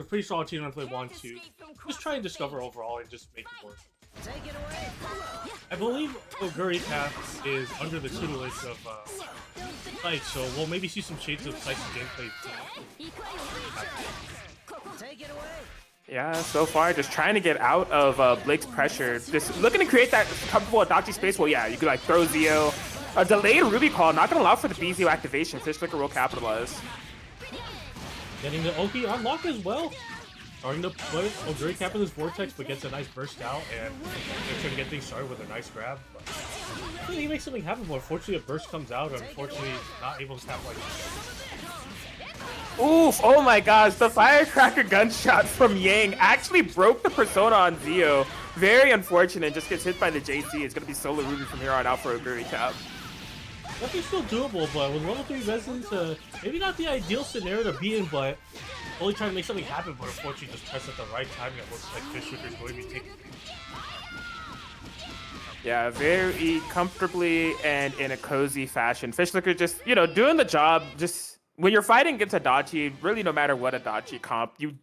I'm pretty sure all team if they want to just try and discover overall and just make it work. I believe Oguri Cap is under the tutelage of Sight, so we'll maybe see some shades of Sight's gameplay too. Yeah, so far just trying to get out of Blake's pressure. Just looking to create that comfortable Adachi space. Well, yeah, you could like throw Zio. A delayed Ruby call, not gonna allow for the BZO activation. Fishlicker will capitalize. Getting the Oki unlocked as well. Starting to put Oguri Cap in this vortex, but gets a nice burst out, and they're trying to get things started with a nice grab. But I think he makes something happen, but unfortunately a burst comes out, and unfortunately not able to capitalize. Oof, oh my gosh, the firecracker gunshot from Yang actually broke the persona on Zio. Very unfortunate, just gets hit by the JC. It's gonna be solo Ruby from here on out for Oguri Cap. Definitely still doable, but with level 3 Resonance, maybe not the ideal scenario to be in, but only trying to make something happen, but unfortunately just pressed at the right time, and it looks like Fishwicker is going to be taking. Yeah, very comfortably and in a cozy fashion. Fishlicker just, you know, doing the job. Just when you're fighting against Adachi, really no matter what Adachi comp, you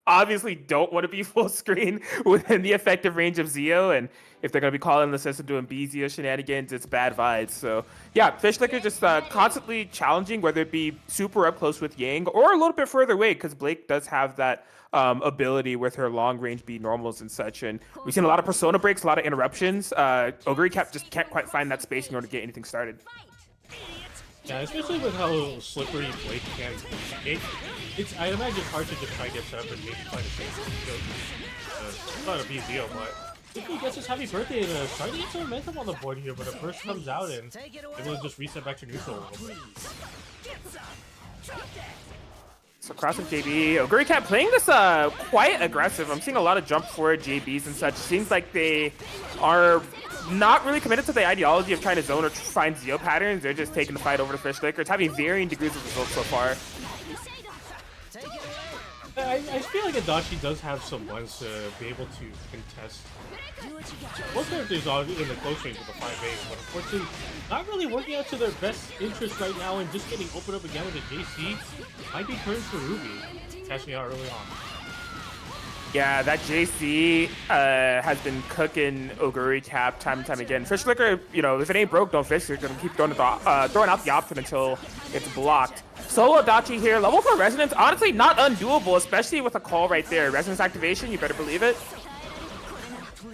obviously don't want to be full screen within the effective range of Zio, and if they're going to be calling the system doing BZO shenanigans, it's bad vibes. So yeah, Fishlicker just constantly challenging, whether it be super up close with Yang or a little bit further away, because Blake does have that ability with her long range B normals and such, and we've seen a lot of persona breaks, a lot of interruptions. Oguri Cap just can't quite find that space in order to get anything started. Yeah, especially with how slippery Blake can be. I imagine it's hard to just try and get set up and maybe find a safe. It's not a BZO, but if he gets his happy birthday and starting to get some momentum on the board here, but a burst comes out and able to just reset back to neutral a little bit. So crossing JB, Oguri Cap playing this quite aggressive. I'm seeing a lot of jump forward JBs and such. Seems like they are not really committed to the ideology of trying to zone or find Zio patterns. They're just taking the fight over to Fishlicker. It's having varying degrees of results so far. I feel like Adachi does have some ones to be able to contest. Both characters are in the close range with the 5A, but unfortunately not really working out to their best interest right now, and just getting opened up again with a JC might be turns for Ruby, catching out early on. Yeah, that JC has been cooking Oguri Cap time and time again. Fishlicker, you know, if it ain't broke, don't fix it. You're gonna keep throwing out the option until it's blocked. Solo Adachi here, level 4 Resonance, honestly not undoable, especially with a call right there. Resonance activation, you better believe it.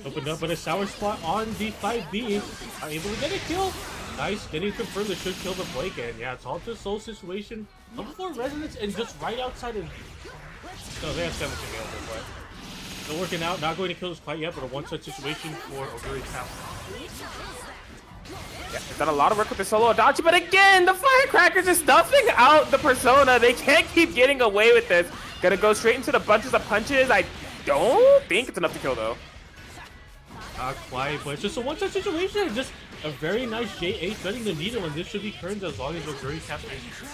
Opened up in a sour spot on the 5B, are able to get a kill. Nice, getting confirmed that should kill the Blake, and yeah, it's all just soul situation. Level 4 Resonance, and just right outside of... No, they have 7 available, but... Still working out, not going to kill this quite yet, but a one-touch situation for Oguri Cap. Yeah, they've done a lot of work with the solo Adachi, but again, the Firecrackers are stuffing out the persona. They can't keep getting away with this. Gonna go straight into the bunches of punches. I don't think it's enough to kill, though. Not quite, but it's just a one-touch situation. Just a very nice J8 threading the needle, and this should be Kearns as long as Oguri Cap is.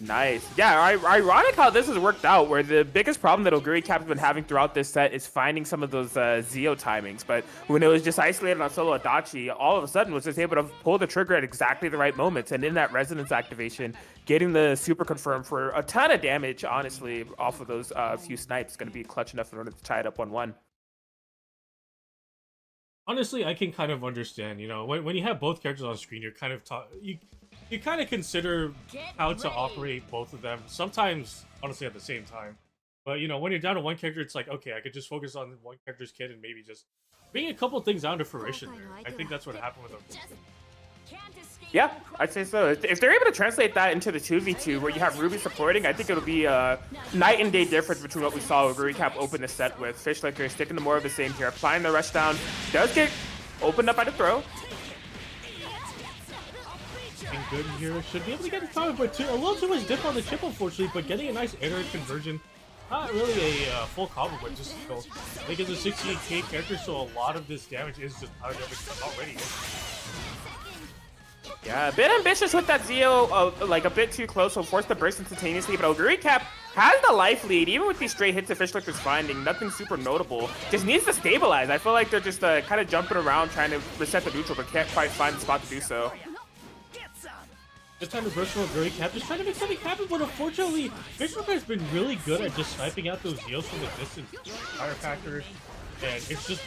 Nice. Yeah, ironic how this has worked out, where the biggest problem that Oguri Cap has been having throughout this set is finding some of those Zio timings, but when it was just isolated on solo Adachi, all of a sudden was just able to pull the trigger at exactly the right moments, and in that resonance activation, getting the super confirmed for a ton of damage, honestly, off of those few snipes is going to be clutch enough in order to tie it up 1-1. Honestly, I can kind of understand, you know, when you have both characters on screen, you're kind of you kind of consider how to operate both of them, sometimes, honestly, at the same time. But, you know, when you're down to one character, it's like, okay, I could just focus on one character's kit and maybe just bring a couple things down to fruition there. I think that's what happened with them. Yeah, I'd say so. If they're able to translate that into the 2v2 where you have Ruby supporting, I think it'll be a night and day difference between what we saw Oguri Cap open the set with. Fishlicker sticking to more of the same here, applying the rush down. Does get opened up by the throw. Good here, should be able to get a time, but a little too much dip on the chip, unfortunately, but getting a nice error conversion. Not really a full combo, but just, you know, I think it's a 68k character, so a lot of this damage is just out of it already. Yeah, a bit ambitious with that Zio, like a bit too close, so forced to burst instantaneously, but Oguri Cap has the life lead, even with these straight hits that Fishlicker's finding, nothing super notable. Just needs to stabilize. I feel like they're just kind of jumping around trying to reset the neutral, but can't quite find the spot to do so. Good time to burst from a Guri Cap, just trying to make something happen, but unfortunately, Fishlocker has been really good at just sniping out those Zeos from the distance. Fire Factor, and it's just,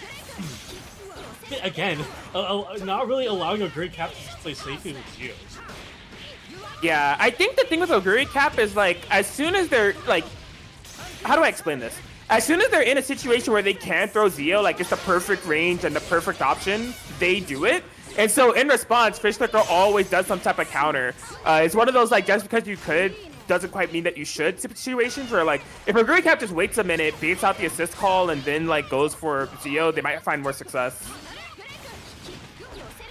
again, not really allowing a Guri Cap to just play safely with Zeos. Yeah, I think the thing with Oguri Cap is, like, as soon as they're, like, how do I explain this? As soon as they're in a situation where they can throw Zeo, like, it's the perfect range and the perfect option, they do it. And so in response, Fishlicker always does some type of counter. It's one of those, like, just because you could doesn't quite mean that you should situations where, like, if Oguri Cap just waits a minute, baits out the assist call, and then, like, goes for Zeo, they might find more success.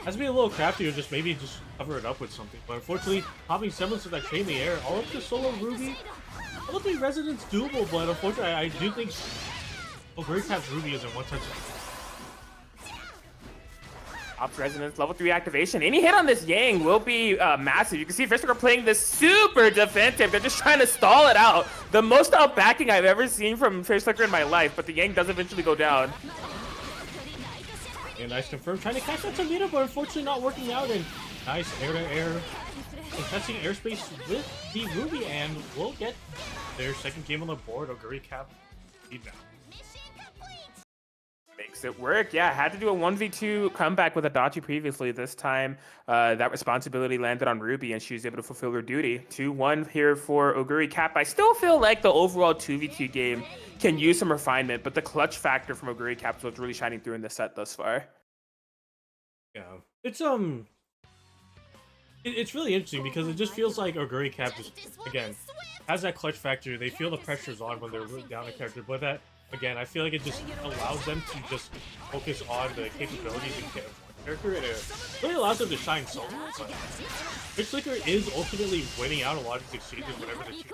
Has to be a little crafty or just maybe just cover it up with something. But unfortunately, having semblance of that trade in the air, all up to solo Ruby. I don't think Resonance doable, but unfortunately, I do think Oguri Cap's Ruby is in one touch. Ops Resonance level 3 activation. Any hit on this Yang will be massive. You can see Fishlicker playing this super defensive. They're just trying to stall it out. The most out backing I've ever seen from Fishlicker in my life, but the Yang does eventually go down. And nice confirm, trying to catch that Tomato, but unfortunately not working out. And nice air-to-air contesting airspace with the Ruby, and we'll get their second game on the board. Oguri Cap lead now. Makes it work. Yeah, had to do a 1v2 comeback with Adachi previously. This time, that responsibility landed on Ruby, and she was able to fulfill her duty. 2-1 here for Oguri Cap. I still feel like the overall 2v2 game can use some refinement, but the clutch factor from Oguri Cap is what's really shining through in the set thus far. Yeah, it's really interesting because it just feels like Oguri Cap just, again, has that clutch factor. They feel the pressure's on when they're really down a character, but that, again, I feel like it just allows them to just focus on the capabilities and get one character, and it really allows them to shine solo. But Fishlicker is ultimately winning out a lot of these exchanges whenever they choose.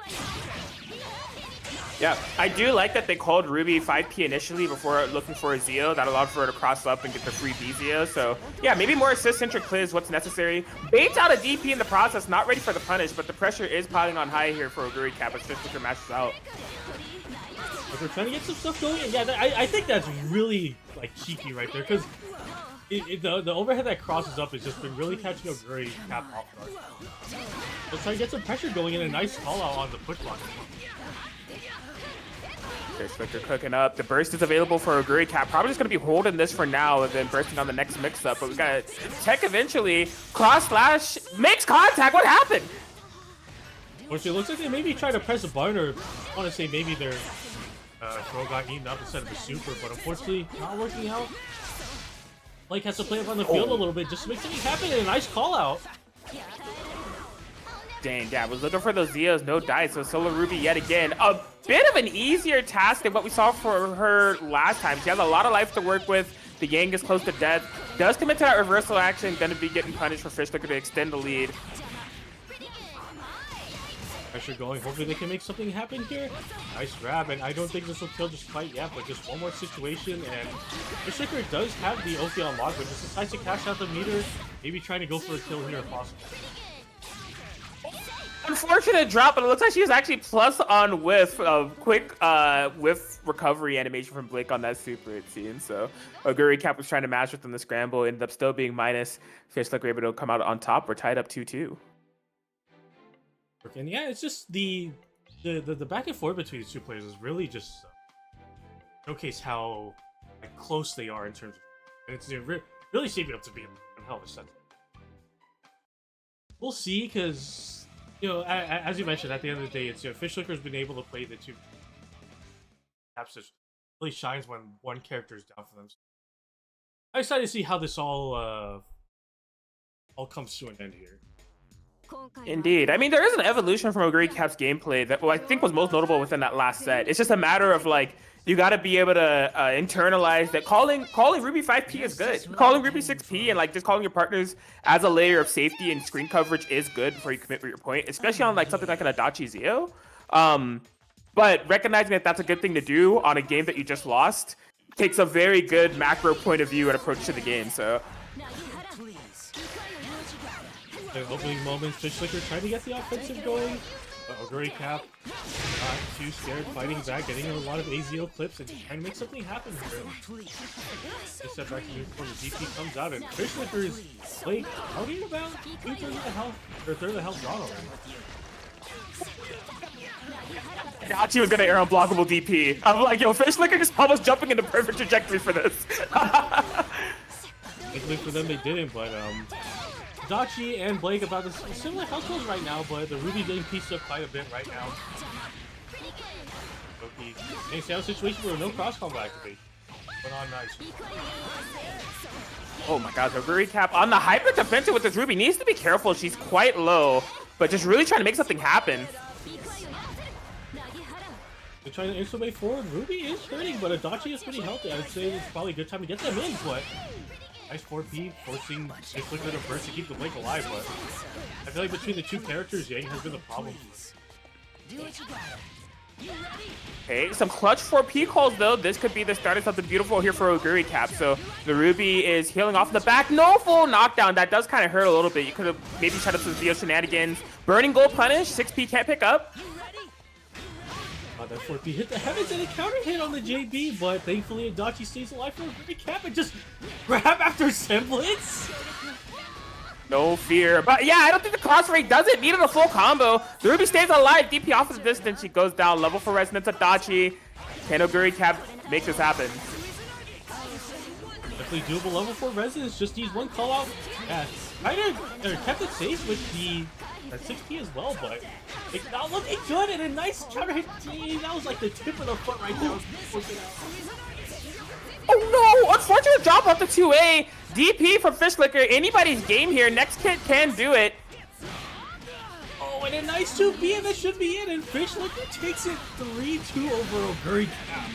Yeah, I do like that they called Ruby 5P initially before looking for a Zeo. That allowed for her to cross up and get the free B Zeo. So yeah, maybe more assist-centric play is what's necessary. Baits out a DP in the process, not ready for the punish, but the pressure is piling on high here for Oguri Cap as Fishlicker matches out. But they're trying to get some stuff going. And yeah, I think that's really like cheeky right there, because the overhead that crosses up has just been really catching Oguri Cap off guard. Let's try to get some pressure going and a nice call out on the push block. Fishlicker cooking up. The burst is available for Oguri Cap. Probably just going to be holding this for now and then bursting on the next mix-up. But we got Tech eventually. Cross slash makes contact. What happened? Which it looks like they maybe tried to press a button, or I want to say maybe their throw got eaten up instead of a super, but unfortunately not working out. Blake has to play up on the field a little bit just to make something happen, and a nice call out. Dang, yeah, was looking for those Zeos, no dice. So Solo Ruby yet again. A bit of an easier task than what we saw for her last time. She has a lot of life to work with. The Yang is close to death. Does commit to that reversal action. Gonna be getting punished for Fishlicker to extend the lead. Pressure going. Hopefully they can make something happen here. Nice grab, and I don't think this will kill just quite yet, but just one more situation, and Fishlicker does have the OP unlocked, but just decides to cash out the meter. Maybe trying to go for a kill here if possible. Unfortunate drop, but it looks like she was actually plus on whiff. Quick whiff recovery animation from Blake on that super, it seems. So Oguri Cap was trying to match within the scramble, ended up still being minus. Fishlicker able to come out on top. We're tied up 2-2. And yeah, it's just the back and forth between these two players is really just showcase how like, close they are in terms of, and it's really shaping up to be a hell of a set. We'll see, because you know, as you mentioned, at the end of the day, it's Fishlicker's been able to play the two caps that really shines when one character is down for them. I'm excited to see how this all comes to an end here. Indeed. I mean, there is an evolution from Oguri Cap's gameplay that I think was most notable within that last set. It's just a matter of, like, you got to be able to internalize that calling Ruby 5P is good. Calling Ruby 6P and, like, just calling your partners as a layer of safety and screen coverage is good before you commit for your point, especially on, like, something like an Adachi Zeo. But recognizing that that's a good thing to do on a game that you just lost takes a very good macro point of view and approach to the game, so... The opening moments, Fishlicker trying to get the offensive going. Oguri Cap, not too scared, fighting back, getting a lot of AZO clips, and trying to make something happen here. They step back before the DP comes out, and Fishlicker's like outing about 2/3 of the health, or 1/3 of the health gone already. Dachi was gonna air unblockable DP. I'm like, yo, Fishlicker just almost jumping into perfect trajectory for this. Luckily for them, they didn't, but Dachi and Blake about this similar health goals right now, but the Ruby getting pieced up quite a bit right now. Okay, and a situation where no cross combo activation. But on nice. Oh my god, Oguri Cap on the hyper defensive with this Ruby needs to be careful. She's quite low, but just really trying to make something happen. They're trying to insulate forward. Ruby is hurting, but Adachi is pretty healthy. I'd say it's probably a good time to get them in, but nice 4P, forcing Flicker to burst to keep the Blake alive, but I feel like between the two characters, Yang has been the problem. Okay, some clutch 4P calls though. This could be the start of something beautiful here for Oguri Cap. So the Ruby is healing off in the back. No full knockdown. That does kind of hurt a little bit. You could have maybe set up some Theo shenanigans. Burning Gold punish. 6P can't pick up. That 4P hit the heavens and a counter hit on the JB, but thankfully Adachi stays alive for a Oguri Cap and just grab after semblance. No fear. But yeah, I don't think the cross rate does it. Needed a full combo. The Ruby stays alive. DP off of the distance. She goes down. Level 4 resonance Adachi. Can Oguri Cap make this happen? Definitely doable. Level 4 resonance. Just needs one call out. Yeah, kept it safe with the 6P as well, but it's not looking good. And a nice counter hit. That was like the tip of the foot right there. Oh no! Unfortunate drop off the 2A. DP from Fishlicker. Anybody's game here. Next kid can do it. Oh, and a nice 2B, and that should be it. And Fishlicker takes it 3-2 over Oguri Cap.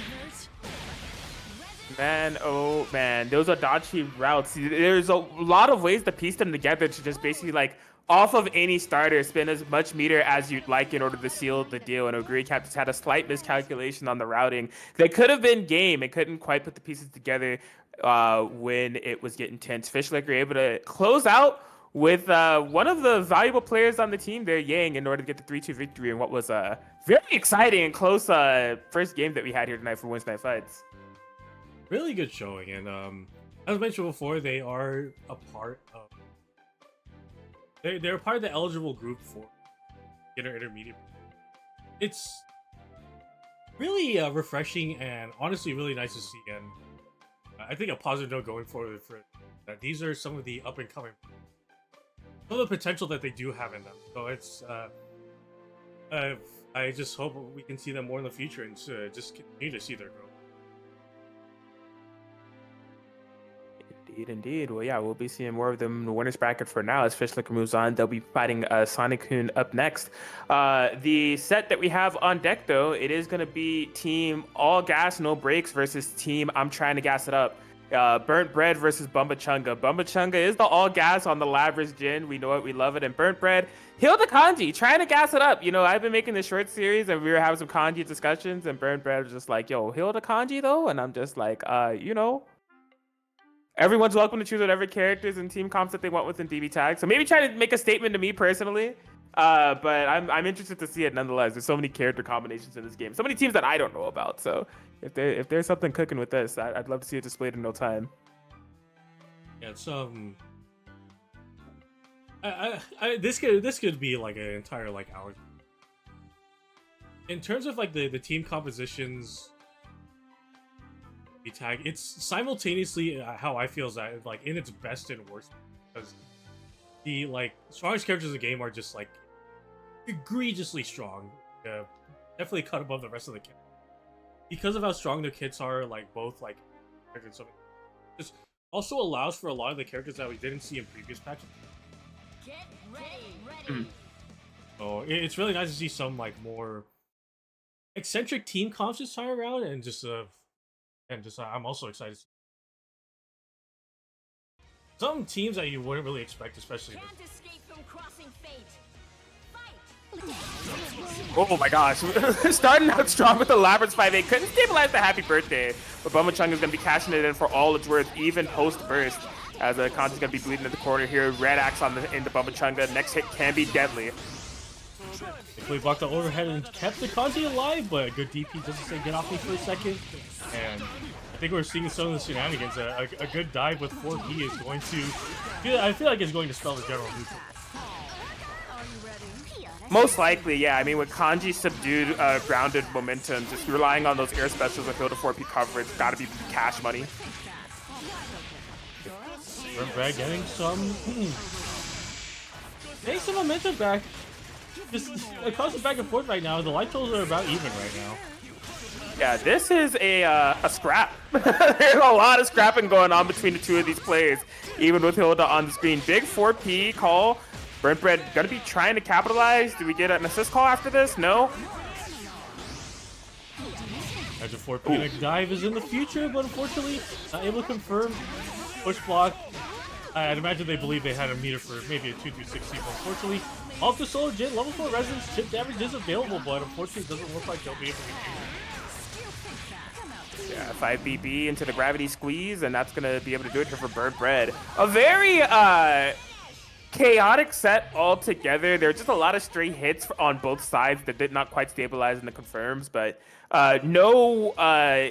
Man, oh man, those Adachi routes. There's a lot of ways to piece them together to just basically like off of any starter, spend as much meter as you'd like in order to seal the deal. And Oguri Cap just had a slight miscalculation on the routing. They could have been game. It couldn't quite put the pieces together when it was getting tense. Fishlicker able to close out with one of the valuable players on the team there, Yang, in order to get the 3-2 victory in what was a very exciting and close first game that we had here tonight for Wednesday Night Fights. Really good showing, and as mentioned before, they are a part of. They're part of the eligible group for intermediate. It's really refreshing and honestly really nice to see, and I think a positive note going forward for that these are some of the up and coming, some of the potential that they do have in them. So it's I just hope we can see them more in the future and just continue to see their growth. Indeed. Well, yeah, we'll be seeing more of them in the winners bracket for now as Fishlicker moves on. They'll be fighting Sonic-kun up next. The set that we have on deck, though, it is going to be team all gas, no brakes versus team I'm trying to gas it up. Burnt Bread versus Bumba Chunga. Bumba Chunga is the all gas on the Labrys Jin. We know it, we love it. And Burnt Bread, Hilda Kanji, trying to gas it up. You know, I've been making this short series and we were having some kanji discussions, and Burnt Bread was just like, yo, Hilda Kanji though? And I'm just like, you know, everyone's welcome to choose whatever characters and team comps that they want within BBTAG. So maybe try to make a statement to me personally. But I'm interested to see it nonetheless. There's so many character combinations in this game. So many teams that I don't know about. So if there's something cooking with this, I'd love to see it displayed in no time. Yeah, it's this could be like an entire like hour. In terms of like the team compositions, tag, it's simultaneously how I feel is that like in its best and worst, because the like strongest characters in the game are just like egregiously strong, definitely cut above the rest of the kit because of how strong their kits are. Like both like so this also allows for a lot of the characters that we didn't see in previous patches. Get ready. So it's really nice to see some like more eccentric team comps this time around, and just I'm also excited to see some teams that you wouldn't really expect, especially Can't escape from crossing fate. Oh my gosh. Starting out strong with the Labyrinth 5-8. Couldn't stabilize the happy birthday. But Bumba Chunga is going to be cashing it in for all it's worth, even post-burst. As Kanji's going to be bleeding in the corner here. Red Axe on the into Bumba Chunga. Next hit can be deadly. Quickly blocked the overhead and kept the Kanji alive, but a good DP doesn't say get off me for a second. And I think we're seeing some of the shenanigans. A good dive with 4P is going to... I feel like it's going to spell the general neutral. Most likely, yeah. I mean, with Kanji subdued, grounded momentum, just relying on those air specials with Hilda 4P coverage, gotta be cash money. Brad getting some momentum back. Just constant back and forth right now. The light totals are about even right now. Yeah, this is a scrap. There's a lot of scrapping going on between the two of these plays, even with Hilda on the screen. Big 4P call. Burnt Bread gonna be trying to capitalize. Do we get an assist call after this? No. As a 4P dive is in the future, but unfortunately not able to confirm. Push block. I'd imagine they believe they had a meter for maybe a 2-2-6 but unfortunately, off the solo Jin, level 4 resonance chip damage is available, but unfortunately it doesn't look like they'll be able to do it. Yeah, 5 BB into the gravity squeeze, and that's gonna be able to do it here for Burnt Bread. A very chaotic set altogether. There are just a lot of stray hits on both sides that did not quite stabilize in the confirms, but no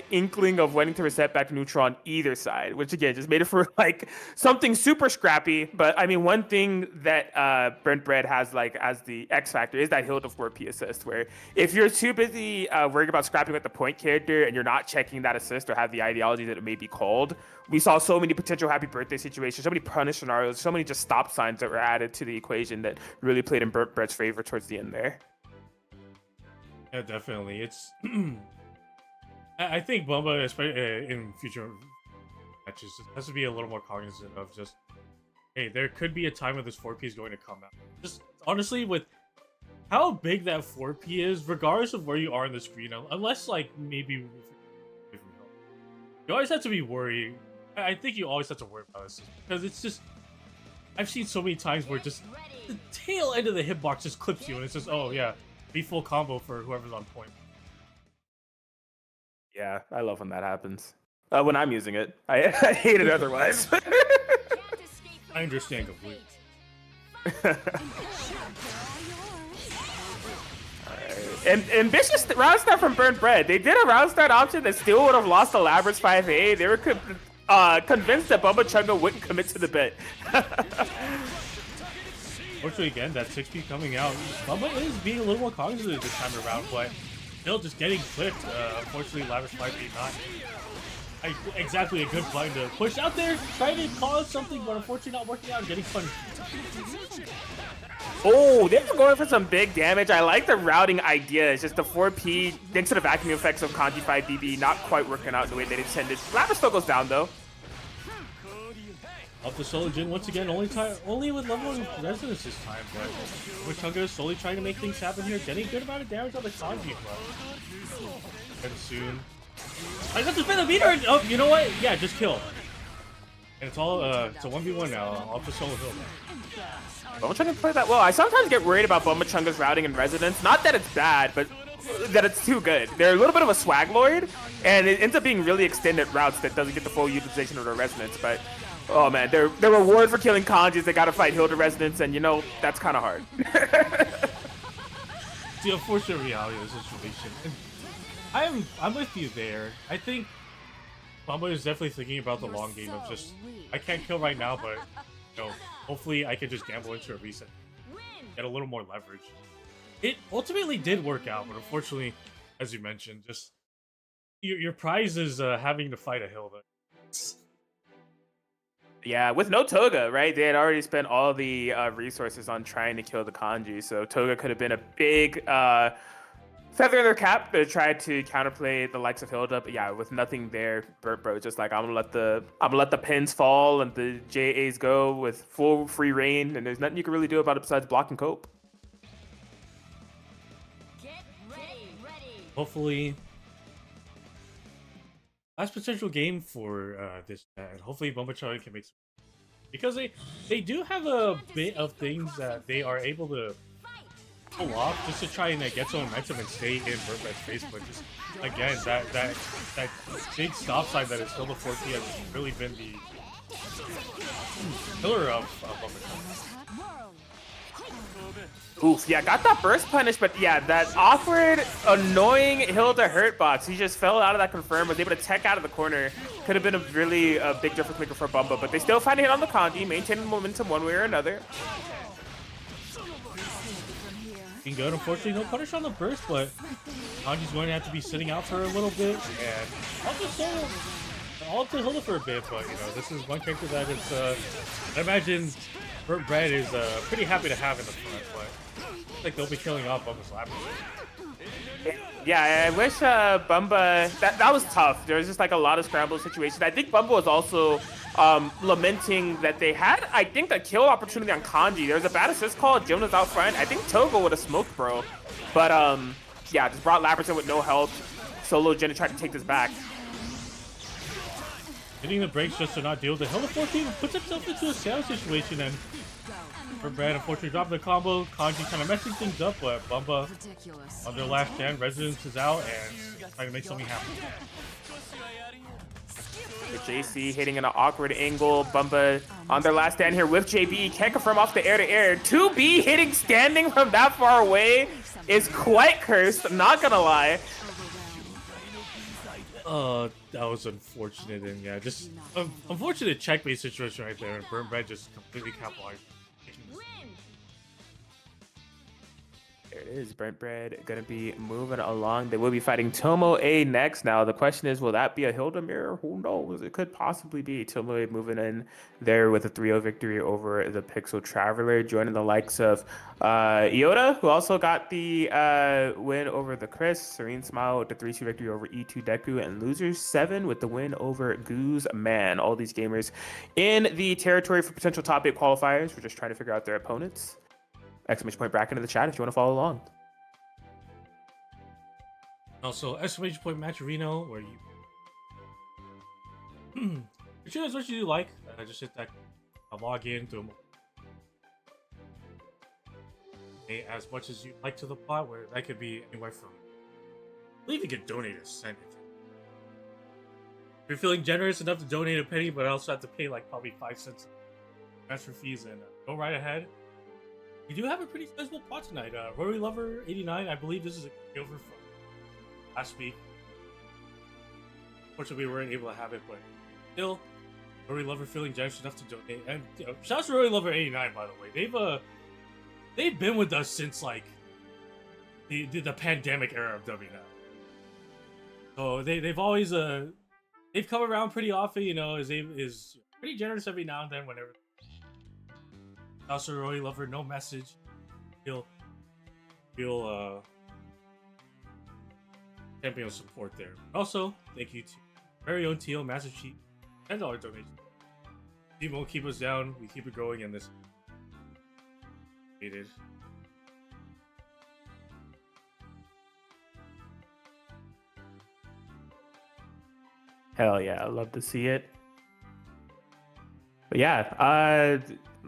inkling of wanting to reset back to neutral on either side, which again just made it for like something super scrappy. But I mean, one thing that Burnt Bread has like as the X factor is that Hilda 4P assist, where if you're too busy worrying about scrapping with the point character and you're not checking that assist or have the ideology that it may be called, we saw so many potential happy birthday situations, so many punish scenarios, so many just stop signs that were added to the equation that really played in Burnt Bread's favor towards the end there. Yeah, definitely. It's I think Bumba, especially in future matches, has to be a little more cognizant of just, hey, there could be a time when this 4P is going to come out. Just honestly, with how big that 4P is, regardless of where you are on the screen, unless like maybe you always have to be worried. I think you always have to worry about this because it's just, I've seen so many times where just the tail end of the hitbox just clips you and it's just, oh yeah, be full combo for whoever's on point. Yeah, I love when that happens. When I'm using it, I hate it otherwise. I understand completely. And ambitious round start from Burnt Bread. They did a round start option that still would have lost the Labyrinth 5A. They were convinced that Bubba Chunga wouldn't commit to the bet. Fortunately, again, that 6P coming out, Bubba is being a little more cognizant this time around, but still just getting clipped. Unfortunately, Labyrinth 5A not exactly a good plan to push out there, trying to cause something, but unfortunately not working out and getting punished. Oh, they're going for some big damage. I like the routing idea. It's just the 4P, thanks to the vacuum effects of Kanji 5BB, not quite working out the way they intended. Labyrinth still goes down, though. Up to solo Jin once again, only with level 1 resonance this time, but Chunga is slowly trying to make things happen here, getting a good amount of damage on the Kanji, but and soon. I got to spin the meter and, oh, you know what? Yeah, just kill. And it's all, it's a 1v1 now, off the solo hill. Bumba Chunga play that well. I sometimes get worried about Bumba Chunga's routing and resonance. Not that it's bad, but that it's too good. They're a little bit of a swagloid, and it ends up being really extended routes that doesn't get the full utilization of their resonance. But oh man, their reward for killing Kanji is they gotta fight Hilda resonance, and you know that's kind of hard. The unfortunate reality of the situation. I'm with you there. I think Bumba is definitely thinking about the long game of just, I can't kill right now, but you know, hopefully I can just gamble into a reset, get a little more leverage. It ultimately did work out, but unfortunately, as you mentioned, just your prize is having to fight a Hilda. Yeah, with no Toga, right? They had already spent all the resources on trying to kill the Kanji, so Toga could have been a big feather in their cap to try to counterplay the likes of Hilda. But yeah, with nothing there, Bro just like, I'm gonna let the pins fall and the JAs go with full free reign, and there's nothing you can really do about it besides block and cope. Get ready. Hopefully, last potential game for this, and hopefully Bumba Chunga can make some, because they do have a bit of things that they are able to pull off just to try and get some momentum and stay in Burnt Bread's face. But just again, that big stop sign that is still the 4P has really been the pillar of Bumba Chunga. Oof, yeah, got that burst punish, but yeah, that awkward, annoying Hilda hurt box. He just fell out of that confirm, was able to tech out of the corner. Could have been a really big difference maker for Bumba, but they still find a hit on the Kanji, maintaining momentum one way or another. Being good, unfortunately, no punish on the burst, but Kanji's going to have to be sitting out for a little bit, and I'll just hold it for a bit, but you know, this is one character that is, I imagine Burnt Bread is pretty happy to have in the front, but I think they'll be killing off Bumba's lap. Yeah, I wish Bumba, that was tough. There was just like a lot of scramble situations. I think Bumba was also lamenting that they had, I think, a kill opportunity on Kanji. There was a bad assist call, Jonah's out front. I think Togo would have smoked, bro. But yeah, just brought Laberton with no help. Solo Jenna tried to take this back. Hitting the brakes just to not deal with the Hilda 14 puts himself into a sail situation, and for Brad, unfortunately, dropping the combo. Kanji kind of messing things up, but Bumba on their last stand, Resonance is out and trying to make something happen. With JC hitting in an awkward angle, Bumba on their last stand here with JB. Can't confirm off the air-to-air. 2B hitting standing from that far away is quite cursed, not gonna lie. That was unfortunate, and yeah, just unfortunate checkmate situation right there, and Burnt Bread just completely capitalized. There it is, Burnt Bread gonna be moving along. They will be fighting Tomo A next. Now the question is, will that be a Hilda mirror? Who knows? It could possibly be. Tomo A moving in there with a 3-0 victory over the Pixel Traveler, joining the likes of Iota, who also got the win over the Chris. Serene Smile with the 3-2 victory over E2 Deku, and Losers 7 with the win over Goose Man. All these gamers in the territory for potential top 8 qualifiers. We're just trying to figure out their opponents. Exclamation point bracket in the chat if you want to follow along. Also, exclamation point match Reno, where you choose what you like. Just hit that log in to as much as you like to the plot, where that could be anywhere from, I believe you could donate a cent. If you're feeling generous enough to donate a penny, but I also have to pay like probably 5 cents transfer fees, and go right ahead. We do have a pretty sizable pot tonight. Rory Lover 89, I believe this is a carryover from last week. Unfortunately, we weren't able to have it, but still, Rory Lover feeling generous enough to donate. And shout out to Rory Lover 89, by the way. They've been with us since like the pandemic era of WNF. So they've always they've come around pretty often. You know, is pretty generous every now and then whenever. Also, Roy Lover, no message. Feel champion support there. Also, thank you to very own Teal Master Chief, $10 donation. Team won't keep us down. We keep it growing, and this needed. Hell yeah, I love to see it. But yeah,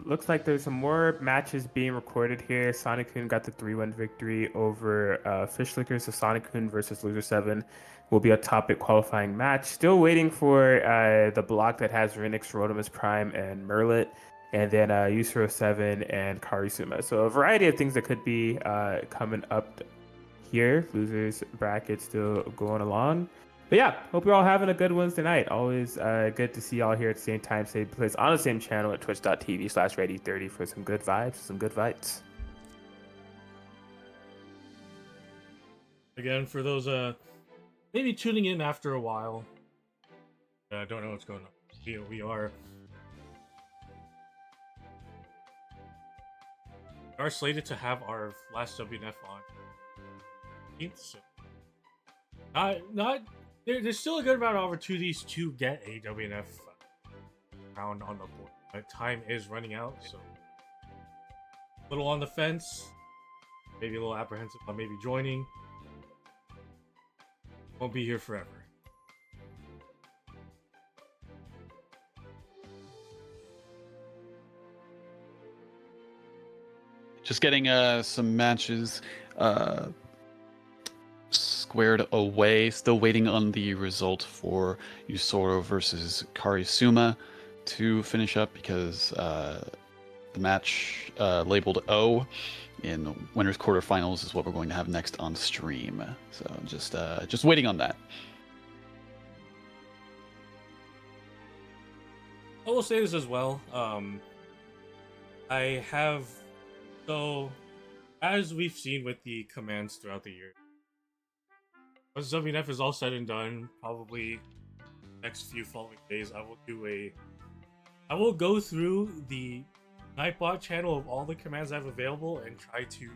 looks like there's some more matches being recorded here. Sonic-kun got the 3-1 victory over Fishlicker, so Sonic-kun versus Loser 7 will be a top 8 qualifying match. Still waiting for the block that has Renix, Rodimus Prime, and Merlit, and then Yusuro 7 and Karisuma. So a variety of things that could be coming up here. Losers bracket still going along. But yeah, hope you're all having a good Wednesday night. Always good to see y'all here at the same time, same place, on the same channel at twitch.tv/ready30 for some good vibes, some good fights. Again, for those maybe tuning in after a while, I don't know what's going on. We are slated to have our last WNF on. So not. There's still a good amount of opportunities to get a WNF round on the board, but time is running out, so a little on the fence, maybe a little apprehensive about maybe joining. Won't be here forever. Just getting some matches squared away. Still waiting on the result for Yusoro versus Karisuma to finish up, because the the match labeled O in winners quarterfinals is what we're going to have next on stream. So just waiting on that. I will say this as well. I have, so as we've seen with the commands throughout the year, once WNF is all said and done, probably next few following days, I will go through the Nightbot channel of all the commands I have available and try to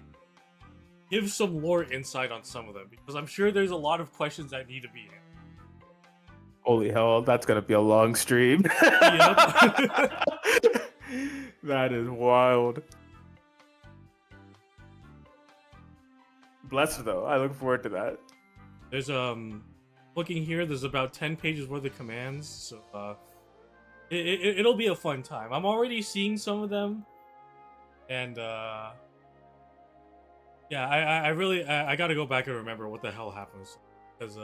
give some lore insight on some of them, because I'm sure there's a lot of questions that need to be answered. Holy hell, that's gonna be a long stream. Yep. That is wild. Blessed though. I look forward to that. There's looking here, there's about 10 pages worth of commands, so it'll be a fun time. I'm already seeing some of them, and yeah, I gotta go back and remember what the hell happens, because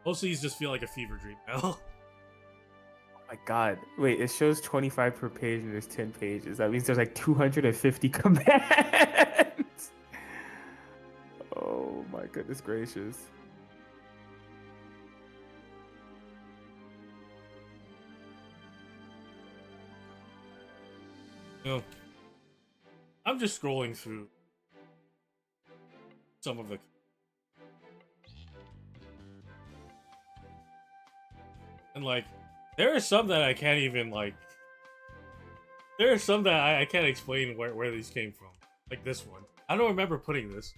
most of these just feel like a fever dream now. Oh my god. Wait, it shows 25 per page and there's 10 pages. That means there's like 250 commands. Oh my goodness gracious. You know, I'm just scrolling through some of the. And like, there are some that I can't even like. There are some that I can't explain where these came from. Like this one. I don't remember putting this.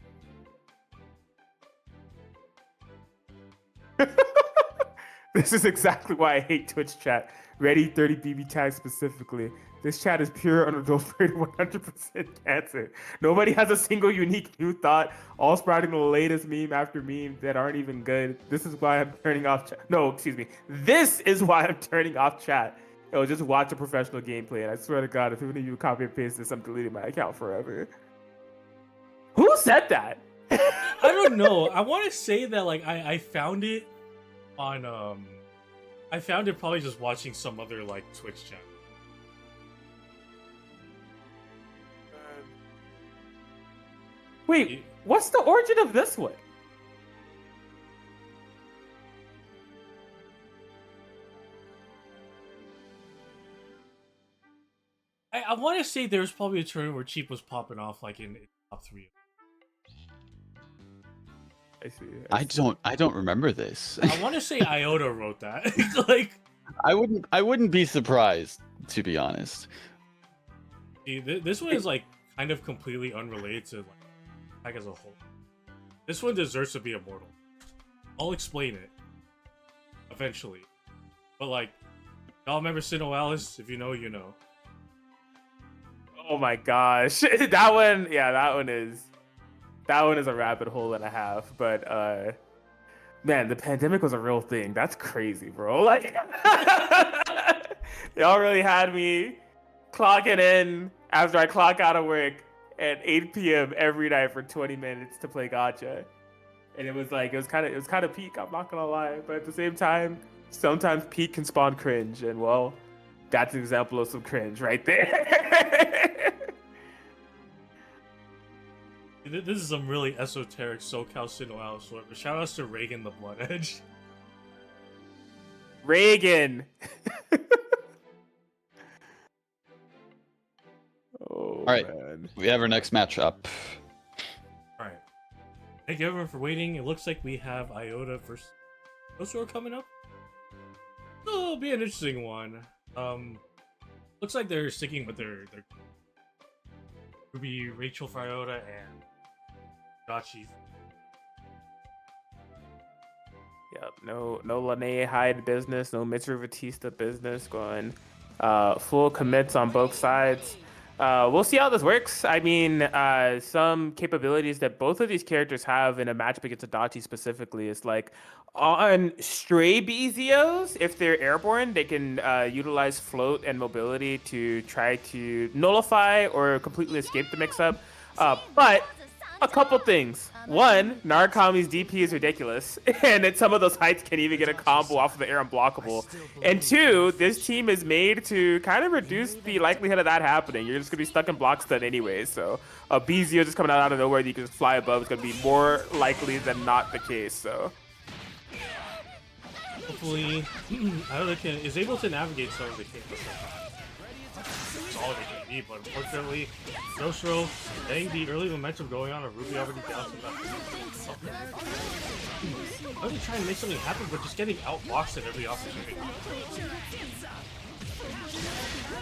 This is exactly why I hate Twitch chat. Ready 30 BB tags specifically. This chat is pure, unadulterated, 100% cancer. Nobody has a single unique new thought, all sprouting the latest meme after meme that aren't even good. This is why I'm turning off chat. No, excuse me. This is why I'm turning off chat. Yo, just watch a professional gameplay, and I swear to God, if any of you copy and paste this, I'm deleting my account forever. Who said that? I don't know. I want to say that like I found it on I found it probably just watching some other like Twitch channel. Wait, what's the origin of this one? I want to say there was probably a turn where Cheap was popping off like in top 3. I see. I don't remember this. I want to say Iota wrote that. Like, I wouldn't be surprised, to be honest. see, this one is like kind of completely unrelated to like as a whole. This one deserves to be immortal. I'll explain it eventually, but like, y'all remember Sino Alice? If you know, you know. Oh my gosh, that one. Yeah, that one is a rabbit hole and a half. But man, the pandemic was a real thing. That's crazy, bro. Like, y'all really had me clocking in after I clock out of work at 8 p.m. every night for 20 minutes to play gacha. And it was kind of peak, I'm not gonna lie. But at the same time, sometimes peak can spawn cringe, and well, that's an example of some cringe right there. This is some really esoteric SoCal Sino Alice work. Shout outs to Reagan the Blood Edge. Reagan. Oh, All right, man. we have our next match up. Alright. Thank you everyone for waiting. It looks like we have Iota versus Osoro coming up. So it'll be an interesting one. Looks like they're sticking with their Ruby, Rachel for Iota, and Dachi. Yep, no Lene Hyde business, no Mitsuru Batista business going full commits on both sides. We'll see how this works. I mean, some capabilities that both of these characters have in a matchup against Adachi specifically is like on stray Bezios, if they're airborne, they can utilize float and mobility to try to nullify or completely escape the mix-up. But A couple things. One, Narukami's DP is ridiculous, and at some of those heights can't even get a combo off of the air unblockable. And two, this team is made to kind of reduce the likelihood of that happening. You're just gonna be stuck in block stun anyway, so a BZO just coming out of nowhere that you can just fly above is gonna be more likely than not the case. So hopefully, Iota is able to navigate some of the chaos. That's all they can be, but unfortunately, Nostro getting the early momentum going on, a Ruby already down to that. Really trying to make something happen, but just getting outboxed at every opportunity.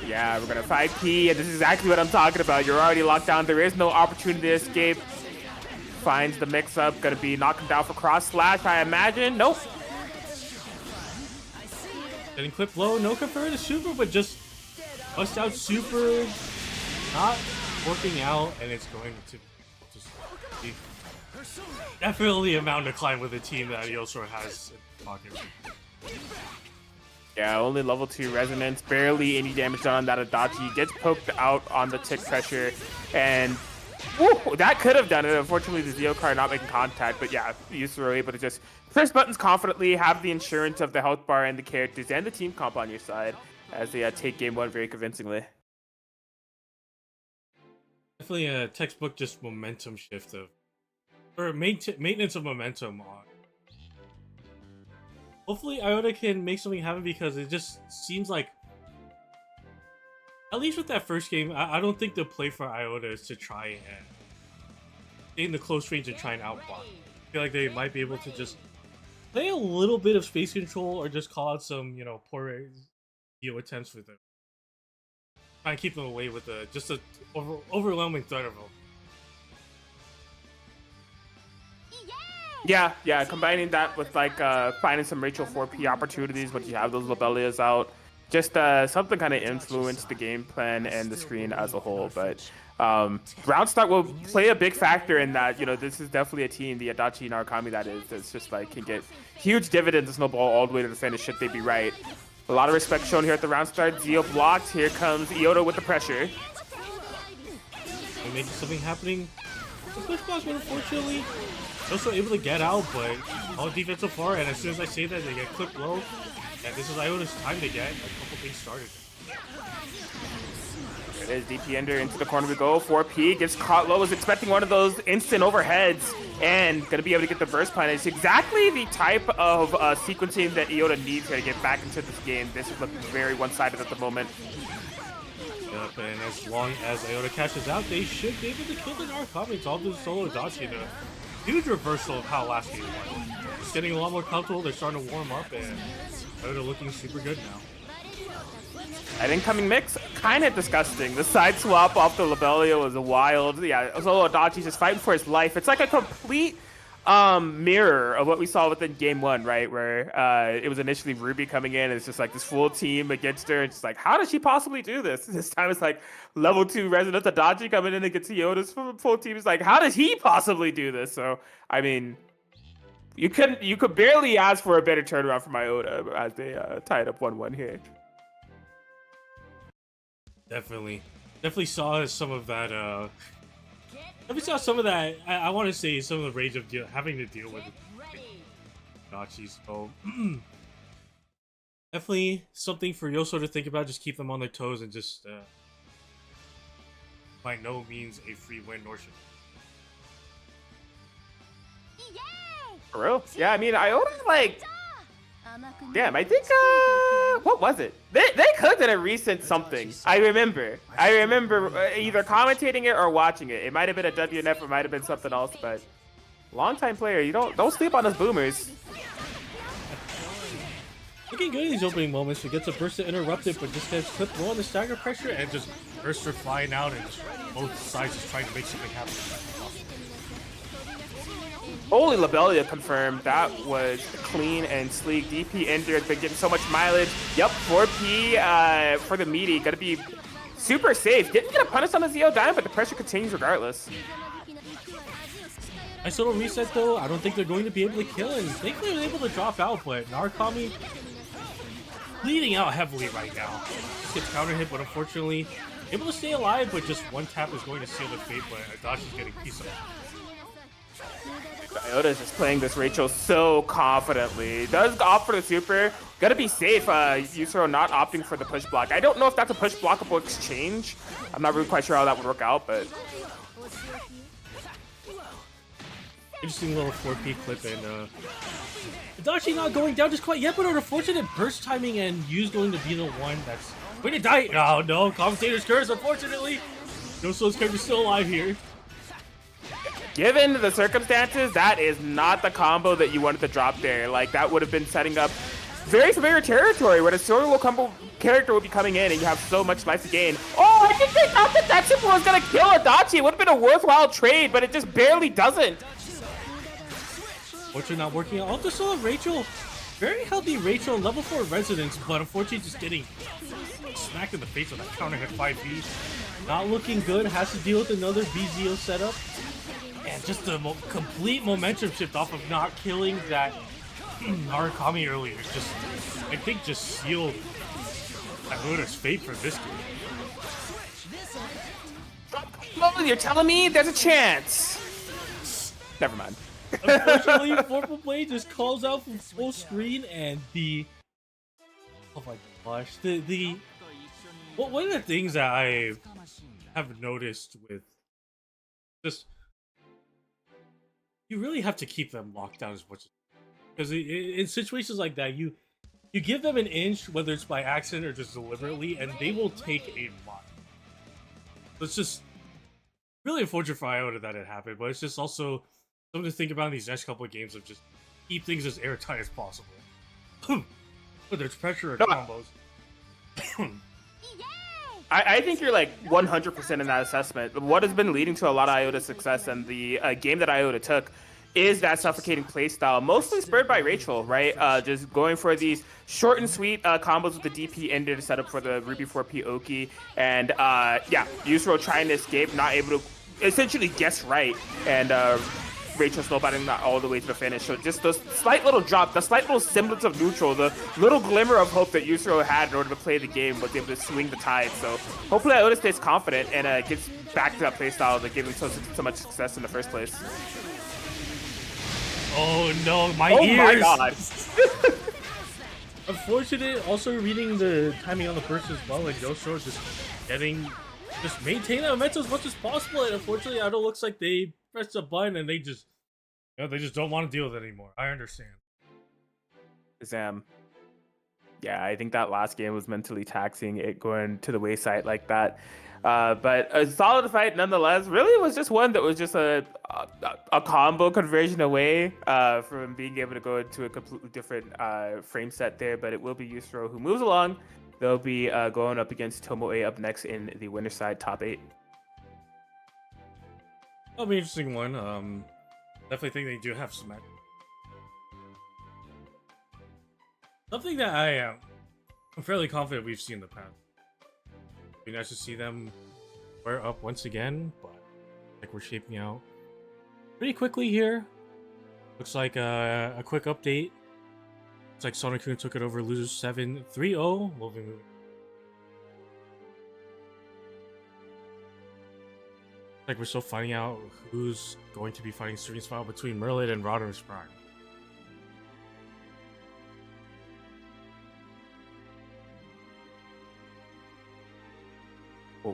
yeah, we're gonna 5P, and this is exactly what I'm talking about. You're already locked down. There is no opportunity to escape. Finds the mix-up. Gonna be knocking down for cross slash, I imagine. Nope. Getting clipped low, no convert to super, but just bust out super, not working out, and it's going to just be definitely a mountain to climb with a team that Yosor has in pocket. Yeah, only level 2 resonance, barely any damage done on that Adachi. Gets poked out on the tick pressure, and woo, that could have done it. Unfortunately, the Zeo card not making contact, but yeah, Yusuf were able to just press buttons confidently, have the insurance of the health bar and the characters and the team comp on your side as they take game 1 very convincingly. Definitely a textbook just momentum shift of, or maintenance of momentum on. Hopefully Iota can make something happen because it just seems like, at least with that first game, I don't think the play for Iota is to try and stay in the close range and try and outblock. I feel like they might be able to just play a little bit of space control or just call out some, you know, poor attempts for them. Try and keep them away with just a overwhelming threat of them. Yeah, combining that with like finding some Rachel 4P opportunities when you have those Lobelias out. Just something kind of influenced the game plan and the screen as a whole. But round start will play a big factor in that. You know, this is definitely a team, the Adachi Narukami that is, that's just like can get huge dividends and snowball all the way to the finish should they be right. A lot of respect shown here at the round start. Zeo blocked. Here comes Iota with the pressure. Making something happening. The push block, but unfortunately, also able to get out, but all defense so far. And as soon as I say that, they get clipped low. And this is Iota's time to get a couple things started. There it is, DP Ender into the corner we go. 4P gets caught low, was expecting one of those instant overheads and gonna be able to get the burst plan. It's exactly the type of sequencing that Iota needs here to get back into this game. This is looking very one-sided at the moment. Yep, and as long as Iota cashes out, they should be able to kill the Narukami. It's all the solo Adachi. A huge reversal of how last game went. It's getting a lot more comfortable. They're starting to warm up, and Iota looking super good now. That incoming mix, kind of disgusting. The side swap off the Lobelia was wild. Yeah, solo Adachi just fighting for his life. It's like a complete mirror of what we saw within game 1, right? Where it was initially Ruby coming in, and it's just like this full team against her. It's like, how does she possibly do this? This time it's like level 2 Resident Adachi coming in against Iota's full team. It's like, how does he possibly do this? So, I mean, you could barely ask for a better turnaround from Iota as they tied up 1-1 here. Definitely saw some of that. Definitely saw some of that. I want to say some of the rage of having to deal with Adachi. So definitely something for Yoso to think about. Just keep them on their toes and just by no means a free win, nor should. For real? Yeah, I mean, Iota like. Damn, I think, what was it? They could have done a recent something. I remember either commentating it or watching it. It might have been a WNF, it might have been something else, but long-time player, you don't sleep on those boomers. Looking good in these opening moments. He gets a burst to interrupt it, but just gets clipped low on the stagger pressure and just bursts are flying out and just both sides just trying to make something happen. Holy Lobelia confirmed. That was clean and sleek. DP Ender has been getting so much mileage. Yep, 4P for the meaty. Gonna be super safe. Didn't get a punish on the Zeo Dime, but the pressure continues regardless. Nice little reset though. I don't think they're going to be able to kill him. Thankfully they were able to drop out, but Narukami bleeding out heavily right now. Just gets counter hit, but unfortunately able to stay alive, but just one tap is going to seal the fate, but Adachi's getting piece of it. Iota is just playing this Rachel so confidently. Does opt for the super. Gotta be safe. Yusuro not opting for the push block. I don't know if that's a push blockable exchange. I'm not really quite sure how that would work out, but interesting little 4P clip, and Adachi not going down just quite yet, but an unfortunate burst timing, and Yu's going to be the one that's going to die. Oh no, commentator's curse, unfortunately. Yoso's character still alive here. given the circumstances, that is not the combo that you wanted to drop there. Like, that would have been setting up very familiar territory where the solo combo character would be coming in and you have so much life to gain. Oh, I think they thought that that super was going to kill Adachi. It would have been a worthwhile trade, but it just barely doesn't. Fortunately not working out. Also saw Rachel, very healthy Rachel, level 4 Resonance, but unfortunately just getting smacked in the face with that counter hit 5B. Not looking good, has to deal with another BZO setup. And just the complete momentum shift off of not killing that Narukami earlier. Just, I think, just sealed Iota's fate for this game. Oh, you're telling me there's a chance? Never mind. Unfortunately, Purple Blade just calls out from full screen, and the oh my gosh, one of the things that I have noticed with just, you really have to keep them locked down as much as, because in situations like that, you give them an inch, whether it's by accident or just deliberately, and they will take a lot. So it's just really unfortunate for Iota that it happened, but it's just also something to think about in these next couple of games, of just keep things as airtight as possible. Whether it's pressure or combos. I think you're like 100% in that assessment. What has been leading to a lot of Iota's success and the game that Iota took is that suffocating playstyle, mostly spurred by Rachel, right? Just going for these short and sweet combos with the DP ended set up for the Ruby 4P Oki. And yeah, Yusuro trying to escape, not able to essentially guess right. And Rachel snowboarding that all the way to the finish. So just those slight little drop, the slight little semblance of neutral, the little glimmer of hope that Yusuro had in order to play the game was able to swing the tide. So hopefully Iota stays confident and gets back to that playstyle that gave him so much success in the first place. Oh no, my ears! Oh my god. Unfortunate, also reading the timing on the burst as well, and Yosho just maintaining that momentum as much as possible, and unfortunately Iota looks like they pressed a button and they just don't want to deal with it anymore. I understand. Zam. Yeah, I think that last game was mentally taxing, it going to the wayside like that. But a solid fight nonetheless. Really, it was just one that was just a combo conversion away from being able to go into a completely different frame set there. But it will be Yusuro who moves along. They'll be going up against Tomoe up next in the winner's side top 8. That'll be an interesting one. Definitely think they do have some something that I'm fairly confident we've seen in the past. It'd be nice to see them square up once again, but like we're shaping out pretty quickly here. Looks like a quick update. Looks like Sonic-kun took it over, losers 7-3-0. Moving. Like we're still finding out who's going to be fighting Serene's final between Merlin and Rodimus Prime.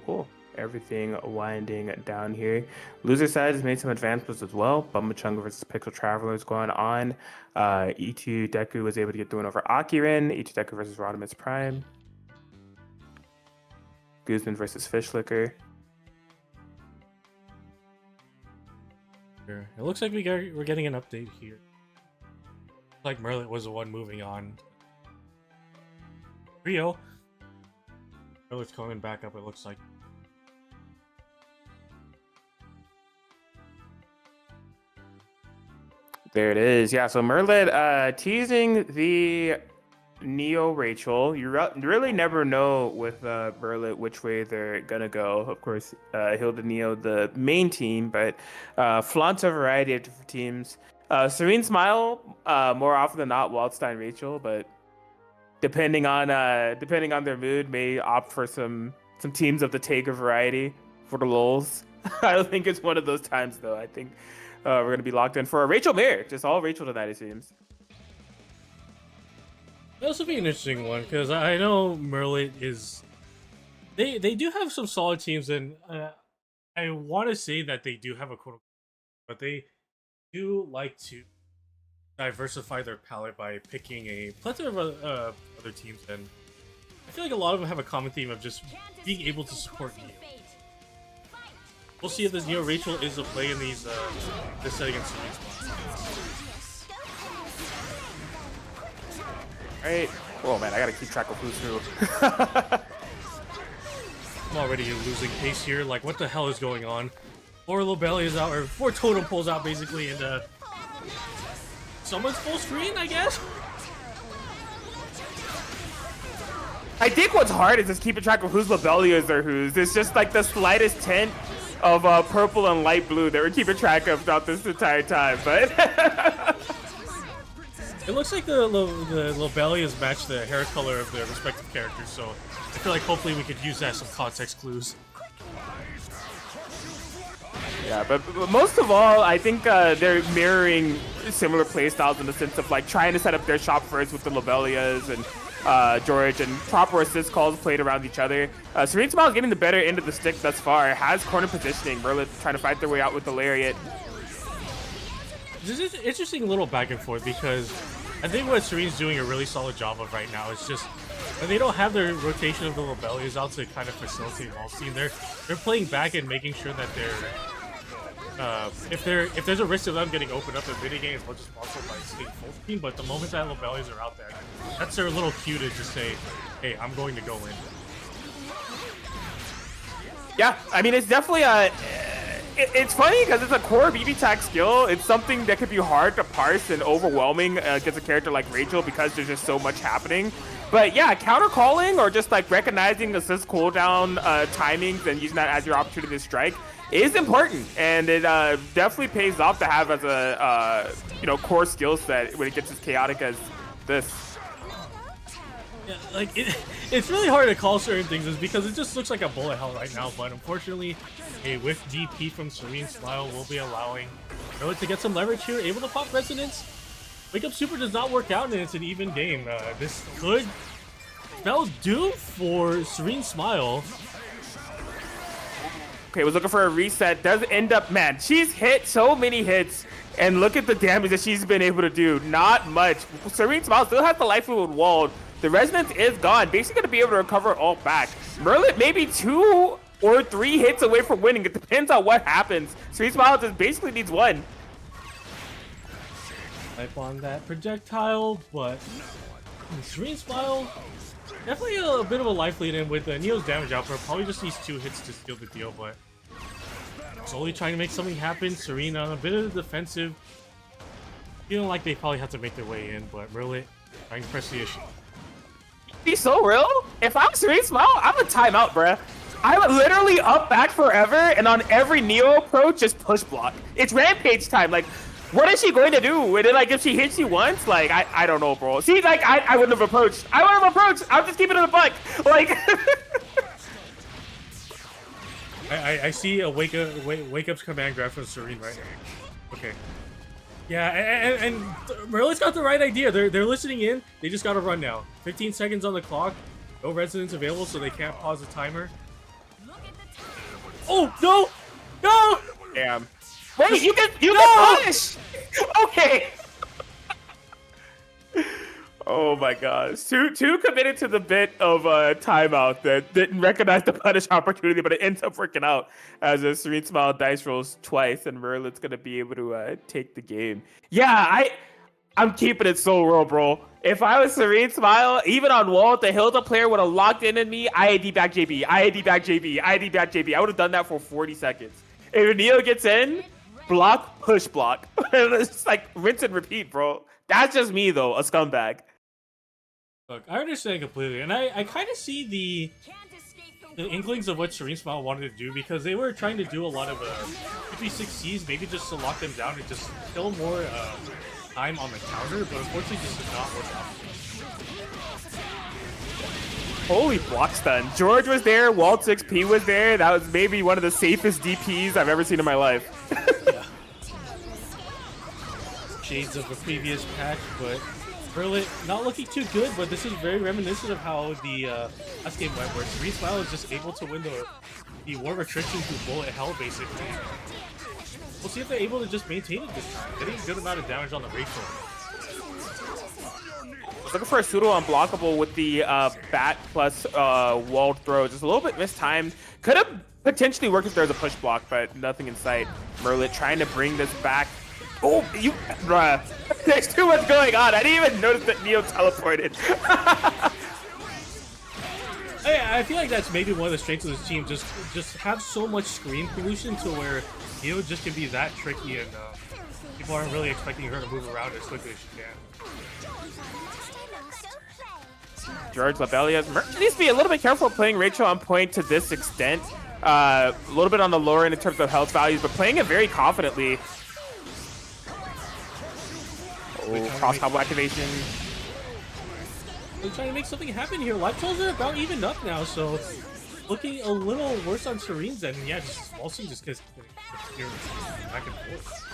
Cool. Everything winding down here. Loser side has made some advancements as well. Bumachunga versus Pixel Travelers going on. E2 Deku was able to get the win over Akirin. E2 Deku versus Rodimus Prime. Guzman versus Fishlicker. It looks like we're getting an update here. Looks like Merlin was the one moving on. Rio. Merlin's coming back up, it looks like. There it is. Yeah, so Merlin teasing the Neo Rachel. You really never know with Merlin which way they're gonna go. Of course, Hilda Neo, the main team, but flaunts a variety of different teams. Serene Smile, more often than not, Wildstein Rachel, but depending on their mood, may opt for some teams of the Taker variety for the lulz. I don't think it's one of those times though. I think we're going to be locked in for a Rachel Mir. Just all Rachel tonight, it seems. This will be an interesting one because I know Merlin is. They do have some solid teams, and I want to say that they do have a quote, but they do like to diversify their palette by picking a plethora of other teams, and I feel like a lot of them have a common theme of just being able to support Neo. We'll see if this Neo Rachel is a play in these this set against Serene Smile. Right. Oh man, I gotta keep track of who's who. I'm already losing pace here. Like, what the hell is going on? 4 Lobelia is out, or 4 Totem Poles out, basically, and someone's full screen, I guess? I think what's hard is just keeping track of whose Lobelias are whose. It's just like the slightest tint of purple and light blue that we're keeping track of throughout this entire time, but... It looks like the Lobelias match the hair color of their respective characters, so I feel like hopefully we could use that as some context clues. Yeah, but most of all, I think they're mirroring similar playstyles in the sense of like trying to set up their shop first with the Lobelias and George, and proper assist calls played around each other. Serene Smile is getting the better end of the stick thus far. Has corner positioning. Merlin trying to fight their way out with the Lariat. This is an interesting little back and forth because I think what Serene's doing a really solid job of right now is just when they don't have their rotation of the Lobelias out to kind of facilitate wall scene. They're playing back and making sure that if there's a risk of them getting opened up in mid game as much as possible by staying full team, but the moment that Lobelias are out there, that's their little cue to just say, hey, I'm going to go in. Yeah, I mean, it's definitely it's funny because it's a core BBTAG skill. It's something that could be hard to parse and overwhelming against a character like Rachel because there's just so much happening. But yeah, counter calling or just like recognizing assist cooldown timings and using that as your opportunity to strike is important, and it definitely pays off to have as a core skill set when it gets as chaotic as this. Yeah, like it's really hard to call certain things is because it just looks like a bullet hell right now, but unfortunately a whiff DP from Serene Smile will be allowing Merlin to get some leverage here, able to pop Resonance. Wake Up Super does not work out, and it's an even game. This could spell doom for Serene Smile. Okay, was looking for a reset. Does end up, man, she's hit so many hits, and look at the damage that she's been able to do. Not much. Serene Smile still has the life fluid walled. The Resonance is gone. Basically going to be able to recover it all back. Merlin maybe 2 or 3 hits away from winning. It depends on what happens. Serene Smile just basically needs 1. Type on that projectile, but Serene Smile definitely a bit of a life lead in with Neo's damage output. Probably just needs 2 hits to steal the deal, but slowly trying to make something happen. Serene on a bit of the defensive, feeling like they probably have to make their way in, but Merlin trying to press the issue. Be so real. If I'm Serene Smile, I'm a timeout, bruh. I would literally up back forever, and on every Neo approach, just push block. It's rampage time. Like, what is she going to do? And then, like, if she hits you once, like, I don't know, bro. See, like, I wouldn't have approached. I wouldn't have approached. I'm just keeping it a buck. Like, I see a wake up's command grab from Serene right now. Okay. Yeah, and Merlin's got the right idea. They're listening in. They just got to run now. 15 seconds on the clock. No Resonance available, so they can't pause the timer. Oh no! No! damn. Wait, you can punish. Okay. Oh my gosh. Two committed to the bit of timeout that didn't recognize the punish opportunity, but it ends up working out as a Serene Smile dice rolls twice, and Merlin's gonna be able to take the game. Yeah, I'm keeping it so real, bro. If I was Serene Smile, even on wall, the Hilda player would have locked in me. IAD back JB, IAD back JB, IAD back JB. I would have done that for 40 seconds. If Neo gets in, block, push block. It's just like rinse and repeat, bro. That's just me though, a scumbag. Look, I understand completely, and I kind of see the inklings of what Serene Smile wanted to do, because they were trying to do a lot of 56Cs, maybe just to lock them down and just kill more time on the counter, but unfortunately this did not work out. Holy block stun. George was there, Walt 6P was there. That was maybe one of the safest DPs I've ever seen in my life. Yeah. shades of a previous patch, but Merlit not looking too good, but this is very reminiscent of how the last game went, where Serene Smile is just able to win the war of attrition through bullet hell, basically. We'll see if they're able to just maintain it this time, getting a good amount of damage on the Rachel. Looking for a pseudo unblockable with the bat plus walled throw. Just a little bit mistimed. Could have potentially worked if there's a push block, but nothing in sight. Merlit trying to bring this back. Oh, you, bruh. There's too much going on. I didn't even notice that Neo teleported. I feel like that's maybe one of the strengths of this team. Just have so much screen pollution to where Neo just can be that tricky, and people aren't really expecting her to move around as quickly as she can. George Labellia needs to be a little bit careful playing Rachel on point to this extent. A little bit on the lower end in terms of health values, but playing it very confidently. Oh, cross combo activation. They're trying to make something happen here. Life totals are about evened up now, so looking a little worse on Serene's end. And yeah, just Walsing just gets back and forth.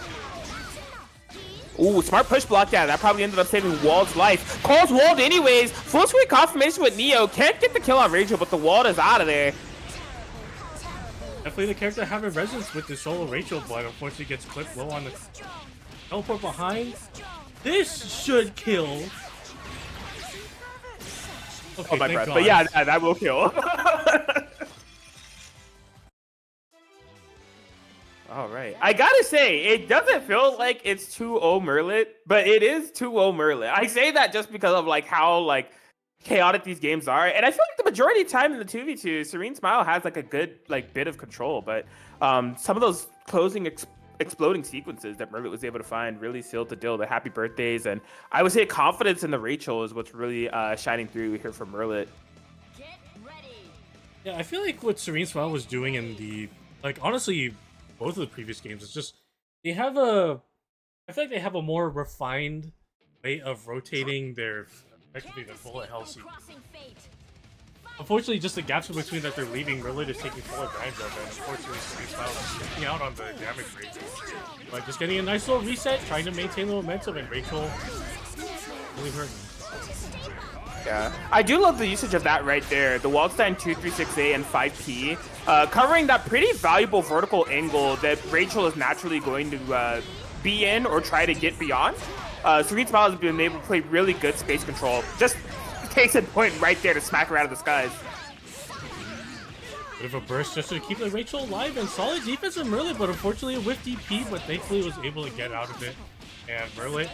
Ooh, smart push block. Yeah, that probably ended up saving Wald's life. Cole's walled anyways. Full screen confirmation with Neo. Can't get the kill on Rachel, but the wall is out of there. Definitely the character having resonance with the solo Rachel, but unfortunately gets clipped low on the teleport behind. This should kill. Okay, Oh my thank breath. God. But yeah, that will kill. All right. I gotta say, it doesn't feel like it's 2-0 Merlit, but it is 2-0 Merlit. I say that just because of like how like chaotic these games are, and I feel like the majority of time in the 2v2, Serene Smile has like a good like bit of control, but some of those closing exploding sequences that Merlit was able to find really sealed the deal. The happy birthdays, and I would say confidence in the Rachel is what's really shining through here from Merlit. Get ready. Yeah, I feel like what Serene Smile was doing in the, like, honestly, both of the previous games, it's just, they have a, I feel like they have a more refined way of rotating their, effectively, their bullet hell sequence. Unfortunately, just the gaps in between that they're leaving, Merlit is taking full advantage of, and unfortunately, Serene Smile is sticking out on the damage rate. But just getting a nice little reset, trying to maintain the momentum, and Rachel really hurting. Yeah, I do love the usage of that right there. The Waldstein 236A and 5P, covering that pretty valuable vertical angle that Rachel is naturally going to be in or try to get beyond. Serene Smile has been able to play really good space control. Just case in point right there to smack her out of the skies. Bit of a burst just to keep the Rachel alive, and solid defense from Merlit, but unfortunately a whiff DP, but thankfully was able to get out of it. And Merlit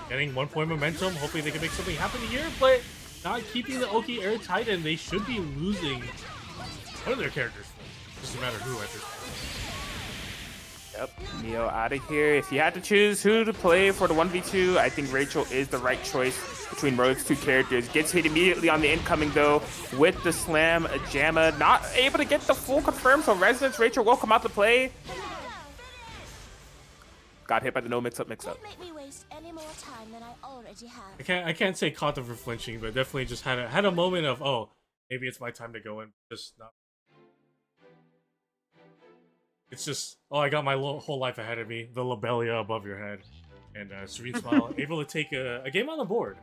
getting 1 point momentum. Hopefully they can make something happen here, but not keeping the Oki airtight, and they should be losing one of their characters. Doesn't matter who at this point. Yep, Neo out of here. If you had to choose who to play for the 1v2, I think Rachel is the right choice between Merlit's two characters. Gets hit immediately on the incoming though with the slam jamma. Not able to get the full confirm, so Resonance Rachel will come out to play. Got hit by the no mix-up. Don't make me waste any more time than I already have. I can't say caught them for flinching, but definitely just had a moment of, oh, maybe it's my time to go in. Just not. It's just, oh, I got my whole life ahead of me. The Lobelia above your head. And Serene Smile able to take a game on the board.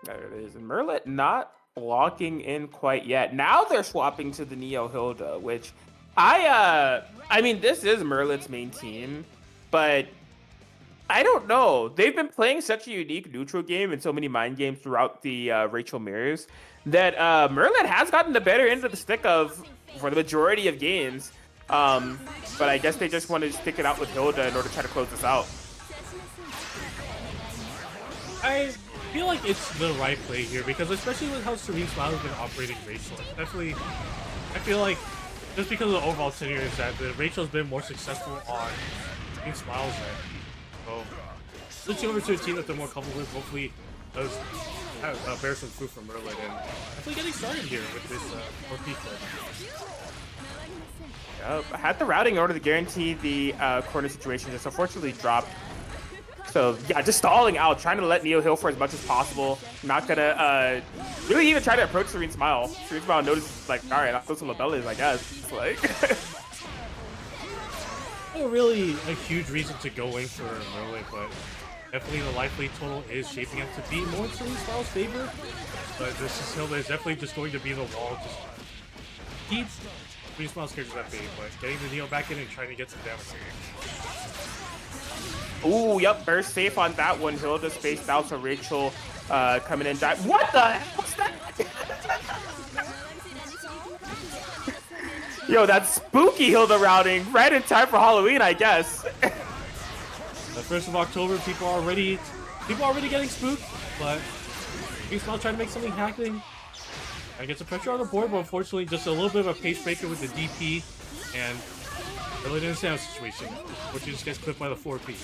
There it is. And Merlit not locking in quite yet. Now they're swapping to the Neo Hilda, which I mean, this is Merlit's main team, but I don't know. They've been playing such a unique neutral game and so many mind games throughout the Rachel mirrors that Merlit has gotten the better end of the stick of for the majority of games. But I guess they just want to stick it out with Hilda in order to try to close this out. I feel like it's the right play here, because especially with how Serene Smile has been operating Rachel, definitely, I feel like just because of the overall scenario is that the Rachel's been more successful on Serene Smile's end. So switching over to a team that they're more comfortable with, hopefully does bear some fruit from Merlit, and definitely getting started here with this OP play. I had the routing in order to guarantee the corner situation, just unfortunately dropped. So yeah, just stalling out, trying to let Neo heal for as much as possible. Not gonna really even try to approach Serene Smile. Serene Smile notices, like, all right, I'll go to Labellas, I guess. Like, not really a huge reason to go in for Merlin, but definitely the life lead total is shaping up to be more in Serene Smile's favor. But this is Hilda is definitely just going to be the wall. Just keeps Serene Smile's characters at bay, but getting the Neo back in and trying to get some damage. Ooh, yep, burst safe on that one. Hilda spaced out, so Rachel coming in. What the heck was that? Yo, that's spooky Hilda routing. Right in time for Halloween, I guess. The 1st of October, people are already getting spooked, but Serene Smile trying to make something happen. I get some pressure on the board, but unfortunately just a little bit of a pace breaker with the DP, and really didn't stand a situation, which just gets clipped by the 4P.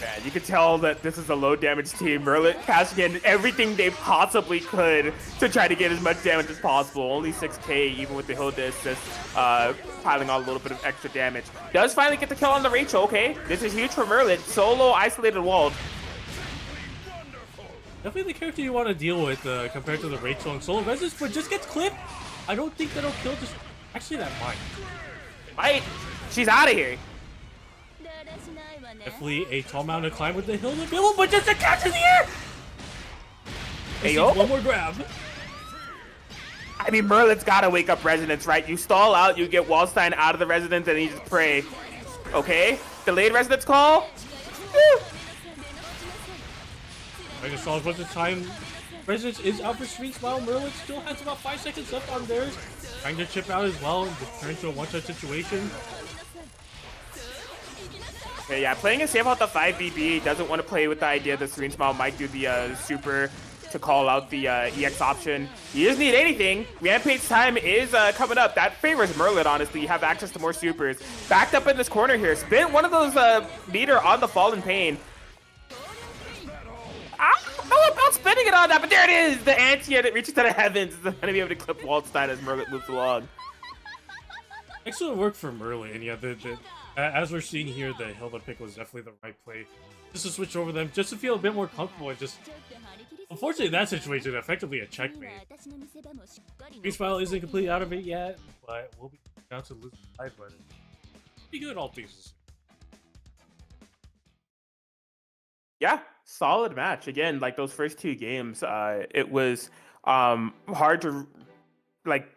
Man, you can tell that this is a low damage team. Merlin cashing in everything they possibly could to try to get as much damage as possible. Only 6k, even with the Hilda assist, piling on a little bit of extra damage. Does finally get the kill on the Rachel. Okay, this is huge for Merlin. Solo isolated walled. Definitely the character you want to deal with compared to the Rachel and solo resist, but just gets clipped. I don't think that'll kill. Just actually, that might. Might. She's out of here. Definitely a tall mountain to climb with the Hilda Bill, but just a catch in the air. Hey, yo. One more grab. I mean, Merlin's got to wake up Resonance, right? You stall out, you get Wallstein out of the Resonance, and you just pray. Okay? Delayed Resonance call. Woo. I just saw a bunch of time. Resonance is out for Serene Smile. Merlin still has about 5 seconds left on theirs. Trying to chip out as well and just turn into a one-shot situation. Okay, yeah, playing a safe out the 5BB, doesn't want to play with the idea that Serene Smile might do the super to call out the EX option. You just need anything. Rampage time is coming up. That favors Merlin, honestly. You have access to more supers. Backed up in this corner here. Spin one of those meter on the Fallen Pain. I don't know about spinning it on that, but there it is. The anti that reaches to the heavens is going to be able to clip Waldstein as Merlin moves along. Excellent work for Merlin. Yeah, as we're seeing here, the Hilda pick was definitely the right play. Just to switch over them, just to feel a bit more comfortable and just... Unfortunately, in that situation, effectively a checkmate. Serene Smile isn't completely out of it yet, but we'll be down to lose the side, but pretty good all things. Yeah, solid match. Again, like those first 2 games, it was hard to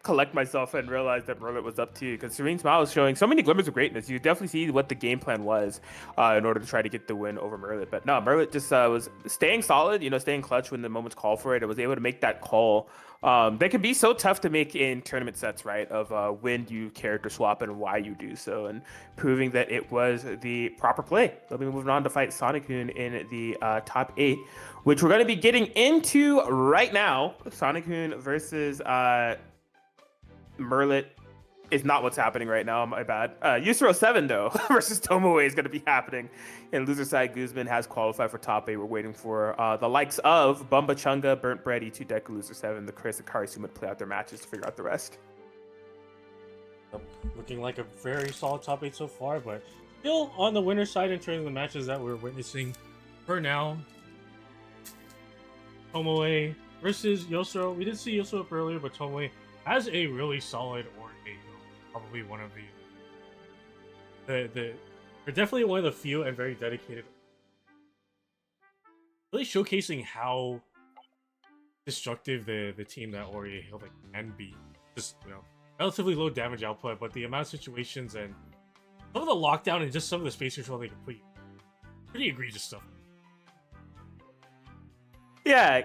collect myself and realize that Merlin was up to, because Serene Smile was showing so many glimmers of greatness. You definitely see what the game plan was in order to try to get the win over Merlin. But no, Merlin just was staying solid, staying clutch when the moments call for it. It was able to make that call. They can be so tough to make in tournament sets, right? Of when you character swap and why you do so, and proving that it was the proper play. They'll be moving on to fight Sonic-kun in the top 8, which we're going to be getting into right now. Sonic-kun versus Merlin is not what's happening right now, my bad. Yusuro 7, though, versus Tomoe is going to be happening. And loser side, Guzman has qualified for top 8. We're waiting for the likes of Bumba Chunga, Burnt Bread, E2 Deku, loser 7, the Chris, and Akari Suma to play out their matches to figure out the rest. Looking like a very solid top 8 so far, but still on the winner's side in terms of the matches that we're witnessing for now. Tomoe versus Yusuro. We did see Yusuro up earlier, but Tomoe has a really solid Ornate, probably one of they're definitely one of the few and very dedicated. Really showcasing how destructive the team that Ori Hilda can be. Just relatively low damage output, but the amount of situations and some of the lockdown and just some of the space control they complete, pretty egregious stuff. Yeah,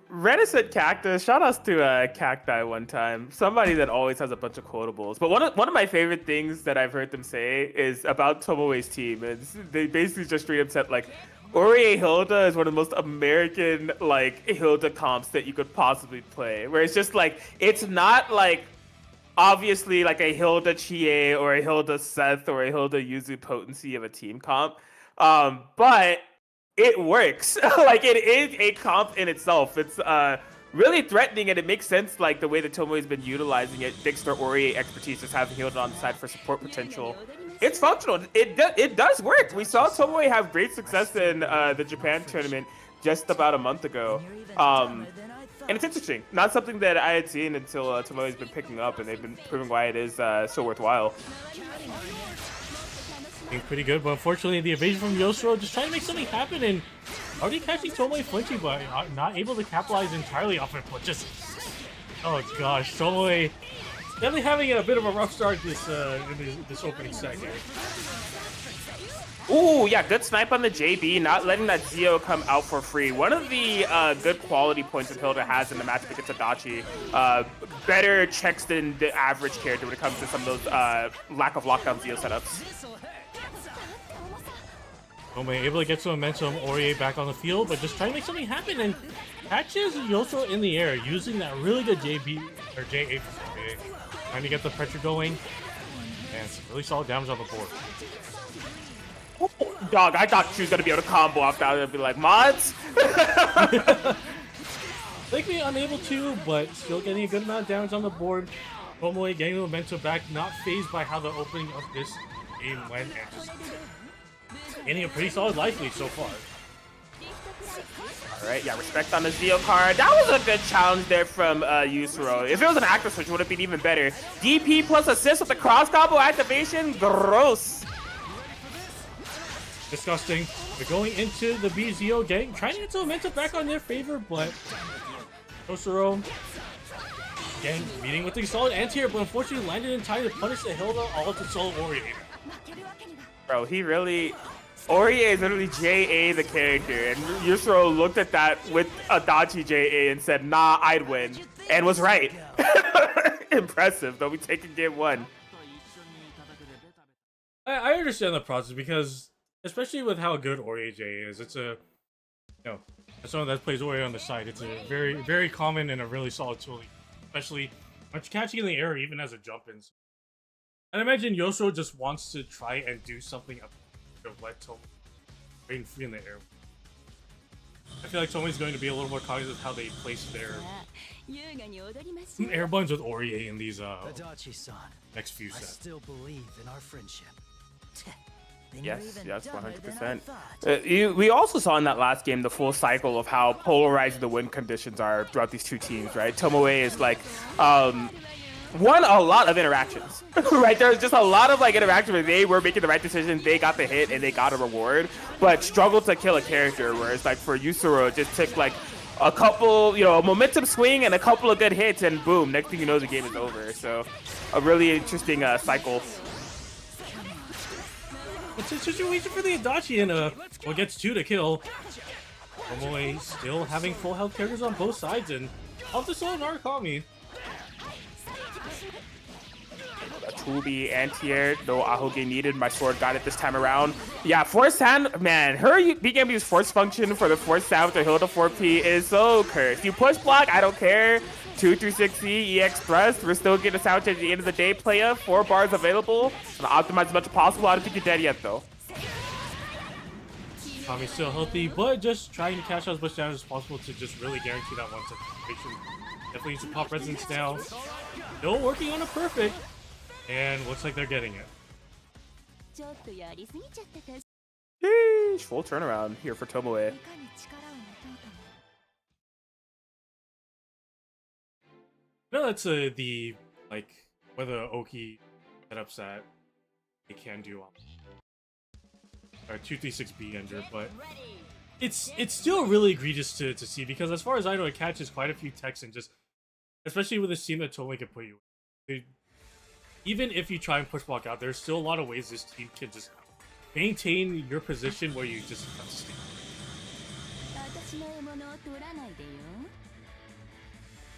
Reticent Cactus, shout outs to Cacti one time. Somebody that always has a bunch of quotables. But one of my favorite things that I've heard them say is about Tomoe's team. Is they basically just straight up said, Ori Hilda is one of the most American, Hilda comps that you could possibly play. Where it's just, it's not, obviously, a Hilda Chie or a Hilda Seth or a Hilda Yuzu potency of a team comp. But it works. It is a comp in itself. It's really threatening, and it makes sense, the way that Tomoe's been utilizing it. Dixter Ori expertise, just having Hilda on the side for support potential. It's functional. It does work. We saw Tomoe have great success in the Japan tournament just about a month ago. And it's interesting. Not something that I had seen until Tomoe's been picking up, and they've been proving why it is so worthwhile. Being pretty good, but unfortunately the evasion from Yosuro just trying to make something happen and already catching Tomoe flinching, but not able to capitalize entirely off it, but just... Oh gosh, Tomoe definitely having a bit of a rough start this opening set here. Ooh, yeah, good snipe on the JB, not letting that Zio come out for free. One of the good quality points that Hilda has in the matchup against Adachi. Better checks than the average character when it comes to some of those lack of lockdown Zio setups. Tomoe able to get some momentum, Aurier back on the field, but just trying to make something happen and catches Yosuro in the air using that really good JB or JA for JA. Trying to get the pressure going and some really solid damage on the board. Oh, dog, I thought she was gonna be able to combo off that and be like, mods? Likely unable to, but still getting a good amount of damage on the board. Tomoe getting the momentum back, not phased by how the opening of this game went, and just getting a pretty solid life lead so far. Alright, yeah, respect on the Zio card. That was a good challenge there from Yusuro. If it was an active switch, it would have been even better. DP plus assist with the cross combo activation. Gross. Disgusting. They're going into the BZO gang, trying to get some momentum back on their favor, but Yosuro again meeting with a solid anti-air, but unfortunately landed in time to punish the Hilda all to solo Aurier. Bro, he really... Aurier is literally JA the character, and Yusuro looked at that with Adachi JA and said, nah, I'd win, and was right. Impressive, though we taking game one. I understand the process because, especially with how good Aurier JA is, it's a, as someone that plays Aurier on the side, it's a very, very common and a really solid tool, especially when you're catching in the air even as a jump-in. And I imagine Yosuro just wants to try and do something up to let Tomoe reign free in the air. I feel like Tomoe's going to be a little more cognizant of how they place their air buns with Aurier in these next few sets. I still believe in our friendship. Yes, 100%. We also saw in that last game the full cycle of how polarizing the win conditions are throughout these two teams, right? Tomoe is like, won a lot of interactions, right? There's just a lot of like interactions where they were making the right decision, they got the hit, and they got a reward, but struggled to kill a character, whereas like for Yusuro, it just took like a couple, a momentum swing and a couple of good hits, and boom, next thing you know, the game is over. So a really interesting cycle. It's a situation for the Adachi, and what gets 2 to kill. Tomoe still having full health characters on both sides, and off the solo Narukami. Tubi, anti-air, no Ahoge needed. My sword got it this time around. Yeah, force hand, man, her BKMB's force function for the force sound with the Hilda 4P is so cursed. You push block, I don't care. 2-3-6-E, EX thrust, we're still getting a sound check at the end of the day. Playa, 4 bars available. And optimize as much as possible. I don't think you're dead yet, though. Kami's still healthy, but just trying to cash out as much damage as possible to just really guarantee that one situation. Definitely needs to pop resonance now. Still working on a perfect. And looks like they're getting it. Sheesh, full turnaround here for Tomoe. No, that's the like whether Oki setups that they can do or 236B ender, but it's still really egregious to see because as far as I know, it catches quite a few techs and just especially with this team that Tomoe can put you. Even if you try and push block out, there's still a lot of ways this team can just maintain your position where you just have to stay.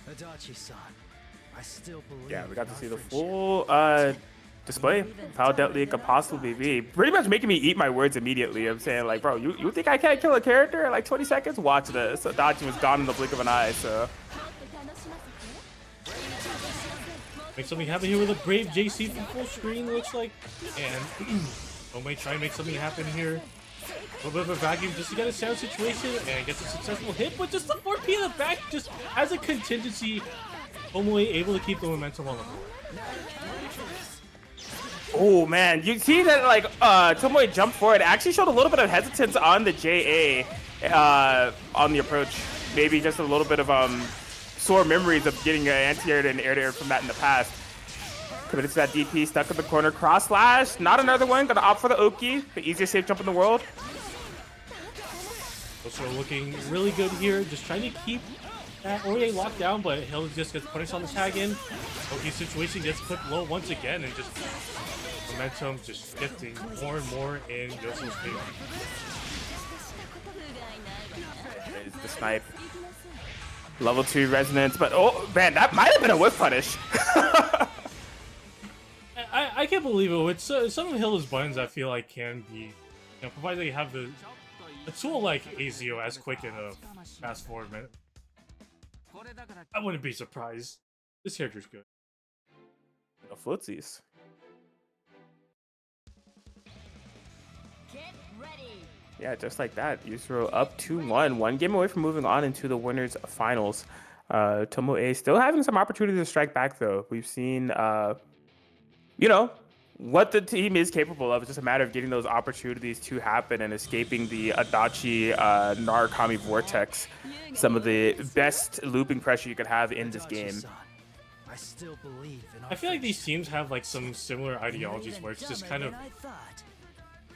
Adachi-san, I still believe. Yeah, we got to see the full display of how deadly it could possibly be. Pretty much making me eat my words immediately. I'm saying like, bro, you think I can't kill a character in like 20 seconds? Watch this. Adachi was gone in the blink of an eye, so. Make something happen here with a Brave JC from full screen, looks like. And Tomoe try and make something happen here. A little bit of a vacuum just to get a sound situation and gets a successful hit, but just the 4P in the back just as a contingency. Tomoe able to keep the momentum on the board. Oh man, you see that like Tomoe jumped forward, actually showed a little bit of hesitance on the JA on the approach. Maybe just a little bit of sore memories of getting an anti-air and air-to-air from that in the past. Committed to that DP, stuck in the corner, cross slash, not another one, gonna opt for the Oki, the easiest safe jump in the world. Also looking really good here, just trying to keep that Ori locked down, but Hill just gets punished on the tag in. Oki's situation gets put low once again, and just momentum just shifting more and more in Yosu's favor. There's the snipe. Level 2 resonance, but oh man, that might have been a whiff punish. I can't believe it. With some of Hill's buttons, I feel like can be, you know, provided you have a tool like AZO as quick in a fast forward minute. I wouldn't be surprised. This character's good. No footsies. Get ready. Yeah, just like that. Yusro up 2-1. One game away from moving on into the winners finals. Tomoe still having some opportunity to strike back though. We've seen you know, what the team is capable of. It's just a matter of getting those opportunities to happen and escaping the Adachi Narukami Vortex. Some of the best looping pressure you could have in this game. I still believe in our I feel like these teams have like some similar ideologies where it's just kind of I thought.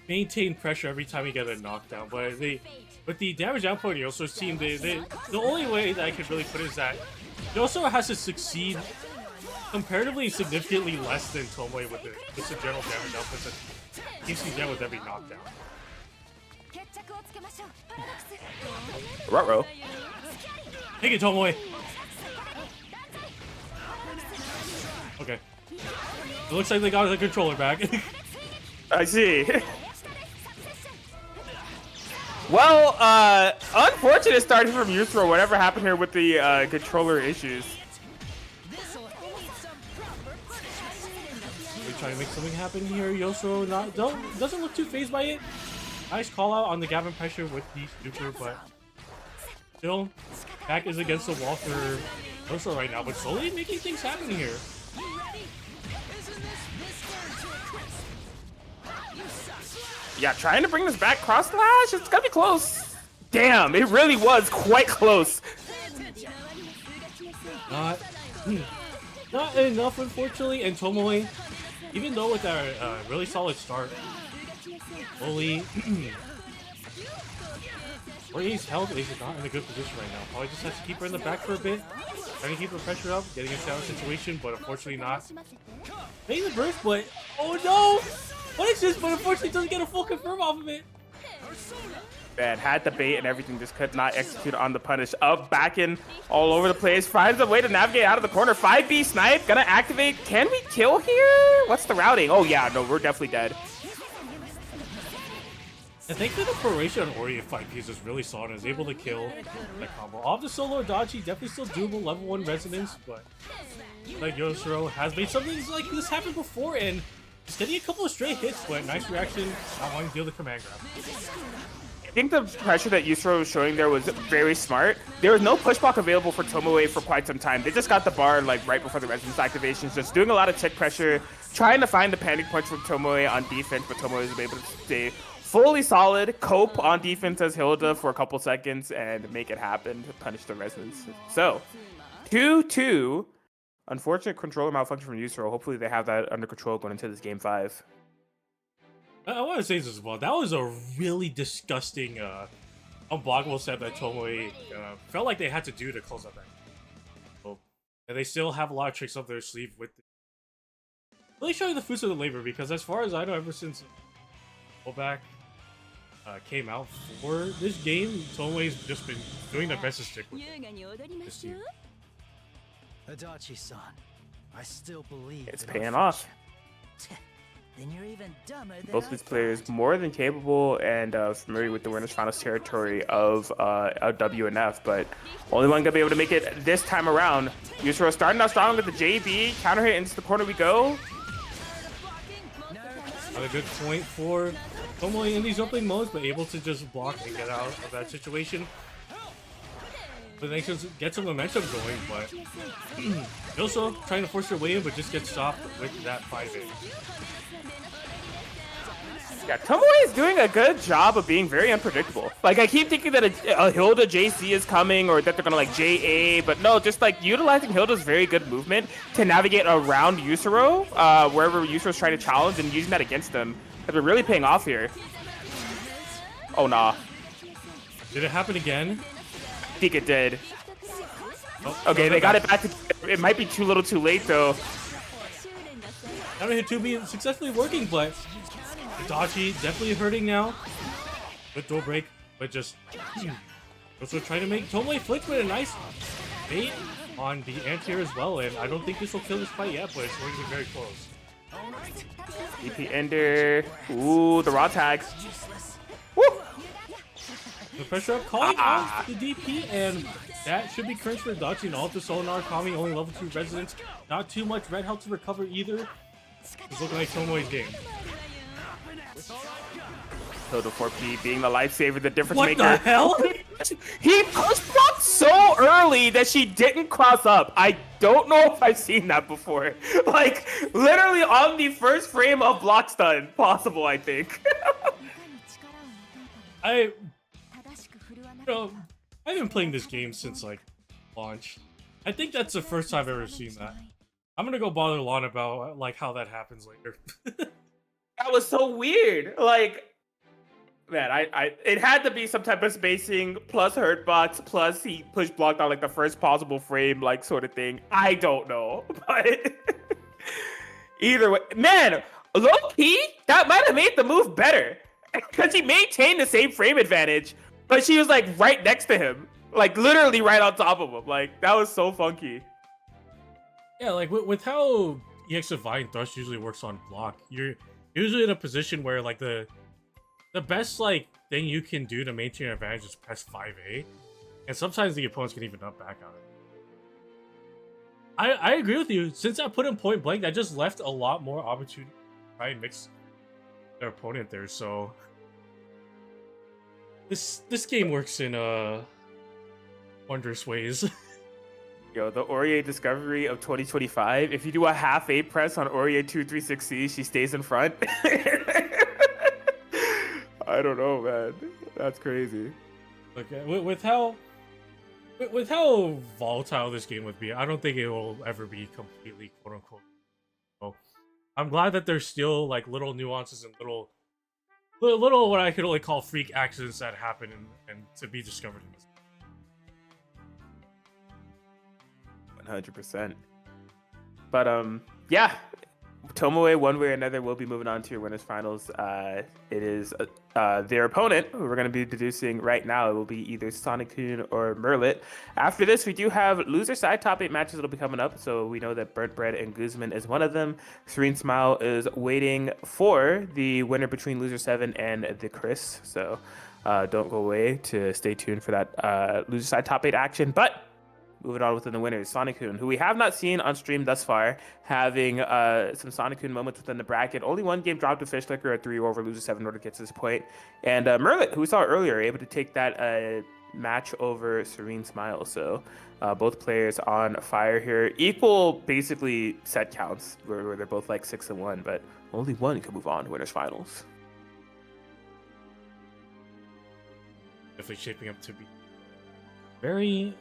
maintain pressure every time you get a knockdown. But with the damage output Yoso's team, the only way that I could really put it is that Yoso has to succeed comparatively significantly less than Tomoe with the general damage output that keeps you down with every knockdown. Ruh-roh. Take it, Tomoe! Okay. It looks like they got the controller back. I see. Well, unfortunate starting from Yusro. Whatever happened here with the controller issues. Trying to make something happen here. Yoso doesn't look too fazed by it. Nice call out on the Gavin pressure with the super, but still back is against the wall for Yoso right now, but slowly making things happen here. Yeah, trying to bring this back cross slash. It's gonna be close. Damn, it really was quite close. Not enough, unfortunately, and Tomoe, even though with our really solid start, Oli, Ori's health is not in a good position right now. Probably just has to keep her in the back for a bit, trying to keep her pressure up, getting a down situation, but unfortunately not. Making the burst, but oh no! What is this? But unfortunately doesn't get a full confirm off of it. Man, had the bait and everything, just could not execute on the punish. Up, back in, all over the place. Finds a way to navigate out of the corner. 5B snipe, gonna activate. Can we kill here? What's the routing? Oh yeah, no, we're definitely dead. And thankfully the formation on Ori at 5P is really solid and is able to kill that combo. Off the solo Adachi, definitely still doable level 1 resonance, but like Yosuro has made something like this happen before and just getting a couple of straight hits, but nice reaction, not wanting to deal the command grab. I think the pressure that Yusro was showing there was very smart. There was no push block available for Tomoe for quite some time. They just got the bar like right before the resonance activations, just doing a lot of tick pressure, trying to find the panic punch from Tomoe on defense, but Tomoe was able to stay fully solid, cope on defense as Hilda for a couple seconds, and make it happen to punish the resonance. So, 2-2. Unfortunate controller malfunction from Yusro. Hopefully they have that under control going into this game 5. I want to say this as well. That was a really disgusting, unblockable set that Tomoe felt like they had to do to close out that. So, and they still have a lot of tricks up their sleeve with really showing the fruits of the labor, because as far as I know, ever since Rollback came out for this game, Tomoe's just been doing the best to stick with it this year. Adachi-san, I still believe It's in our paying off. friendship. Then you're even dumber than Both I of these players thought. more than capable and familiar with the winners finals territory of WNF, but only one gonna be able to make it this time around. Yusuro starting out strong with the JB, counter hit into the corner we go. Not a good point for Tomoe in these opening modes, but able to just block and get out of that situation. But they can get some momentum going, but also trying to force their way in, but just get stopped with that 5A. Yeah, Tomoe is doing a good job of being very unpredictable. Like, I keep thinking that a Hilda JC is coming or that they're gonna like JA, but no, just like utilizing Hilda's very good movement to navigate around Yusuro, wherever Yusuro's trying to challenge, and using that against them has been really paying off here. Oh, nah. Did it happen again? I think it did. Oh, Okay, they got it back. It might be too little too late, though. Down hit 2B successfully working, but Itachi definitely hurting now. Good throw break, but just also trying to make Tomoe flinch with a nice bait on the anti-air as well, and I don't think this will kill this fight yet, but it's going to be very close. DP Ender. Ooh, the raw tags. Woo! The pressure up calling out the DP, and that should be cringe for Itachi, and all the Sonar Kami, only level 2 resonance. Not too much red health to recover either. It's looking like Tomoe's game. Total 4P being the lifesaver, the difference What maker. the hell? He push blocked so early that she didn't cross up. I don't know if I've seen that before. Like, literally on the first frame of block stun possible, I think. I've been playing this game since like launch. I think that's the first time I've ever seen that. I'm gonna go bother Lon about like how that happens later. That was so weird. Like, man, it had to be some type of spacing plus hurt box plus he push blocked on like the first possible frame, like sort of thing. I don't know, but either way, man, low key that might have made the move better because he maintained the same frame advantage, but she was like right next to him, like literally right on top of him. Like that was so funky. Yeah, like with how EX Divine Thrust usually works on block, you're usually in a position where like the best like thing you can do to maintain an advantage is press 5A, and sometimes the opponents can even up back on it. I agree with you. Since I put in point blank, that just left a lot more opportunity to try and mix their opponent there. So this game works in wondrous ways. Yo, the Aurier discovery of 2025. If you do a half A press on Aurier 236C, she stays in front. I don't know, man. That's crazy. Okay, with how volatile this game would be, I don't think it will ever be completely quote unquote. So I'm glad that there's still like little nuances and little what I could only call freak accidents that happen and to be discovered in this. 100%. But yeah, Tomoe one way or another will be moving on to your winners finals. It is their opponent, who we're going to be deducing right now. It will be either Sonic-kun or Merlit. After this, we do have loser side top 8 matches that'll be coming up. So we know that Burnt Bread and Guzman is one of them. Serene Smile is waiting for the winner between loser 7 and the Chris. So don't go away to stay tuned for that loser side top 8 action. But moving on within the winners, Sonic-kun, who we have not seen on stream thus far, having some Sonic-kun moments within the bracket. Only one game dropped to Fish Licker at 3 over loser 7 in order to get to this point. And Merlit, who we saw earlier, able to take that match over Serene Smile. So both players on fire here. Equal, basically, set counts, where they're both like 6-1, but only one can move on to winners finals. Definitely shaping up to be very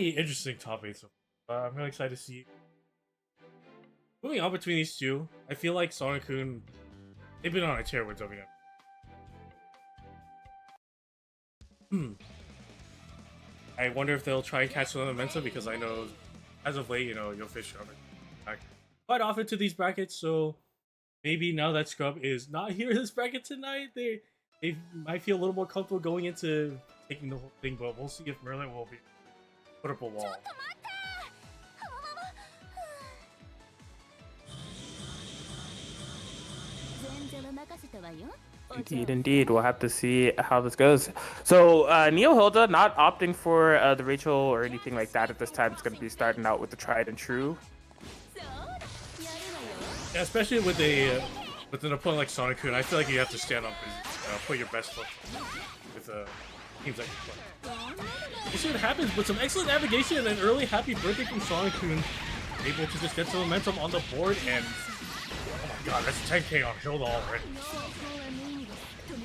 interesting top 8. So I'm really excited to see. Moving on between these two, I feel like Sonic-kun, they've been on a tear with WNF. I wonder if they'll try and catch some momentum, because I know as of late, Yo Fish are back quite often to these brackets, so maybe now that Scrub is not here in this bracket tonight, they might feel a little more comfortable going into taking the whole thing, but we'll see if Merlin will be put up a wall. Indeed. We'll have to see how this goes. So, Neo Hilda not opting for the Rachel or anything like that at this time. It's going to be starting out with the tried and true. Yeah, especially with an opponent like Sonic-kun, I feel like you have to stand up and put your best foot with teams like this. We'll see what happens, but some excellent navigation and an early happy birthday from Sonic-kun. Able to just get some momentum on the board, and oh my God, that's 10k on Hilda already.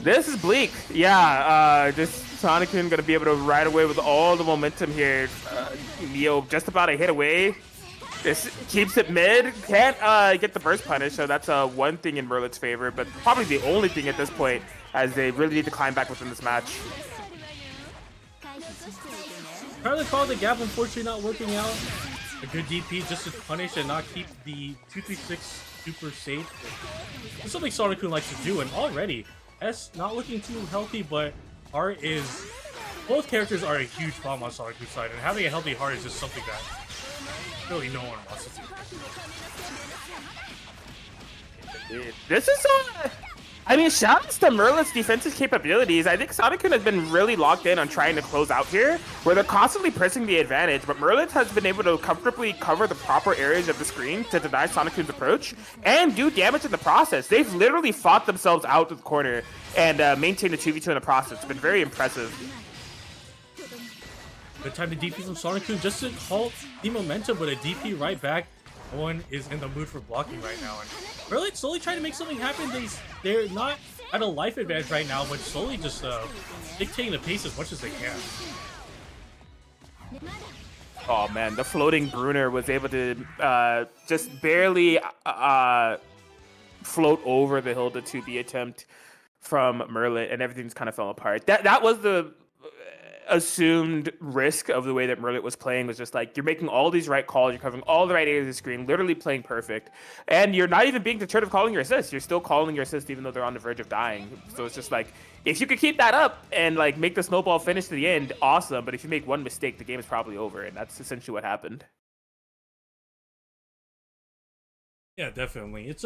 This is bleak. Yeah, just Sonic-kun gonna be able to ride away with all the momentum here. Neo just about a hit away. This keeps it mid. Can't get the burst punish, so that's one thing in Merlit's favor, but probably the only thing at this point, as they really need to climb back within this match. Trying to call the gap, unfortunately not working out. A good DP just to punish and not keep the 236 super safe. It's something Sonic-kun likes to do, and already, S not looking too healthy, but Heart is... Both characters are a huge problem on Sonic-kun's side, and having a healthy Heart is just something that really no one wants to do. This is I mean, shoutouts to Merlit's defensive capabilities. I think Sonic-kun has been really locked in on trying to close out here, where they're constantly pressing the advantage, but Merlit has been able to comfortably cover the proper areas of the screen to deny Sonic-kun's approach and do damage in the process. They've literally fought themselves out to the corner and maintained a 2v2 in the process. It's been very impressive. Good time to DP from Sonic-kun just to halt the momentum, but a DP right back. No one is in the mood for blocking right now, and Merlit slowly trying to make something happen. They're not at a life advantage right now, but slowly just dictating the pace as much as they can. Oh man, the floating Bruner was able to just barely float over the Hilda 2B attempt from Merlit, and everything's kind of fell apart. That was the assumed risk of the way that Merlit was playing, was just like, you're making all these right calls, you're covering all the right areas of the screen, literally playing perfect, and you're not even being deterred of calling your assist. You're still calling your assist even though they're on the verge of dying. So it's just like, if you could keep that up and like make the snowball finish to the end, awesome, but if you make one mistake, the game is probably over, and that's essentially what happened. Yeah, definitely. It's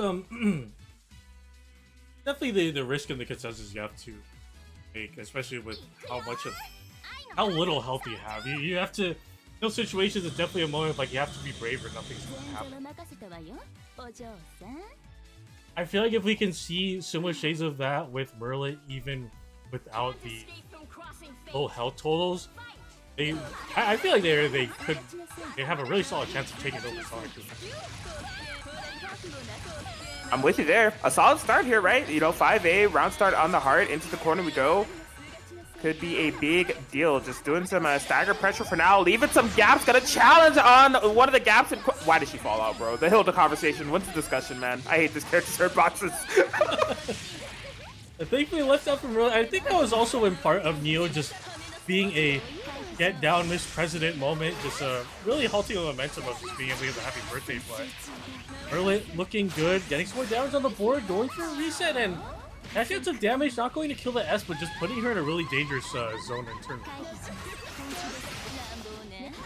definitely the risk and the consensus you have to make, especially with how little health you have. You have to, those situations, it's definitely a moment like you have to be brave or nothing's going to happen. I feel like if we can see similar shades of that with Merlit, even without the low health totals, I feel like they have a really solid chance of taking over Sonic. I'm with you there. A solid start here, right? You know, 5A, round start on the Heart, into the corner we go. Could be a big deal. Just doing some stagger pressure for now, leaving some gaps. Got a challenge on one of the gaps. Why did she fall out, bro? The Hilda conversation. What's the discussion, man? I hate this character's hurt boxes. I think we left out from Merlit. I think that was also in part of Neo just being a get down Miss President moment, just really halting the momentum of just being able to get the happy birthday. But Merlit looking good, getting some more damage on the board, going for a reset, and actually had some damage, not going to kill the S, but just putting her in a really dangerous zone internally.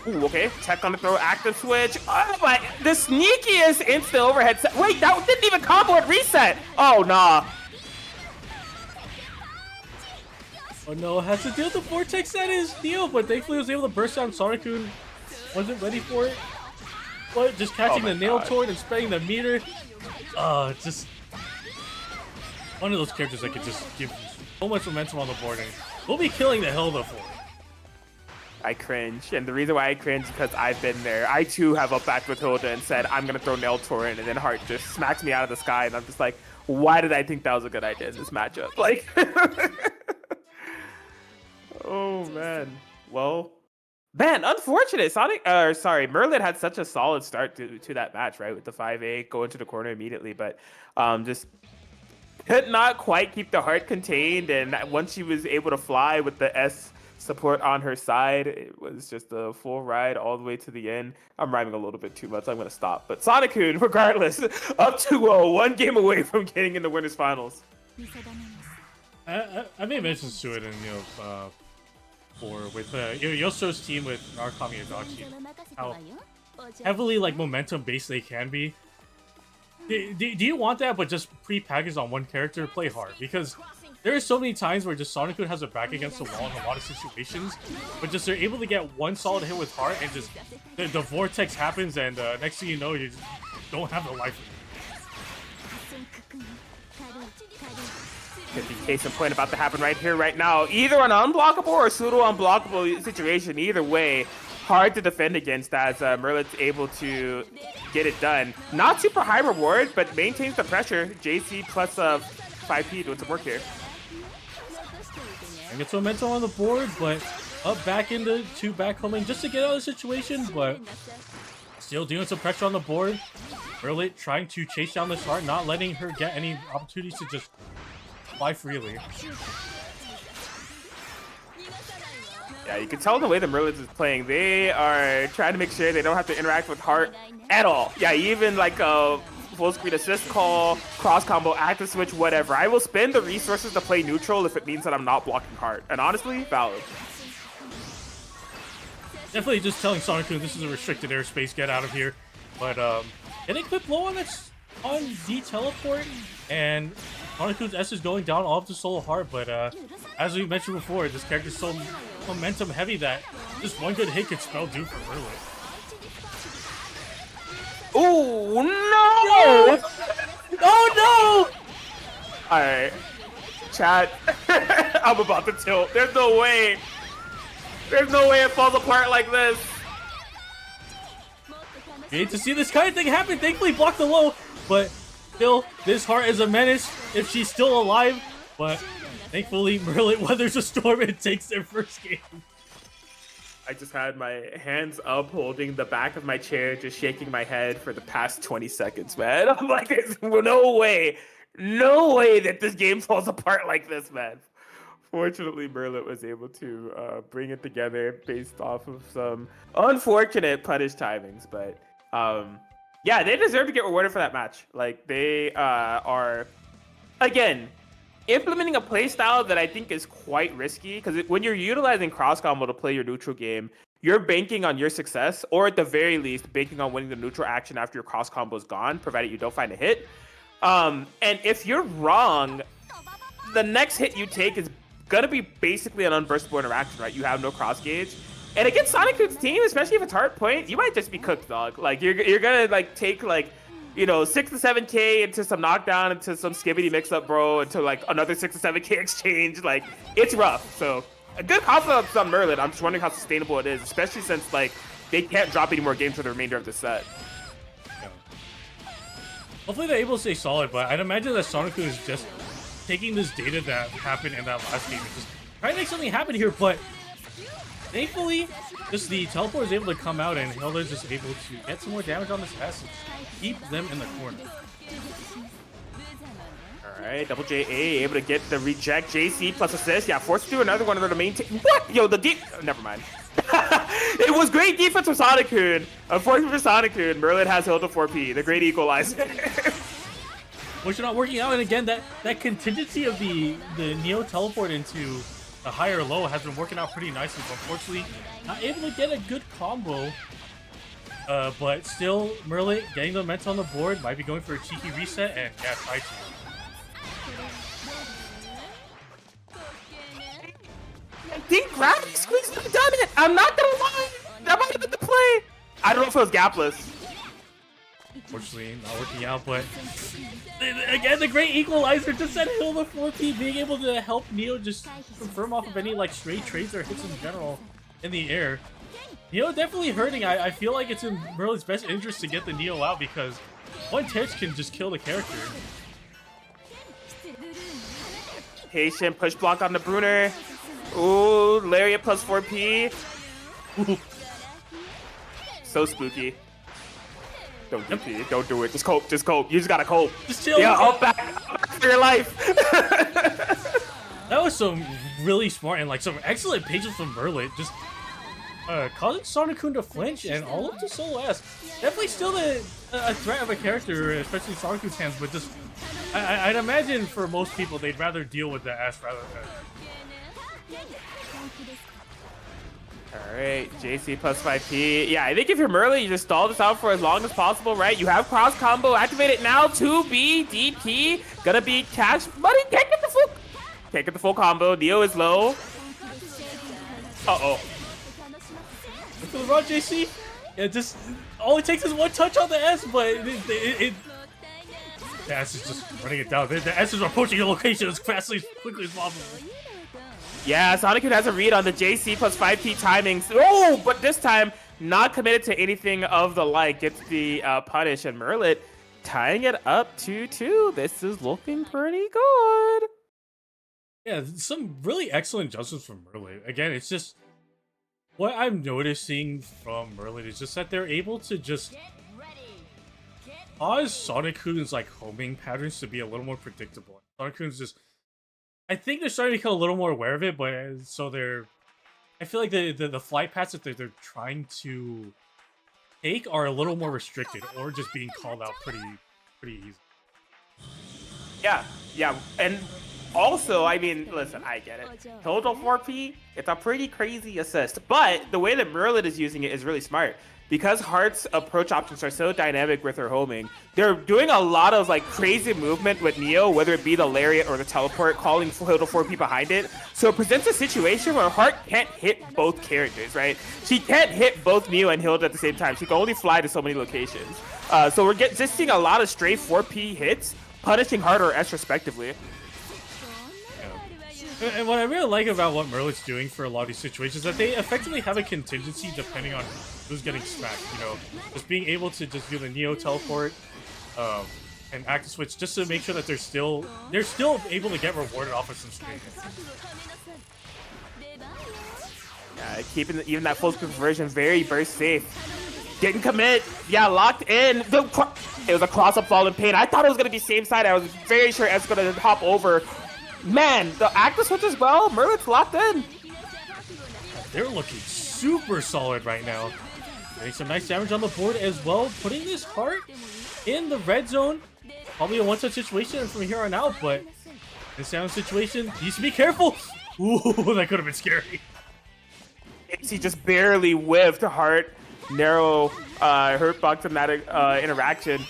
Ooh, okay. Tech on the throw, active switch. Oh my, the sneakiest instant overhead set. Wait, that didn't even combo at reset. Oh, nah. Oh no, has to deal with the vortex that is Neo, but thankfully was able to burst down. Sonic-kun wasn't ready for it. But just catching the nail toward and spreading the meter. It's just one of those characters that could just give so much momentum on the board, and we'll be killing the Hilda for it. I cringe, and the reason why I cringe is because I've been there. I too have up back with Hilda and said I'm gonna throw Nail Torrent, and then Heart just smacks me out of the sky, and I'm just like, why did I think that was a good idea in this matchup? Like, oh man. Well, man, unfortunate. Merlit had such a solid start to that match, right? With the 5A, go into the corner immediately, but just could not quite keep the Heart contained, and once she was able to fly with the S support on her side, it was just a full ride all the way to the end. I'm rhyming a little bit too much, I'm gonna stop. But Sonic-kun, regardless, up 2-0, one game away from getting in the winners finals. I may mention to it in with Yoso's team with Narukami and Adachi, how heavily like momentum based they can be. Do you want that, but just pre-packaged on one character? Play hard, because there are so many times where just Sonic-kun has a back against the wall in a lot of situations, but just they're able to get one solid hit with Heart, and just the vortex happens, and next thing you know, you just don't have the life. Could be case in point about to happen right here, right now. Either an unblockable or pseudo unblockable situation. Either way, hard to defend against as Merlit's able to get it done. Not super high reward, but maintains the pressure. JC plus 5P doing some work here. And gets momentum on the board, but up back into 2 back homing just to get out of the situation, but still doing some pressure on the board. Merlit trying to chase down this heart, not letting her get any opportunities to just fly freely. Yeah, you can tell the way the Merlits is playing. They are trying to make sure they don't have to interact with Heart at all. Yeah, even like a full screen assist call, cross combo, active switch, whatever. I will spend the resources to play neutral if it means that I'm not blocking Heart. And honestly, valid. Definitely just telling Sonic-kun this is a restricted airspace, get out of here. But getting clip low on the teleport, and Sonic-kun's S is going down all up to solo Heart, but as we mentioned before, this character's so momentum heavy that just one good hit could spell doom for Merlit. Oh no! Oh no! Alright. Chat. I'm about to tilt. There's no way. There's no way it falls apart like this. You hate to see this kind of thing happen. Thankfully blocked the low, but still, this Heart is a menace if she's still alive. But thankfully, Merlit weathers a storm and takes their first game. I just had my hands up holding the back of my chair, just shaking my head for the past 20 seconds, man. I'm like, there's no way that this game falls apart like this, man. Fortunately, Merlit was able to bring it together based off of some unfortunate punish timings, but yeah, they deserve to get rewarded for that match. Like, they are, again, implementing a playstyle that I think is quite risky, because when you're utilizing cross combo to play your neutral game, you're banking on your success, or at the very least, banking on winning the neutral action after your cross combo is gone, provided you don't find a hit. And if you're wrong, the next hit you take is gonna be basically an unburstable interaction, right? You have no cross gauge. And against Sonic-kun's team, especially if it's hard point, you might just be cooked, dog. Like, you're gonna like take like, you know, 6 to 7K into some knockdown, into some skibbity mix-up, bro, into like another 6 to 7K exchange. Like, it's rough. So a good confidence on Merlit. I'm just wondering how sustainable it is, especially since like they can't drop any more games for the remainder of the set. Hopefully they're able to stay solid, but I'd imagine that Sonic-kun is just taking this data that happened in that last game and just trying to make something happen here, but thankfully, just the teleport is able to come out and Hilda's just able to get some more damage on this S and keep them in the corner. Alright, double JA able to get the reject. JC plus assist. Yeah, forced to do another one of the main what? Yo, the deep. Oh, never mind. It was great defense for Sonic-kun. Unfortunately for Sonic-kun, Merlit has Hilda 4P, the great equalizer. Which are not working out, and again, that contingency of the Neo teleport into a higher low has been working out pretty nicely, but unfortunately not able to get a good combo. But still, Merlit getting the momentum on the board, might be going for a cheeky reset, and yeah, try to. I think gravity squeeze could have done it. I'm not gonna lie, that might have been the play. I don't know if it was gapless. Unfortunately, not working out, but again, the great equalizer just said Hilda 4P being able to help Neo just confirm off of any like straight trades or hits in general in the air. Neo definitely hurting. I feel like it's in Merlit's best interest to get the Neo out because one touch can just kill the character. Patient push block on the Bruner. Ooh, Lariat plus 4P. So spooky. Don't do it. Don't do it. Just cope. Just cope. You just gotta cope. Just chill. Yeah, I'll back for your life. That was some really smart and like some excellent patience from Merlit. Just causing Sonic-kun to flinch and all up to solo S. Definitely still a threat of a character, especially in Sonic-kun's hands, but just I'd imagine for most people they'd rather deal with the S rather than. Alright, JC plus 5P. Yeah, I think if you're Merlit, you just stall this out for as long as possible, right? You have cross combo, activate it now. 2B, DP, gonna be cash money. Can't get the full combo. Neo is low. Uh-oh. Look for the run, JC. Yeah, just all it takes is one touch on the S, but the S is just running it down. The S is approaching your location as quickly as possible. Yeah, Sonic has a read on the JC plus 5P timings. Oh, but this time not committed to anything of the like. Gets the punish, and Merlit tying it up 2-2. This is looking pretty good. Yeah, some really excellent adjustments from Merlit. Again, it's just what I'm noticing from Merlit is just that they're able to just Get ready. Get cause Sonic-kun's like homing patterns to be a little more predictable. Sonic-kun's just, I think they're starting to become a little more aware of it, but so they're, I feel like the flight paths that they're trying to take are a little more restricted, or just being called out pretty easy. Yeah, and also, I mean, listen, I get it. Total 4P, it's a pretty crazy assist, but the way that Merlit is using it is really smart. Because Heart's approach options are so dynamic with her homing, they're doing a lot of like crazy movement with Neo, whether it be the Lariat or the Teleport, calling Total 4P behind it. So it presents a situation where Heart can't hit both characters, right? She can't hit both Neo and Hilda at the same time. She can only fly to so many locations. So we're just seeing a lot of stray 4P hits, punishing Heart or S respectively. And what I really like about what Merlit's doing for a lot of these situations is that they effectively have a contingency depending on who's getting smacked, you know? Just being able to just do the Neo teleport and active switch just to make sure that they're still able to get rewarded off of some screen. Yeah, keeping even that full screen conversion very burst safe. Didn't commit. Yeah, locked in. It was a cross-up fall in pain. I thought it was going to be same side. I was very sure Ed's going to hop over. Man, the active switch as well. Merlit's locked in. They're looking super solid right now. Getting some nice damage on the board as well. Putting this Heart in the red zone. Probably a one-touch situation from here on out, but this down situation needs to be careful. Ooh, that could have been scary. He just barely whiffed Heart. Narrow hurt box in that interaction.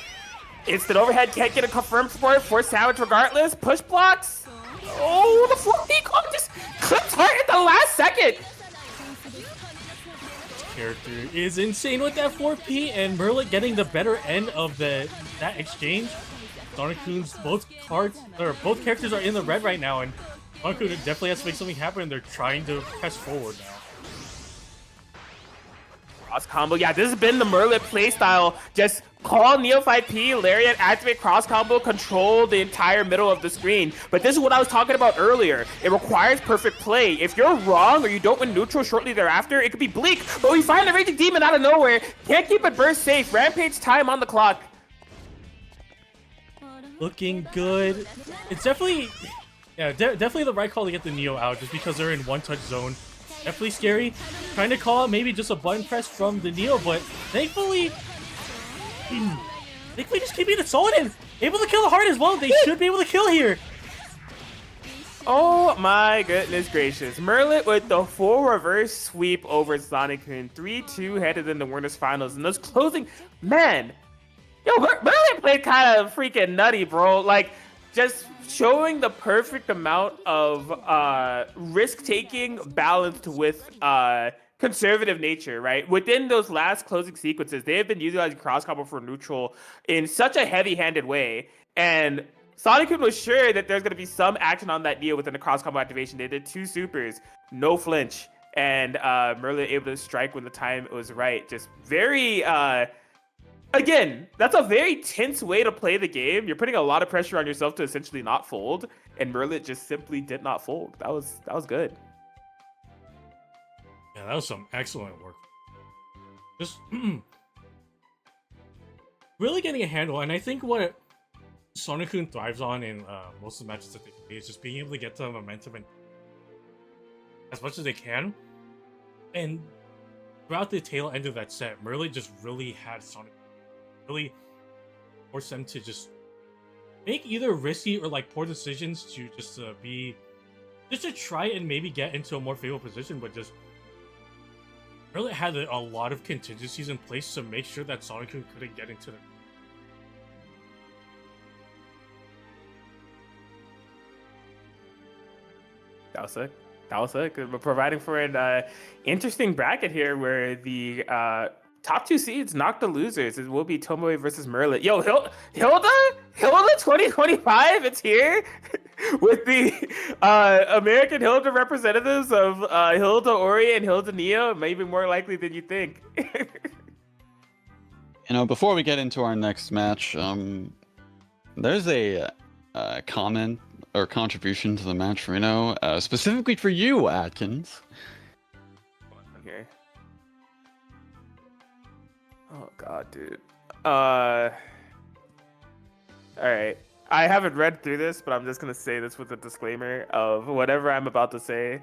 Instant overhead, can't get a confirmed support. Force sandwich regardless. Push blocks. Oh, the 4P call just clipped Heart at the last second. Character is insane with that 4P, and Merlit getting the better end of that exchange. Sonic-kun's both characters are in the red right now, and Sonic-kun definitely has to make something happen, and they're trying to press forward now. Cross combo. Yeah, this has been the Merlit playstyle. Just call Neo 5P, Lariat, activate cross combo, control the entire middle of the screen. But this is what I was talking about earlier. It requires perfect play. If you're wrong or you don't win neutral shortly thereafter, it could be bleak. But we find the Raging Demon out of nowhere. Can't keep it burst safe. Rampage time on the clock. Looking good. It's definitely, yeah, definitely the right call to get the Neo out, just because they're in one-touch zone. Definitely scary. Trying to call out maybe just a button press from the Neo, but thankfully just keeping it solid and able to kill the Heart as well. They should be able to kill here. Oh my goodness gracious. Merlit with the full reverse sweep over Sonic-kun. 3-2 headed in the winners finals. And those closing, man, yo, Merlit played kind of freaking nutty, bro. Like, just showing the perfect amount of risk-taking balanced with conservative nature, right? Within those last closing sequences, they have been utilizing cross combo for neutral in such a heavy-handed way. And Sonic-kun was sure that there's going to be some action on that Neo within the cross combo activation. They did 2 supers, no flinch, and Merlit able to strike when the time was right. Just very... Again, that's a very tense way to play the game. You're putting a lot of pressure on yourself to essentially not fold, and Merlit just simply did not fold. That was good. Yeah, that was some excellent work. Just really getting a handle, and I think what Sonic-kun thrives on in most of the matches that they play is just being able to get the momentum and as much as they can. And throughout the tail end of that set, Merlit just really had Sonic really force them to just make either risky or like poor decisions to just to try and maybe get into a more favorable position, but just really had a lot of contingencies in place to make sure that Sonic-kun couldn't get into the... That was sick. We're providing for an interesting bracket here where the top 2 seeds knock the losers. It will be Tomoe versus Merlit. Yo, Hilda 2025, it's here. with the American Hilda representatives of Hilda Ori and Hilda Neo, maybe more likely than you think. Before we get into our next match, there's a comment or contribution to the match, Reno, specifically for you, Atkins. Okay. Oh God, dude. All right. I haven't read through this, but I'm just gonna say this with a disclaimer of whatever I'm about to say.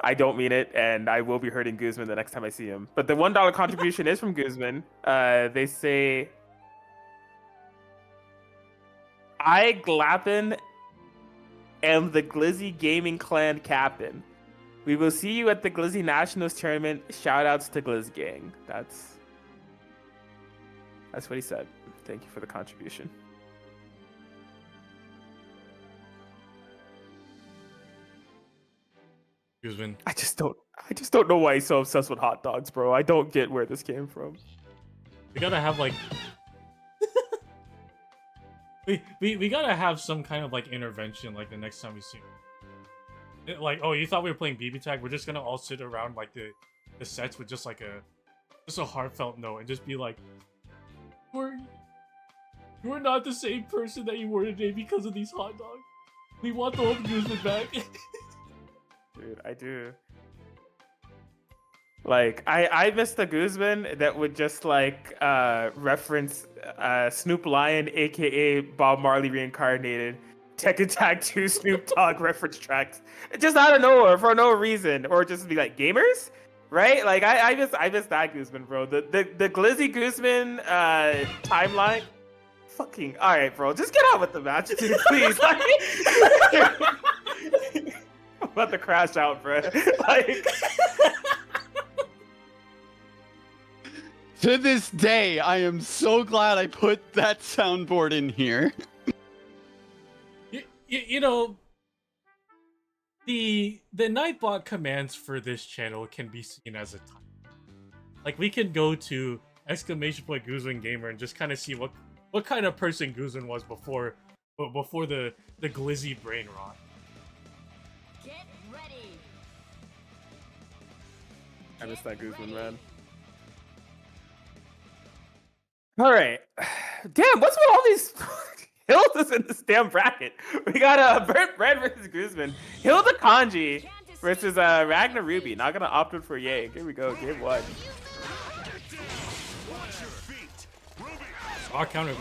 I don't mean it, and I will be hurting Guzman the next time I see him. But the $1 contribution is from Guzman. They say, I, Glappin, am the Glizzy Gaming Clan captain. We will see you at the Glizzy Nationals tournament. Shoutouts to Glizz Gang. That's what he said. Thank you for the contribution. Guzman. I just don't know why he's so obsessed with hot dogs, bro. I don't get where this came from. We gotta have like we gotta have some kind of like intervention like the next time we see him. Like, oh, you thought we were playing BB tag? We're just gonna all sit around like the sets with just like a heartfelt note and just be like, you're not the same person that you were today because of these hot dogs. We want the old Guzman back. Dude, I do. Like, I miss the Guzman that would just like reference Snoop Lion, aka Bob Marley reincarnated, Tekken Tag 2 Snoop Dogg reference tracks, just out of nowhere for no reason, or just be like gamers, right? Like I miss that Guzman, bro. The Glizzy Guzman timeline. Fucking all right, bro. Just get on with the match, dude, please. Like, I'm about to crash out, bro. Like. To this day, I am so glad I put that soundboard in here. You know, the Nightbot commands for this channel can be seen as a time. Like, we can go to !Guzman Gamer and just kind of see what kind of person Guzman was before the glizzy brain rot. Get ready. I miss that Guzman, man. All right. Damn, what's with all these Hildas in this damn bracket? We got Burt Bread versus Guzman. Hilda Kanji versus Ragnar Ruby. Not gonna opt in for Yang. Here we go, game one. Our counter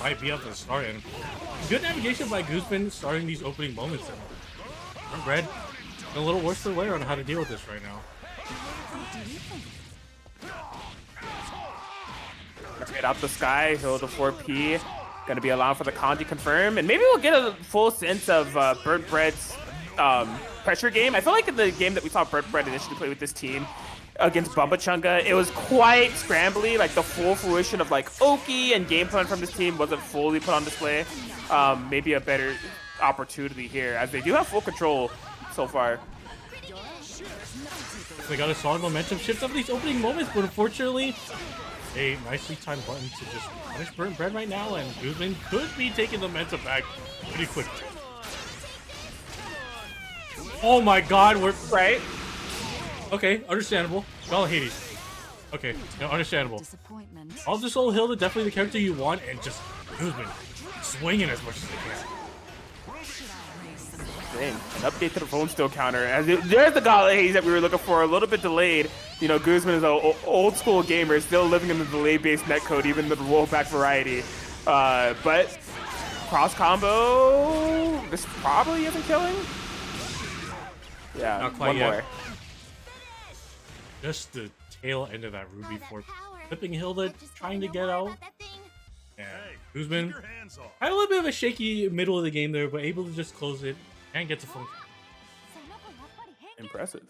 might be up to the start, and good navigation by Guzman starting these opening moments. And Red, a little worse for wear on how to deal with this right now. Straight up the sky, Hilda 4P. Gonna be allowed for the Kanji confirm, and maybe we'll get a full sense of Burt Bread's pressure game. I feel like in the game that we saw Burt Bread initially play with this team against Bumba Chunga, it was quite scrambly. Like the full fruition of like Oki and game plan from this team wasn't fully put on display. Maybe a better opportunity here, as they do have full control so far. They got a solid momentum shift of these opening moments, but unfortunately, a nicely timed button to just punish Burnt Bread right now, and Guzman could be taking the momentum back pretty quickly. Oh my god, we're... Right? Okay, understandable. Well, Hades. Okay, no, understandable. All this old Hilda, definitely the character you want, and just Guzman swinging as much as they can. Dang, an update to the phone still counter. As there's the Gauntlet Haze that we were looking for, a little bit delayed. You know, Guzman is an old school gamer, still living in the delay-based netcode, even the rollback variety. But cross combo, this probably isn't killing. Yeah, not quite one yet. more. Just the tail end of that Ruby 4 flipping Hilda, trying to get out. Yeah, Guzman had a little bit of a shaky middle of the game there, but able to just close it and get to phone. Impressive.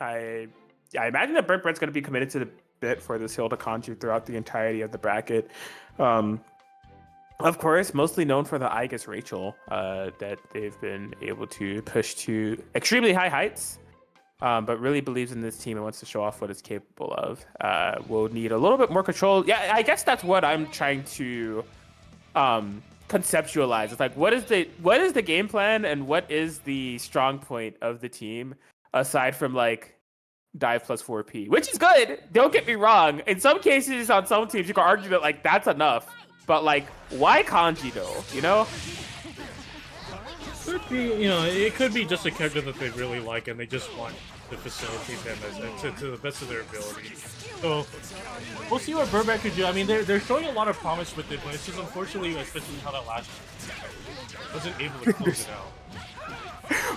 I imagine that Burnt Bread's going to be committed to the bit for this Hilda Kanji throughout the entirety of the bracket. Of course, mostly known for the I Guess Rachel that they've been able to push to extremely high heights. but really believes in this team and wants to show off what it's capable of. Will need a little bit more control. Yeah, I guess that's what I'm trying to conceptualize. It's like, what is the game plan and what is the strong point of the team aside from like dive plus 4P, which is good. Don't get me wrong. In some cases, on some teams, you can argue that like that's enough. But like, why kanji though? You know? Could be, you know, it could be just a character that they really like and they just want to facilitate them to the best of their ability. So we'll see what Birdman could do. I mean, they're showing a lot of promise with it, but it's just unfortunately, especially how that last wasn't able to close it out.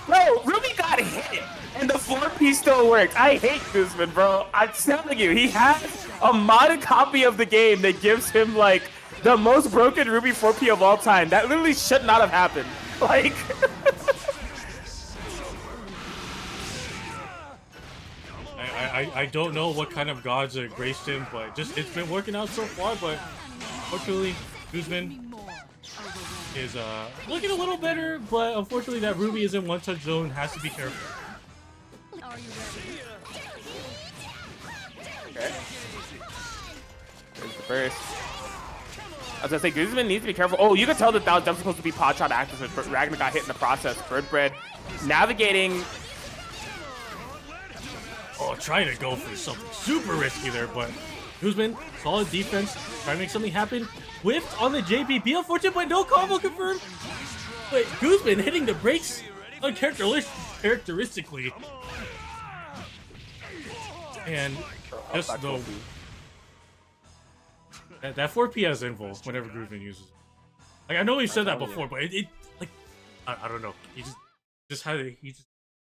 Bro, Ruby got hit, and the 4P still works. I hate Guzman, bro. I'm telling you, he has a modded copy of the game that gives him, like, the most broken Ruby 4P of all time. That literally should not have happened. Like... I don't know what kind of gods are graced him, but just it's been working out so far, but unfortunately, Guzman is looking a little better, but unfortunately that Ruby is in one-touch zone, has to be careful. Are you ready? Okay. There's the first. I was gonna say, Guzman needs to be careful. Oh, you can tell that that was definitely supposed to be pot shot active, but Ragnar got hit in the process. Birdbread navigating. Oh, trying to go for something super risky there, but Guzman, solid defense, trying to make something happen. Whipped on the JBP, unfortunate, but no combo confirmed. But Guzman hitting the brakes uncharacteristically. And just no. That 4P has invul whenever Guzman uses it. Like, I know we've said that before, but it like, I don't know. He just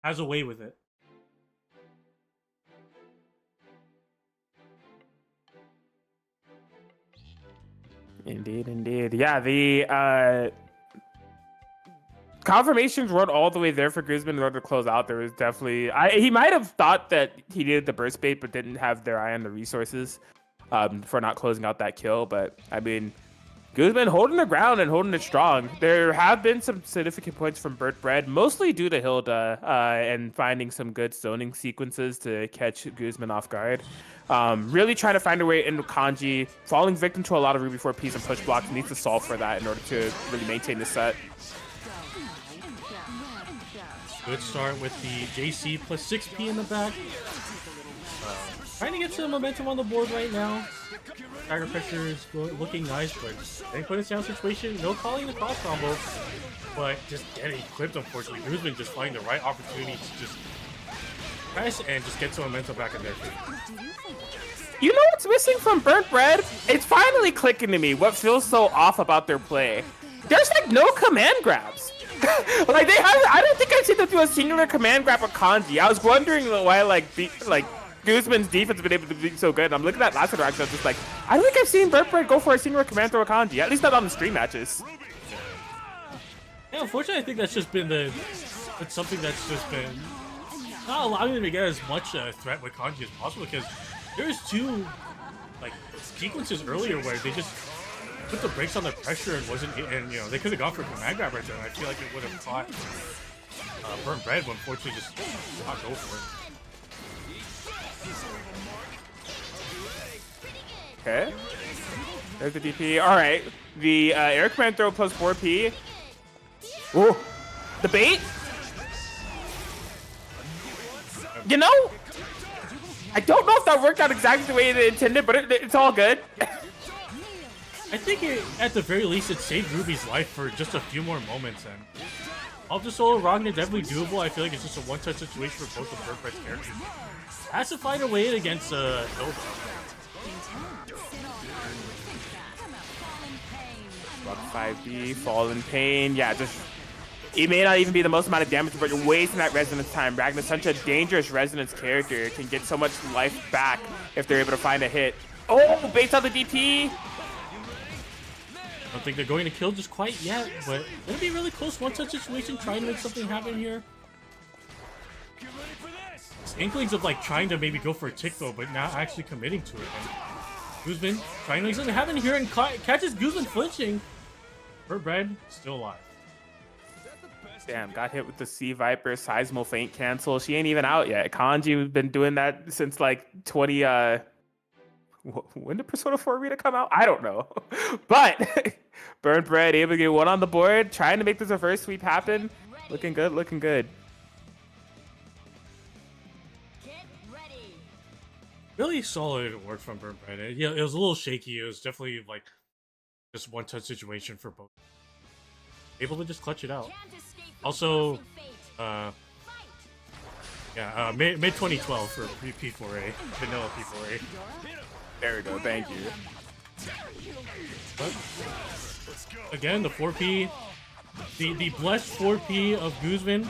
has a way with it. Indeed, indeed. Yeah, the confirmations weren't all the way there for Guzman in order to close out. There was definitely... he might have thought that he needed the burst bait, but didn't have their eye on the resources for not closing out that kill. But, I mean, Guzman holding the ground and holding it strong. There have been some significant points from Burt Bread, mostly due to Hilda and finding some good zoning sequences to catch Guzman off guard. Really trying to find a way into Kanji, falling victim to a lot of Ruby 4Ps and push blocks, needs to solve for that in order to really maintain the set. Good start with the JC plus 6P in the back. Trying to get some momentum on the board right now. Tiger pressure is looking nice, but they put us down situation. No calling the cross combo, but just getting clipped, unfortunately. Guzman just finding the right opportunity to just press and just get some momentum back in their feet. You know what's missing from Burnt Bread? It's finally clicking to me what feels so off about their play. There's like no command grabs. Like I don't think I've seen them do a singular command grab with Kanji. I was wondering why like Guzman's defense has been able to be so good. And I'm looking at last interaction, I was just like, I don't think I've seen Burnt Bread go for a singular command throw with Kanji, at least not on the stream matches. Yeah, unfortunately, I think that's just been it's something that's just been not allowing them to get as much threat with Kanji as possible, because there's two like sequences earlier where they just put the brakes on the pressure and you know, they could have gone for a command grab right there, and I feel like it would have caught Burnt Bread, but unfortunately just did not go for it. Okay. There's the DP. All right. The air command throw plus 4P. Ooh. The bait? You know, I don't know if that worked out exactly the way they intended, but it's all good. I think at the very least it saved Ruby's life for just a few more moments, and Ultra Solo Ragnar definitely doable. I feel like it's just a one-touch situation for both of Burnt Bread's characters. Has to find a way in against Hilda. Rock 5B, Fall in Pain. Yeah, just it may not even be the most amount of damage, but you're wasting that resonance time. Ragnar's such a dangerous resonance character. Can get so much life back if they're able to find a hit. Oh, based on the DP. I don't think they're going to kill just quite yet, but it'll be a really close one-touch situation, trying to make something happen here. It's inklings of like trying to maybe go for a tick though, but not actually committing to it. And Guzman trying to make something happen here and catches Guzman flinching. Burnt Bread still alive. Damn, got hit with the Sea Viper, Seismal Feint cancel. She ain't even out yet. Kanji, we've been doing that since like 20, when did Persona 4 Rita come out? I don't know. But Burnt Bread able to get one on the board, trying to make this reverse sweep happen. Looking good, looking good. Get ready. Really solid work from Burnt Bread. Yeah, it was a little shaky. It was definitely like just one touch situation for both. Able to just clutch it out. Can't escape from Also, crossing fate. yeah, mid 2012 for P4A, vanilla P4A. There we go, thank you. But again, the 4P, the blessed 4P of Guzman,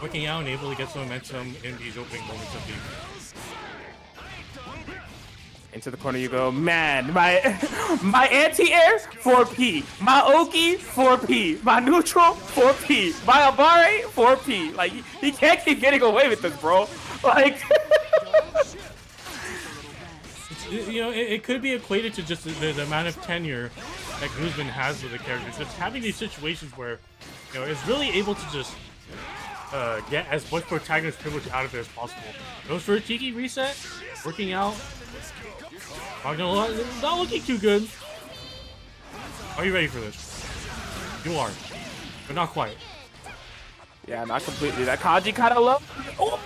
working out and able to get some momentum in these opening moments of the game. Into the corner you go. Man, my anti-air, 4P. My Oki, 4P. My neutral, 4P. My Abare, 4P. Like, he can't keep getting away with this, bro. Like... You know, it could be equated to just the amount of tenure that Guzman has with the character. Just having these situations where, you know, is really able to just get as much protagonist privilege out of it as possible. Goes for a cheeky reset, working out. Not gonna lie, not looking too good. Are you ready for this? You are, but not quite. Yeah, not completely. That Kaji kind of low. Oh.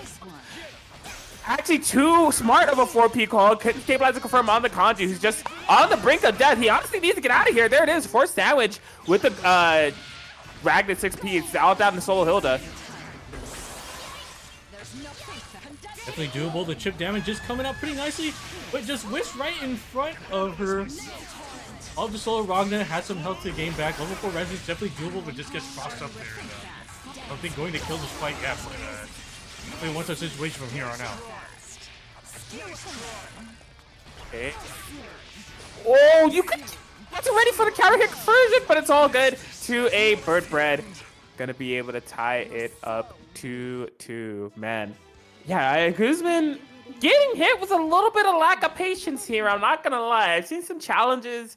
Actually, too smart of a 4P call. Couldn't stabilize and confirm on the Kanji, who's just on the brink of death. He honestly needs to get out of here. There it is. Forced sandwich with the Ragnar 6P. It's all down to Solo Hilda. Definitely doable. The chip damage is coming up pretty nicely, but just whisked right in front of her. Of the Solo Ragnar had some health to gain back. Level 4 resistance definitely doable, but just gets crossed up there. And, I don't think going to kill this fight yet, but definitely wants a situation from here on out. Okay. Oh, you could. That's ready for the counter hit conversion, but it's all good. 2A Burnt Bread. Gonna be able to tie it up 2-2. Man. Yeah, Guzman getting hit with a little bit of lack of patience here. I'm not gonna lie. I've seen some challenges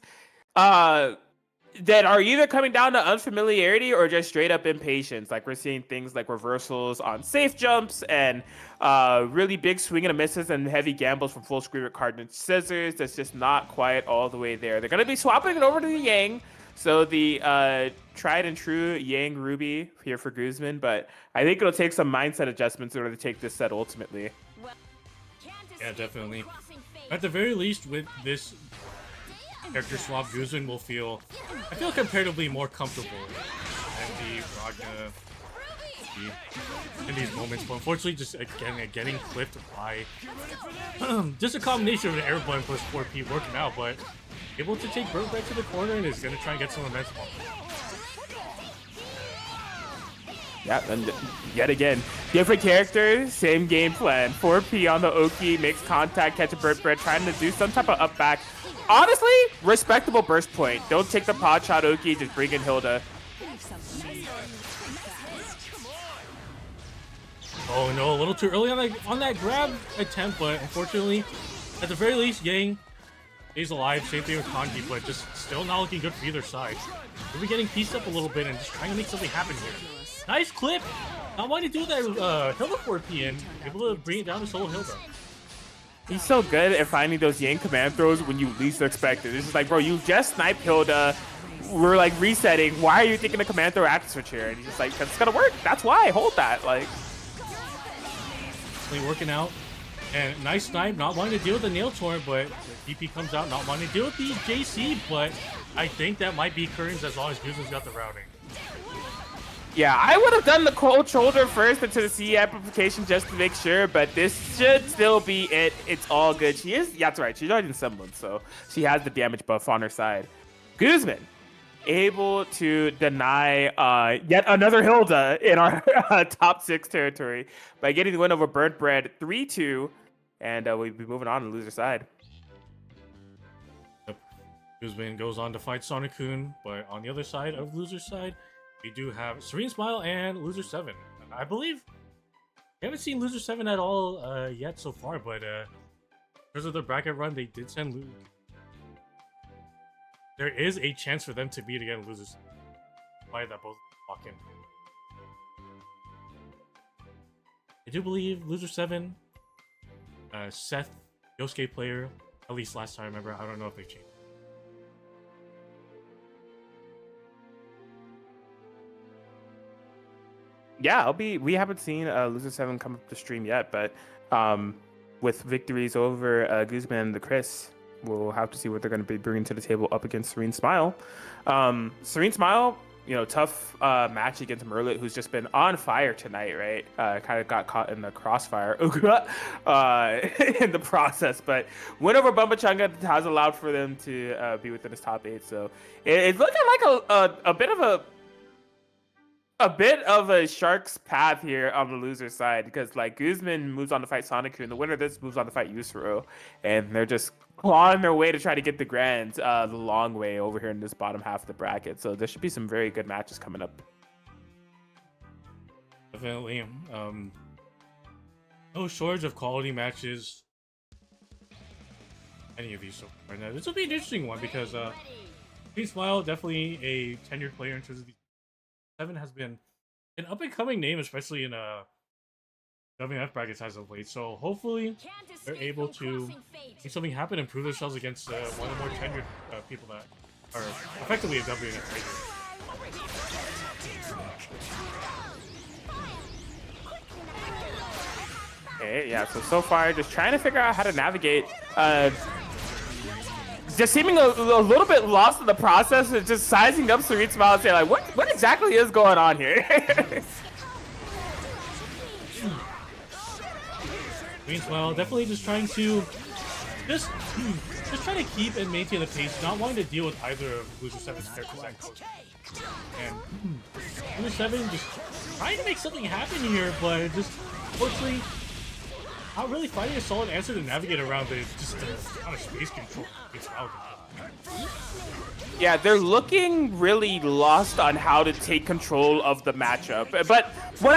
that are either coming down to unfamiliarity or just straight up impatience. Like we're seeing things like reversals on safe jumps and really big swing and misses and heavy gambles from full screen with card and scissors. That's just not quite all the way there. They're gonna be swapping it over to the Yang. So the tried and true Yang Ruby here for Guzman, but I think it'll take some mindset adjustments in order to take this set ultimately. Yeah, definitely. At the very least, with this character swap, Guzman will feel, I feel, comparatively more comfortable than the Ragnar in these moments. But unfortunately, just again getting clipped by just a combination of an air blend plus 4P working out, but able to take Burnt Bread to the corner and is going to try and get some momentum. Yeah, and yet again, different characters, same game plan. 4P on the Oki, makes contact, catch a Burnt Bread, trying to do some type of up back. Honestly, respectable burst point. Don't take the pod shot Oki, just bring in Hilda. Oh no, a little too early on that grab attempt, but unfortunately, at the very least, Yang is alive. Same thing with Kanji, but just still not looking good for either side. We'll be getting pieced up a little bit and just trying to make something happen here. Nice clip! Not wanting to do that Hilda 4P in, able to bring it down to Solo Hilda. He's so good at finding those Yang command throws when you least expect it. It's just like, bro, you just sniped Hilda. We're like resetting. Why are you taking a command throw active switch here? And he's just like, it's gonna work. That's why. Hold that. Like, working out. And nice snipe, not wanting to deal with the nail torrent, but the DP comes out, not wanting to deal with the JC, but I think that might be Curtains as long as Guzman's got the routing. yeah, I would have done the cold shoulder first into the C amplification just to make sure, but this should still be it. It's all good. She is, yeah, that's right. She's already in semblance, so she has the damage buff on her side. Guzman able to deny yet another Hilda in our top 6 territory by getting the win over Burnt Bread 3-2, and we'll be moving on to loser side. Yep. Guzman goes on to fight Sonic-kun, but on the other side of loser side, we do have Serene Smile and Loser 7. I believe we haven't seen Loser 7 at all yet so far, but because of the bracket run, they did send Loser. There is a chance for them to meet again, Losers. Why that both walk in. I do believe loser 7, Seth, Yosuke player, at least last time I remember. I don't know if they changed. Yeah, we haven't seen loser 7 come up to stream yet, but with victories over Guzman and the Chris, we'll have to see what they're going to be bringing to the table up against Serene Smile. Serene Smile, you know, tough match against Merlit, who's just been on fire tonight, right? Kind of got caught in the crossfire in the process, but win over Bumbachunga has allowed for them to be within his top 8. So it's looking like a bit of a shark's path here on the loser side, because like Guzman moves on to fight Sonic, and the winner of this moves on to fight Yusuru, and they're just clawing their way to try to get the grand the long way over here in this bottom half of the bracket. So there should be some very good matches coming up. Definitely. No shortage of quality matches. Any of these so far. Now, this will be an interesting one because Serene Smile, definitely a tenured player in terms of these. 7 has been an up-and-coming name, especially in WNF brackets as of late. So hopefully they're able to make something happen and prove themselves against one of the more tenured people that are effectively a WNF regular. Okay, yeah, so far just trying to figure out how to navigate. Just seeming a little bit lost in the process of just sizing up Serene Smile and saying, like, what exactly is going on here? Serene Smile definitely just trying to just trying to keep and maintain the pace, not wanting to deal with either of Loser 7's characters and coach. And Loser 7 just trying to make something happen here, but just unfortunately not really finding a solid answer to navigate around the kind of space control. Yeah, they're looking really lost on how to take control of the matchup. But what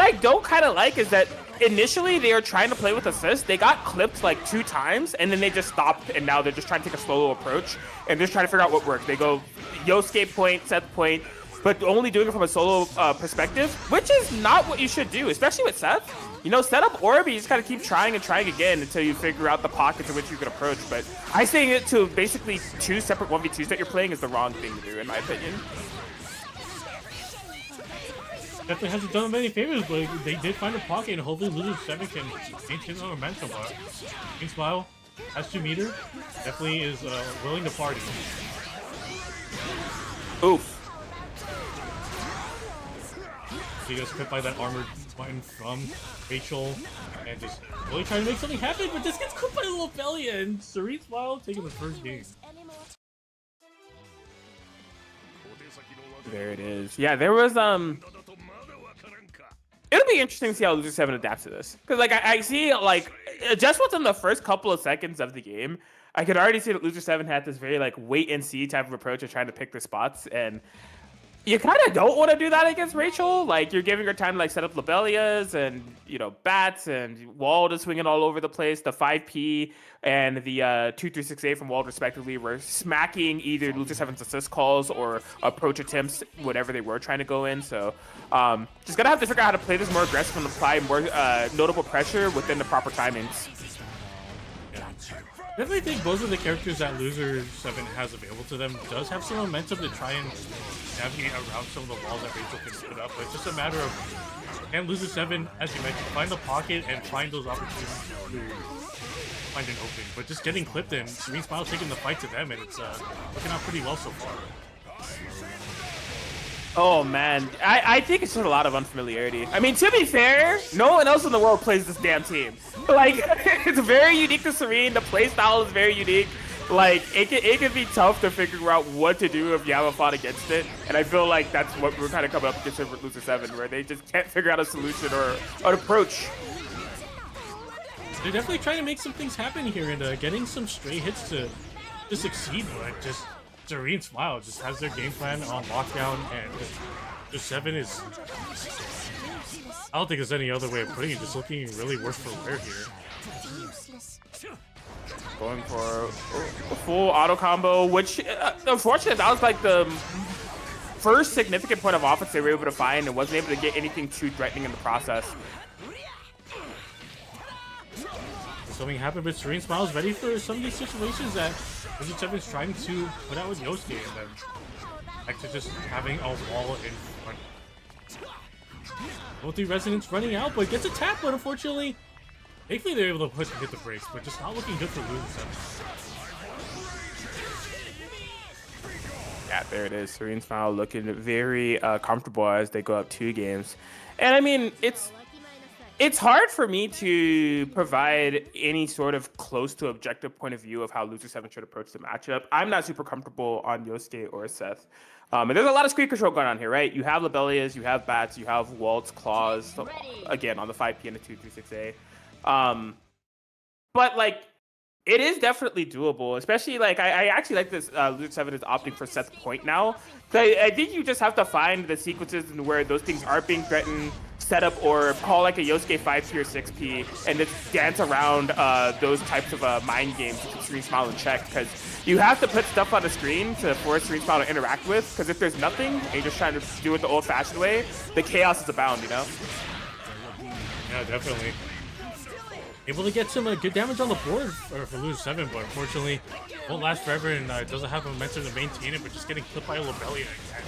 I don't kind of like is that initially they are trying to play with assist. They got clipped like 2 times, and then they just stopped, and now they're just trying to take a solo approach and just trying to figure out what works. They go Yosuke point, Seth point, but only doing it from a solo perspective, which is not what you should do, especially with Seth. You know, set up Orb, you just gotta keep trying and trying again until you figure out the pockets in which you can approach. But I say it to basically 2 separate 1v2s that you're playing is the wrong thing to do, in my opinion. Definitely hasn't done them any favors, but they did find a pocket, and hopefully Loser 7 can maintain their momentum. But Serene Smile has 2 meter, definitely is willing to party. Oof. He gets hit by that armored button from Rachel, and just really trying to make something happen, but this gets clipped by Lobelia, and Serene Smile taking the first game. There it is. Yeah, there was it'll be interesting to see how Loser 7 adapts to this, because like I see like just within the first couple of seconds of the game, I could already see that Loser 7 had this very like wait and see type of approach of trying to pick the spots, and you kind of don't want to do that against Rachel. Like, you're giving her time to like set up Lobelias and, you know, bats, and Wald is swinging all over the place. The 5P and the 2-3-6-8 from Wald respectively were smacking either Loser 7's assist calls or approach attempts, whatever they were trying to go in. So just gonna have to figure out how to play this more aggressive and apply more notable pressure within the proper timings. Definitely think both of the characters that Loser 7 has available to them does have some momentum to try and navigate around some of the walls that Rachel can put up. But it's just a matter of, can Loser 7, as you mentioned, find the pocket and find those opportunities to find an opening. But just getting clipped, and Serene Smile taking the fight to them, and it's working out pretty well so far. Oh man, I think it's just a lot of unfamiliarity. I mean, to be fair, no one else in the world plays this damn team. Like, it's very unique to Serene. The playstyle is very unique. Like, it can be tough to figure out what to do if you haven't fought against it. And I feel like that's what we're kind of coming up against with Loser 7, where they just can't figure out a solution or an approach. They're definitely trying to make some things happen here and getting some stray hits to succeed, but just Serene Smile just has their game plan on lockdown, and just 7 is, I don't think there's any other way of putting it, just looking really worse for wear here. Going for a full auto combo, which unfortunately that was like the first significant point of offense they were able to find, and wasn't able to get anything too threatening in the process. something happen, but Serene Smiles ready for some of these situations that Wizard 7 is trying to put out with Yosuke, and then back to just having a wall in front. Multi-resonance running out, but gets a tap, but unfortunately, thankfully they're able to hit the brakes, but just not looking good for Wizard 7. Yeah, there it is. Serene Smile looking very comfortable as they go up 2 games. And I mean, it's hard for me to provide any sort of close to objective point of view of how Loser 7 should approach the matchup. I'm not super comfortable on Yosuke or Seth. And there's a lot of screen control going on here, right? You have Lobelias, you have Bats, you have Waltz, Claws, again, on the 5P and the 236A. But, like, it is definitely doable, especially, like, I actually like this Loser 7 is opting for Seth's point now. So I think you just have to find the sequences where those things aren't being threatened, set up, or call like a Yosuke 5P or 6P, and just dance around those types of mind games to keep Serene Smile in check, because you have to put stuff on the screen to force Serene Smile to interact with, because if there's nothing, and you're just trying to do it the old-fashioned way, the chaos is abound, you know? Yeah, definitely. Able to get some good damage on the board for Loser 7, but unfortunately won't last forever, and doesn't have the momentum to maintain it, but just getting clipped by Lobelia again.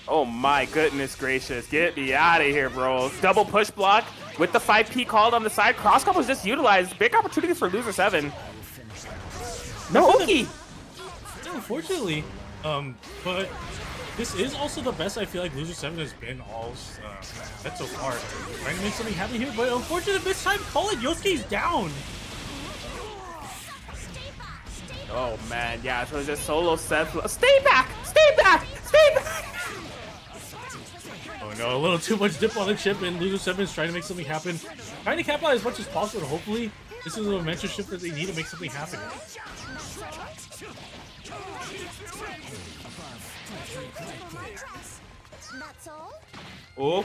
Oh my goodness gracious, get me out of here, bro. Double push block with the 5P called on the side. Cross combo was just utilized. Big opportunity for Loser 7. No Oki! Unfortunately, but this is also the best I feel like Loser 7 has been all set so far. Trying to make something happen here, but unfortunately this time, call it, Yosuke's down. Oh man, yeah, so it's just solo Seth. Stay back! Stay back! Stay back! Oh no, a little too much dip on the chip, and Loser 7 is trying to make something happen. Trying to capitalize as much as possible, and hopefully this is a momentum shift that they need to make something happen. That's all? Oh.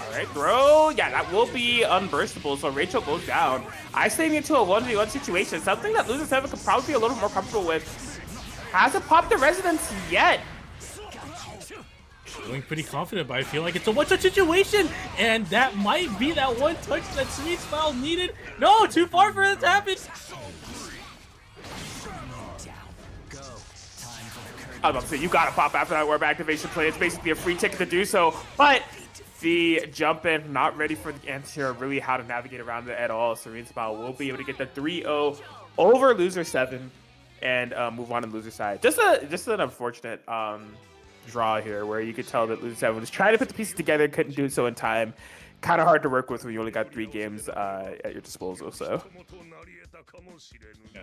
Alright, bro. Yeah, that will be unburstable, so Rachel goes down. I staying into a 1v1 situation, something that Loser 7 could probably be a little more comfortable with. Hasn't popped the resonance yet. Feeling pretty confident, but I feel like it's a one-touch situation, and that might be that one touch that Serene Smile needed. No, too far for it to happen. I was about to say, you gotta pop after that warp activation play. It's basically a free ticket to do so, but the jump in, not ready for the answer, really how to navigate around it at all. Serene Smile will be able to get the 3-0 over Loser 7 and move on to Loser side. Just an unfortunate draw here, where you could tell that Loser 7 was trying to put the pieces together, couldn't do so in time. Kind of hard to work with when you only got 3 games at your disposal. So, Yeah,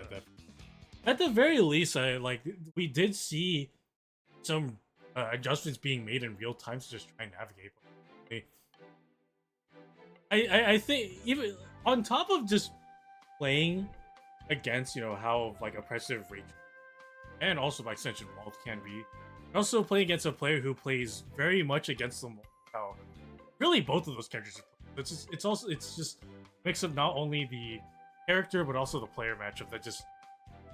at the very least, we did see some adjustments being made in real time to just try and navigate. I think even on top of just playing against, how oppressive Rachel and also by extension Walt can be, also playing against a player who plays very much against them. How really both of those characters are playing. It's just mix of not only the character but also the player matchup that just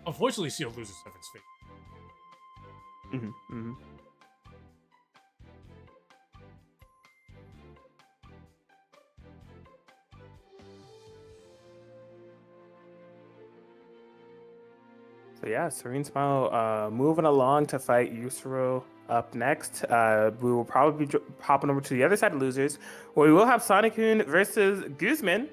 unfortunately sealed Loser 7's fate. So yeah, Serene Smile moving along to fight Yusuro up next. We will probably be hopping over to the other side of Losers, where we will have Sonic-kun versus Guzman.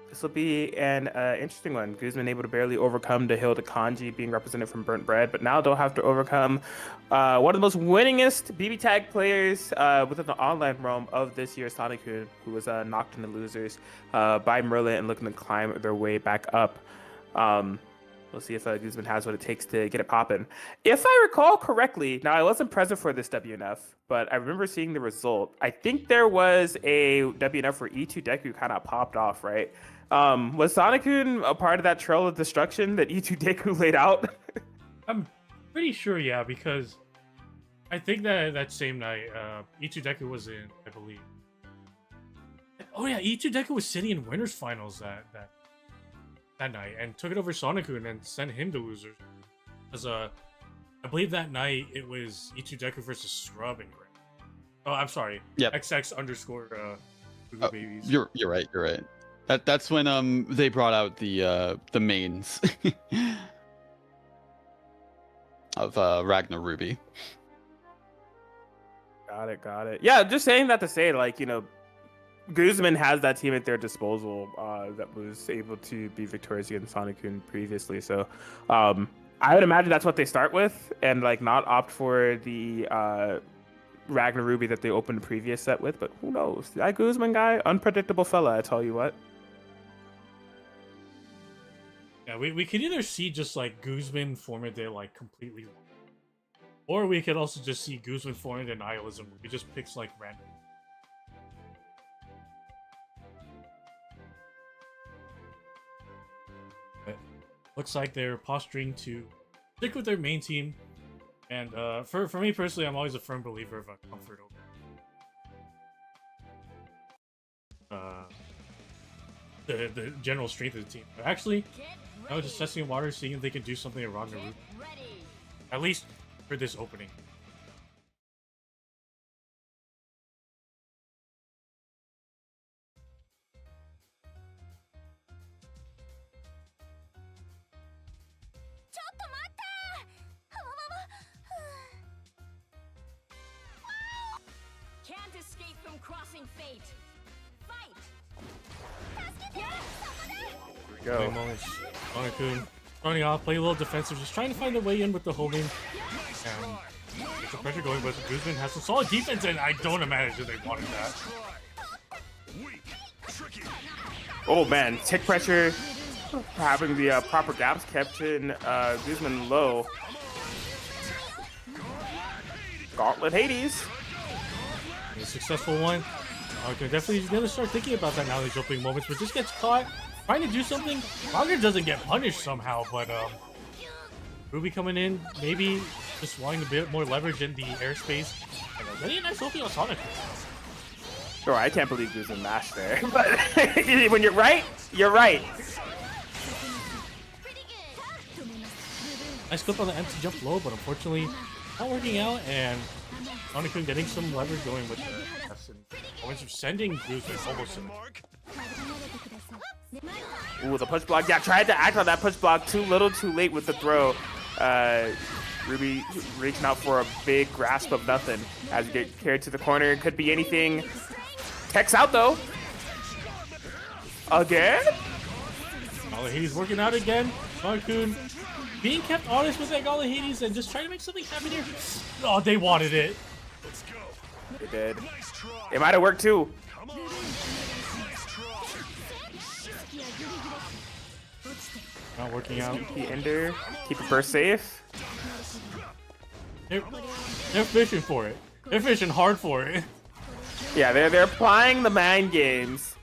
This will be an interesting one. Guzman able to barely overcome the Hilda Kanji being represented from Burnt Bread, but now they'll have to overcome one of the most winningest BBTAG players within the online realm of this year, Sonic-kun, who was knocked into Losers by Merlin and looking to climb their way back up. We'll see if Guzman has what it takes to get it popping. If I recall correctly, now I wasn't present for this WNF, but I remember seeing the result. I think there was a WNF where E2 Deku kind of popped off, right? Was Sonic-kun a part of that trail of destruction that E2 Deku laid out? I'm pretty sure, yeah, because I think that same night, E2 Deku was in, I believe. Oh yeah, E2 Deku was sitting in winners finals that night and took it over Sonic-kun and sent him to Losers. As I believe that night it was E2 Deku versus Scrub and Gray. Oh, I'm sorry. Yep. XX underscore Sugar babies. You're right. You're right. That's when they brought out the mains of Ragnar Ruby. Got it. Yeah, just saying that to say, like, Guzman has that team at their disposal that was able to be victorious against Sonic-kun previously. So I would imagine that's what they start with, and like not opt for the Ragnar Ruby that they opened the previous set with. But who knows? That Guzman guy, unpredictable fella, I tell you what. Yeah, we could either see just like Guzman Formidate like completely, or we could also just see Guzman Formidate Nihilism. He just picks like random. But looks like they're posturing to stick with their main team, and for me personally, I'm always a firm believer of a comfort over the general strength of the team. But actually, I was just testing water, seeing if they can do something at Ragnar Ruby. At least for this opening. Can't escape from crossing fate. Fight! Go. Moments. Sonic-kun running off, play a little defensive, just trying to find a way in with the homing. Get the pressure going, but Guzman has some solid defense, and I don't imagine they wanted that. Oh man, tick pressure, having the proper gaps kept in Guzman low. Gauntlet Hades. A successful one. Okay, definitely he's gonna start thinking about that now in these opening moments, but just gets caught trying to do something. Ragnar doesn't get punished somehow, but Ruby coming in, maybe just wanting a bit more leverage in the airspace. And getting a nice opening on Sonic. Sure, I can't believe Guzman mashed there, but when you're right, you're right. Nice clip on the empty jump low, but unfortunately not working out, and Sonic-kun getting some leverage going with the S and points of sending Guzman almost in. Ooh, the push block. Yeah, tried to act on that push block too little, too late with the throw. Ruby reaching out for a big grasp of nothing as you get carried to the corner. Could be anything. Tech's out though. Again? Gauntlet Hades working out again. Sonic-kun being kept honest with that Gauntlet Hades and just trying to make something happen here. Oh, they wanted it. They did. It might have worked too. Not working out. The ender. Keep it burst safe. They're fishing for it. They're fishing hard for it. Yeah, they're applying the mind games.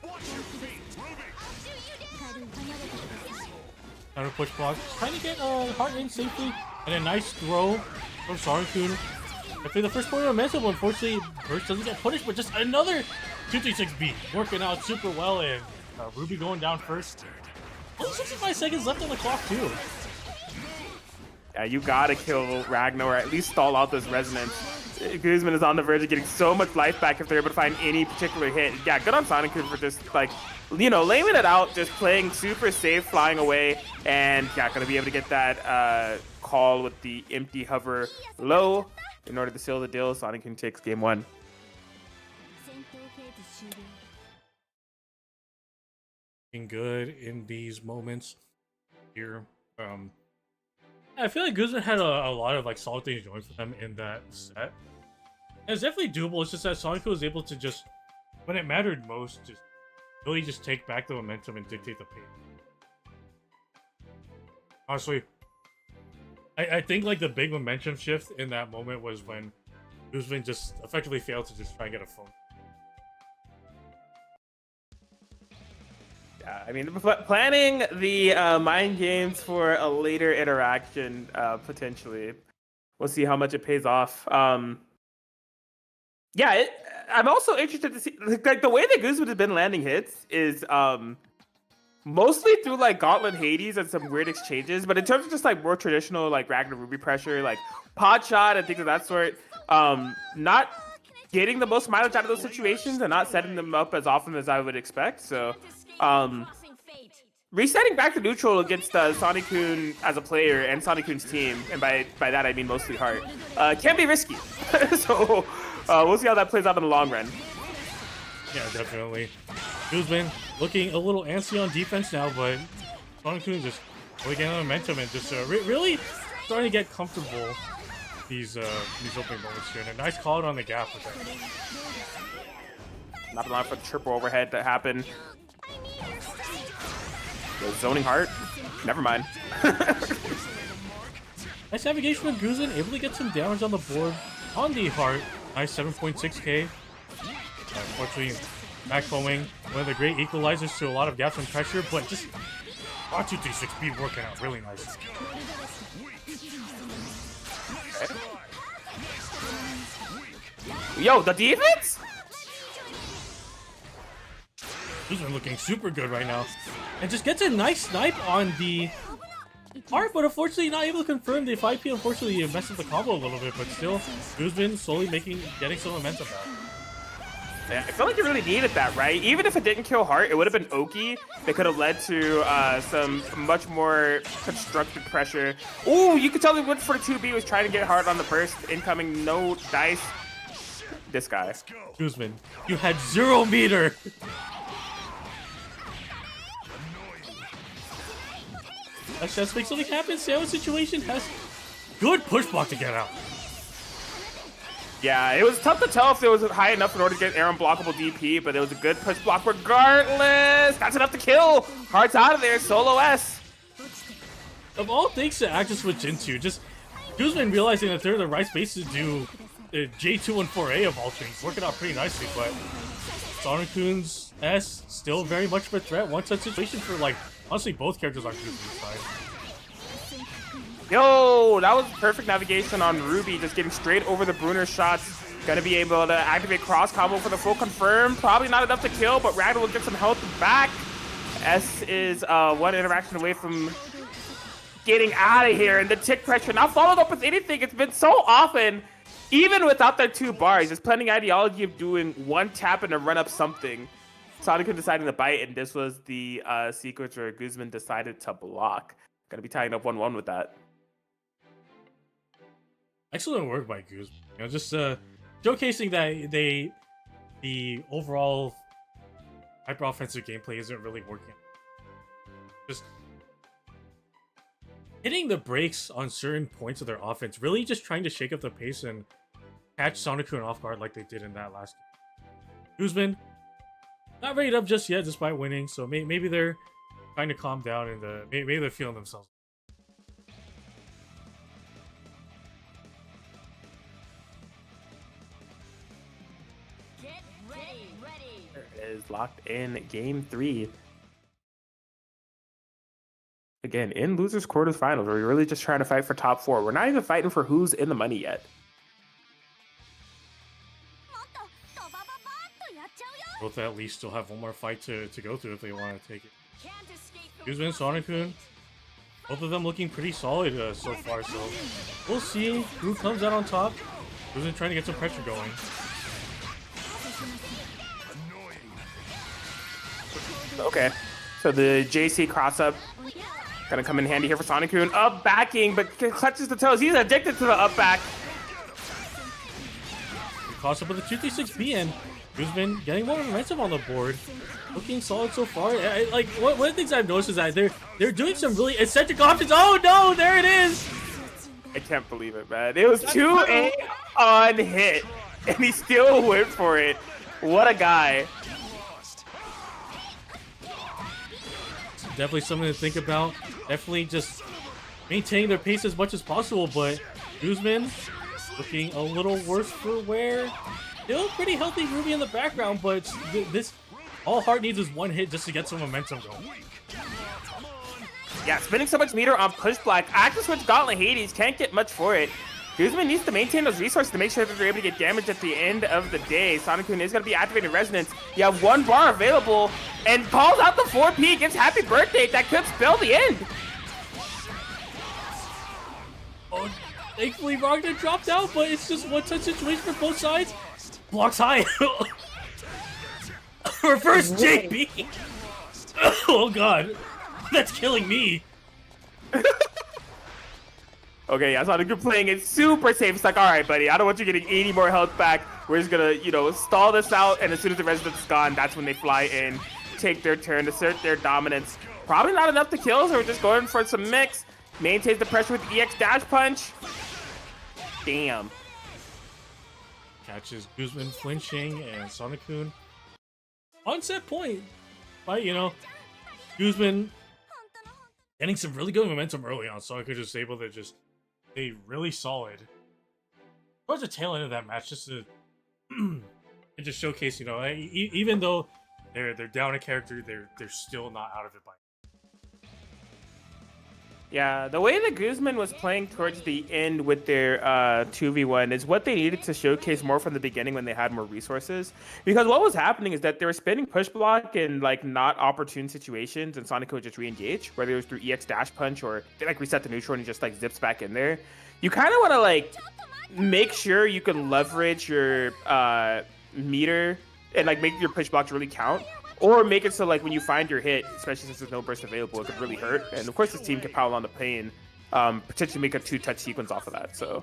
Counter push block. Trying to get Heart in safely. And a nice throw from Sonic-kun. I think the first point of momentum, unfortunately, Burst doesn't get punished, but just another 236B. Working out super well, and Ruby going down first. Only 65 seconds left on the clock, too. Yeah, you gotta kill Ragnar, or at least stall out this resonance. Guzman is on the verge of getting so much life back if they're able to find any particular hit. Yeah, good on Sonic-kun for just, like, laying it out, just playing super safe, flying away, and yeah, gonna be able to get that call with the empty hover low in order to seal the deal. Sonic-kun takes game one. Good in these moments here. I feel like Guzman had a lot of like solid things going for them in that set. And it's definitely doable. It's just that Sonic was able to just, when it mattered most, just really just take back the momentum and dictate the pace. Honestly, I think like the big momentum shift in that moment was when Guzman just effectively failed to just try and get a phone. Yeah, I mean, planning the mind games for a later interaction, potentially. We'll see how much it pays off. Yeah, I'm also interested to see, like, the way that Guzman has been landing hits is mostly through, like, Gauntlet Hades and some weird exchanges, but in terms of just, like, more traditional, like, Ragnar Ruby pressure, like, pod shot and things of that sort, not getting the most mileage out of those situations and not setting them up as often as I would expect. So, resetting back to neutral against Sonic-kun as a player and Sonic-kun's team, and by that I mean mostly Heart, can be risky. So, we'll see how that plays out in the long run. Yeah, definitely. Guzman looking a little antsy on defense now, but Sonic-kun just really getting momentum and just really starting to get comfortable these opening moments here. And a nice call out on the gap with that. Not allowing for the triple overhead to happen. The zoning Heart. Never mind. Nice navigation with Guzman, able to get some damage on the board on the Heart. Nice 7.6k. Unfortunately, backfoaming, one of the great equalizers to a lot of gaps and pressure, but just 236B working out really nice. Yo, the defense? Guzman looking super good right now. And just gets a nice snipe on the Heart, but unfortunately not able to confirm the 5P. Unfortunately, it messes the combo a little bit, but still, Guzman slowly getting some momentum back. Yeah, I feel like you really needed that, right? Even if it didn't kill Heart, it would have been Oki. That could have led to some much more constructive pressure. Ooh, you could tell he went for the 2B, was trying to get Heart on the burst. Incoming, no dice. This guy. Guzman, you had 0 meter. Let's just make something happen. Samus situation has good push block to get out. Yeah, it was tough to tell if it was high enough in order to get air unblockable DP, but it was a good push block regardless. That's enough to kill. Heart's out of there. Solo S. Of all things to actually switch into, just Guzman realizing that they're in the right space to do J2 and 4A of all things. Working out pretty nicely, but Sonic-kun's S still very much of a threat. One such situation for, like, honestly, both characters on Guzman's side. Yo, that was perfect navigation on Ruby, just getting straight over the Brunner shots. Gonna be able to activate cross combo for the full confirm. Probably not enough to kill, but Ragnar will get some health back. S is one interaction away from getting out of here, and the tick pressure not followed up with anything. It's been so often, even without their 2 bars, there's plenty ideology of doing one tap and a run up something. Sonic-kun deciding to bite, and this was the sequence where Guzman decided to block. Gonna be tying up 1-1 with that. Excellent work by Guzman. You know, just showcasing that the overall hyper offensive gameplay isn't really working. Just hitting the brakes on certain points of their offense, really just trying to shake up the pace and catch Sonic-kun off guard like they did in that last game. Guzman, not rated up just yet despite winning, so maybe they're trying to calm down and maybe they're feeling themselves. Get ready. Is locked in game 3. Again, in losers quarterfinals, we're really just trying to fight for top 4. We're not even fighting for who's in the money yet. Both at least still have one more fight to go through if they want to take it. Can't escape from Guzman, Sonic-kun, both of them looking pretty solid so far, so we'll see who comes out on top. Guzman trying to get some pressure going. Okay, so the JC cross-up gonna come in handy here for Sonic-kun. Up backing, but clutches the toes. He's addicted to the up back. Cross up with a 236B, and Guzman getting more momentum on the board. Looking solid so far. Like, one of the things I've noticed is that they're doing some really eccentric options. Oh no, there it is! I can't believe it, man. It was 2A on hit, and he still went for it. What a guy. Definitely something to think about. Definitely just maintaining their pace as much as possible, but Guzman looking a little worse for wear. Still pretty healthy Ruby in the background, but this all Heart needs is one hit just to get some momentum going. Yeah, spending so much meter on push block. Active switch Gauntlet Hades can't get much for it. Guzman needs to maintain those resources to make sure that they're able to get damage at the end of the day. Sonic-kun is going to be activating Resonance. You have 1 bar available and calls out the 4P, gives happy birthday. That could spell the end. Oh, thankfully Ragnar dropped out, but it's just one touch situation for both sides. Blocks high. Reverse JB. Oh god, that's killing me. Okay, yeah, Sonic, you're playing it super safe. It's like, all right, buddy, I don't want you getting 80 more health back. We're just gonna, you know, stall this out, and as soon as the resident's gone, that's when they fly in, take their turn, assert their dominance. Probably not enough to kill, so we're just going for some mix. Maintains the pressure with the EX dash punch. Damn. Catches Guzman flinching, and Sonic-kun on set point. But, you know, Guzman getting some really good momentum early on. Sonic-kun just able to just stay really solid towards the tail end of that match, just to and just showcase, you know, even though they're down a character, they're still not out of it by. Yeah, the way that Guzman was playing towards the end with their 2v1 is what they needed to showcase more from the beginning when they had more resources. Because what was happening is that they were spinning push block in like not opportune situations, and Sonic would just re-engage, whether it was through EX dash punch or they like reset the neutral and he just like zips back in there. You kind of want to like make sure you can leverage your meter and like make your push blocks really count. Or make it so like when you find your hit, especially since there's no burst available, it could really hurt. And of course this team can pile on the pain, potentially make a 2-touch sequence off of that. So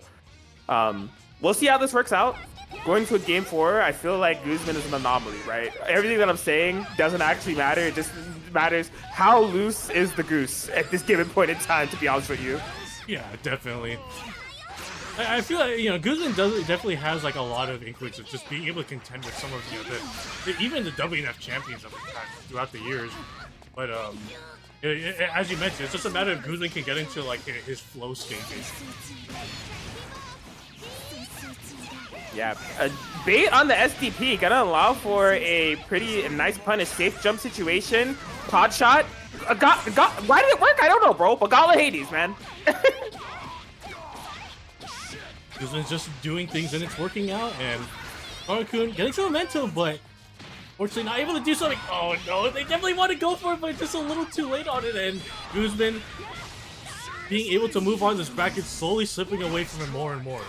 we'll see how this works out. Going to game 4, I feel like Guzman is an anomaly, right? Everything that I'm saying doesn't actually matter. It just matters how loose is the goose at this given point in time, to be honest with you. Yeah, definitely. I feel like, you know, Guzman definitely has like a lot of inklings of just being able to contend with some of, you know, even the WNF champions that we've had throughout the years. But as you mentioned, it's just a matter of Guzman can get into like his flow state, basically. Yeah, bait on the SDP, gonna allow for a pretty nice punish, safe jump situation. Pod shot. Why did it work? I don't know, bro. But Gala Hades, man. Guzman's just doing things and it's working out, and Sonic-kun getting some momentum, but fortunately not able to do something. Oh no, they definitely want to go for it, but just a little too late on it, and Guzman being able to move on this bracket, slowly slipping away from it more and more.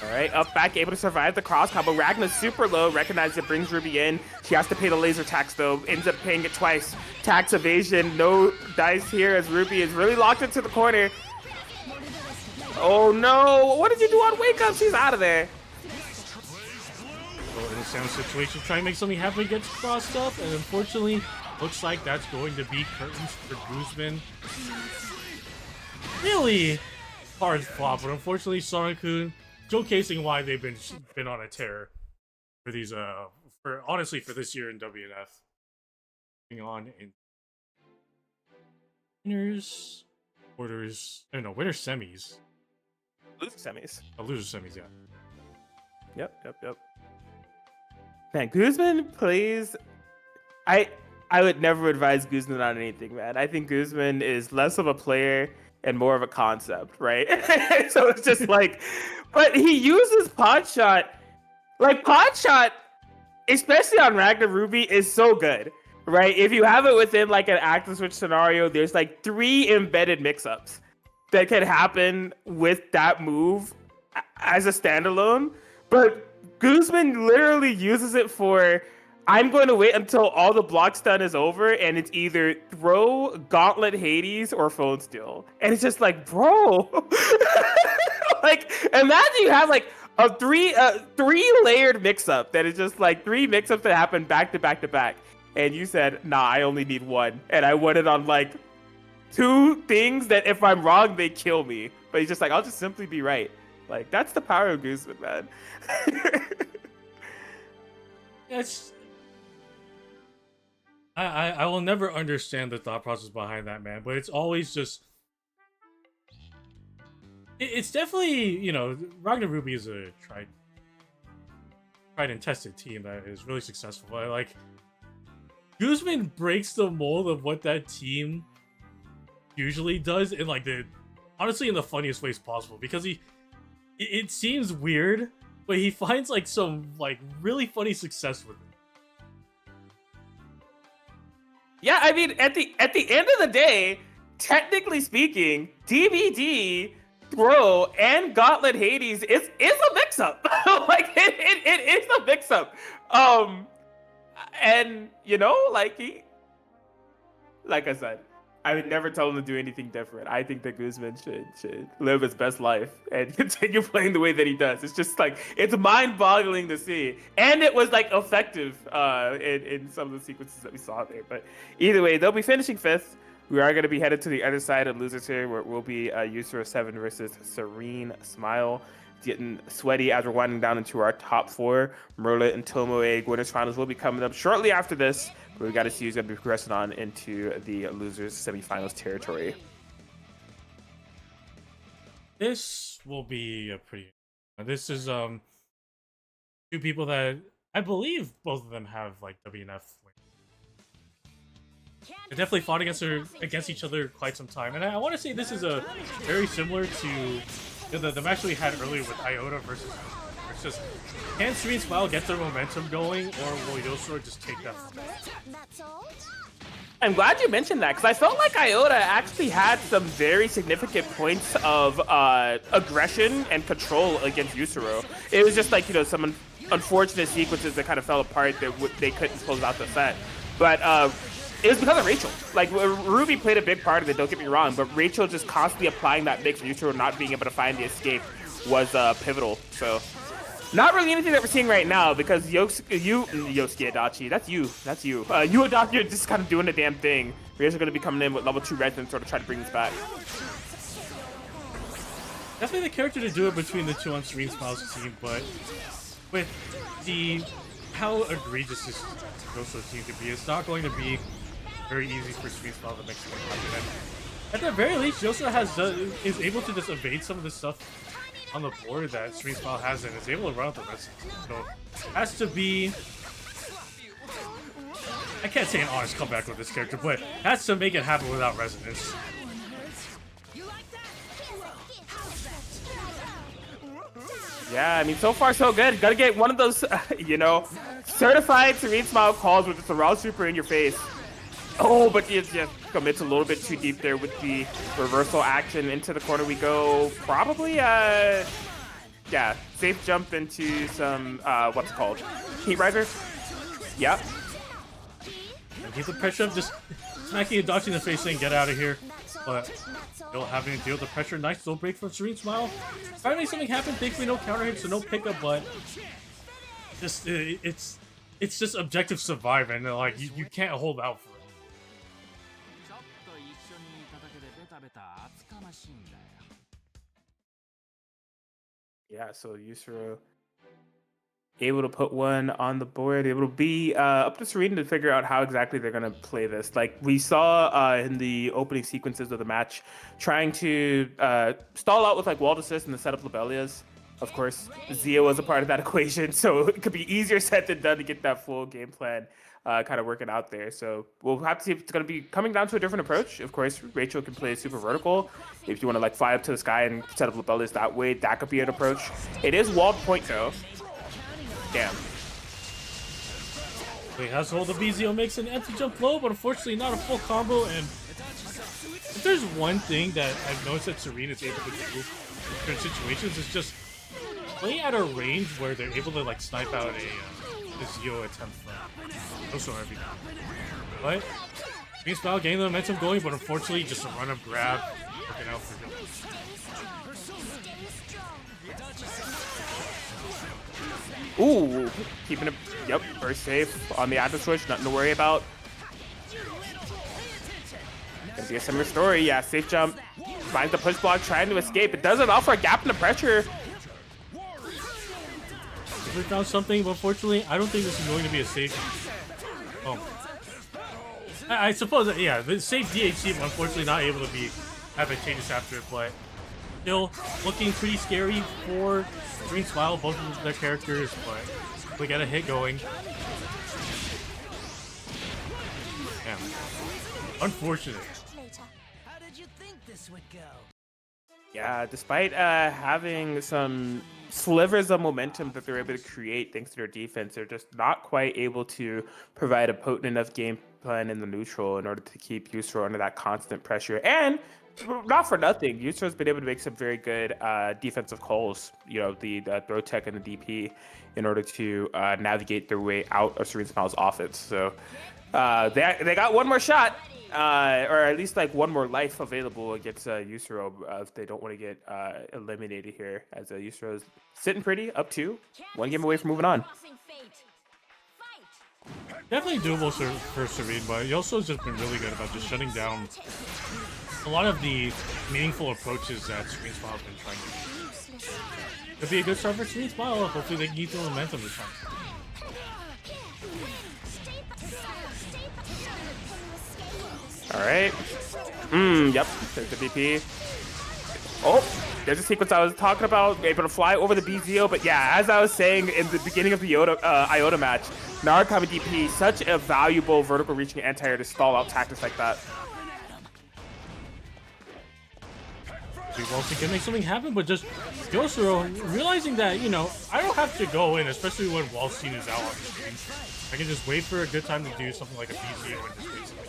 All right, up back, able to survive the cross combo. Ragna's super low, recognizes it, brings Ruby in. She has to pay the laser tax though, ends up paying it twice. Tax evasion, no dice here as Ruby is really locked into the corner. Oh no, what did you do on Wake Up? She's out of there. Well, in a sound situation, trying to make something happen against crossed up, and unfortunately, looks like that's going to be curtains for Guzman. Really hard flop, but unfortunately, Sonic-kun showcasing why they've been on a tear for these honestly for this year in WNF. Moving on in winners, quarters, I don't know, winner semis. Loser semis. Oh, loser semis, yeah. Yep. Man, Guzman plays. I would never advise Guzman on anything, man. I think Guzman is less of a player and more of a concept, right? So it's just like, but he uses pod shot. Like pod shot, especially on Ragnar Ruby, is so good, right? If you have it within like an active switch scenario, there's like 3 embedded mix-ups that can happen with that move as a standalone. But Guzman literally uses it for, I'm going to wait until all the block stun is over and it's either throw, gauntlet Hades, or phone steal. And it's just like, bro. Like, imagine you have like a three layered mix up that is just like 3 mix ups that happen back to back to back. And you said, nah, I only need 1. And I won it on like 2 things that if I'm wrong, they kill me. But he's just like, I'll just simply be right. Like, that's the power of Guzman, man. It's I will never understand the thought process behind that, man, but it's always just it's definitely, you know, Ragnar Ruby is a tried and tested team that is really successful. Like, Guzman breaks the mold of what that team usually does in like honestly in the funniest ways possible, because it seems weird, but he finds like some like really funny success with it. Yeah, I mean, at the end of the day, technically speaking, DBD throw and Gauntlet Hades is a mix-up. Like it is a mix-up. And you know, like I said, I would never tell him to do anything different. I think that Guzman should live his best life and continue playing the way that he does. It's just like, it's mind-boggling to see, and it was like effective in some of the sequences that we saw there. But either way, they'll be finishing 5th. We are going to be headed to the other side of losers here, where it will be Yusura 7 versus Serene Smile. Getting sweaty as we're winding down into our top 4. Merla and Tomoe winners finals will be coming up shortly after this. But we got to see who's going to be progressing on into the losers semifinals territory. This will be a pretty. This is 2 people that I believe both of them have like WNF. They definitely fought against each other quite some time, and I want to say this is a very similar to the match we had earlier with Iota versus. It's just, can Serene Smile get their momentum going, or will Yosura just take that from them? That's all? I'm glad you mentioned that, because I felt like Iota actually had some very significant points of aggression and control against Yusura. It was just like, you know, some unfortunate sequences that kind of fell apart that they couldn't close out the set. But it was because of Rachel. Like, Ruby played a big part of it, don't get me wrong, but Rachel just constantly applying that mix, Yusura not being able to find the escape, was pivotal. So, not really anything that we're seeing right now, because Yosuke Adachi, that's you. You Adachi are just kind of doing the damn thing. Rachel going to be coming in with level 2 res and sort of try to bring this back. Definitely the character to do it between the 2 on Serene Smile's team, but with how egregious this Yosura team could be, it's not going to be very easy for Serene Smile to make something happen. At the very least, Yosura is able to just evade some of the stuff on the board that Serene Smile has and is able to run out the rest. So has to be, I can't say an honest comeback with this character, but has to make it happen without resonance. Yeah, I mean, so far so good. Gotta get one of those, you know, certified Serene Smile calls with just a raw super in your face. Oh, but he just commits a little bit too deep there with the reversal action. Into the corner we go. Probably, yeah, safe jump into some, what's it called? Heat riser? Yep. Keep the pressure of just smacking and dodging the face saying, get out of here. But still having to deal with the pressure. Nice little break from Serene Smile. Finally something happened. Thankfully no counter hit, so no pickup, but just it's just objective survive, and like you can't hold out for it. Yeah, so Yusura able to put one on the board, able to be up to Serena to figure out how exactly they're going to play this. Like we saw in the opening sequences of the match, trying to stall out with like wall assist and the setup Lobelias. Of course, Zia was a part of that equation, so it could be easier said than done to get that full game plan kind of working out there. So we'll have to see if it's going to be coming down to a different approach. Of course, Rachel can play super vertical. If you want to like fly up to the sky and set up Lobelias that way, that could be an approach. It is walled point though. Damn. He has to hold the BZO, makes an empty jump low, but unfortunately not a full combo. And if there's one thing that I've noticed that Serena is able to do in certain situations, is just play at a range where they're able to like snipe out a Zio attempt from also every now. But Serene Smile getting the momentum going, but unfortunately just a run up grab working out for him. Ooh, keeping it, yep, very safe on the after switch, nothing to worry about. Gonna be a similar story, yeah, safe jump, finds the push block, trying to escape. It doesn't offer a gap in the pressure. We found something, but unfortunately, I don't think this is going to be a safe. Oh, I suppose that, yeah, the safe DHC, but unfortunately not able to be advantageous after it, but still looking pretty scary for Serene Smile, both of their characters, but we got a hit going. Damn. Unfortunate. How did you think this would go? Yeah, despite having some slivers of momentum that they're able to create thanks to their defense, they're just not quite able to provide a potent enough game playing in the neutral in order to keep Yusro under that constant pressure. And not for nothing, Yusro's been able to make some very good defensive calls, you know, the throw tech and the DP in order to navigate their way out of Serene Smile's offense. So they got one more shot, or at least like one more life available against Yusro if they don't want to get eliminated here, as Yusro is sitting pretty, up 2, 1 game away from moving on. Crossing fate. Fight. Definitely doable for Serene, but Yoso's just been really good about just shutting down a lot of the meaningful approaches that Serene Smile has been trying to do. Could be a good start for Serene Smile. Hopefully they can keep the momentum this time. All right. Yep. There's the BP. Oh, there's a sequence I was talking about. Able to fly over the BZO, but yeah, as I was saying in the beginning of the Iota match, Narukami DP, such a valuable vertical reaching anti-air to stall out tactics like that. Walsey can make something happen, but just Yosuro realizing that, you know, I don't have to go in, especially when Walsey is out on the screen. I can just wait for a good time to do something like a BZO and just make something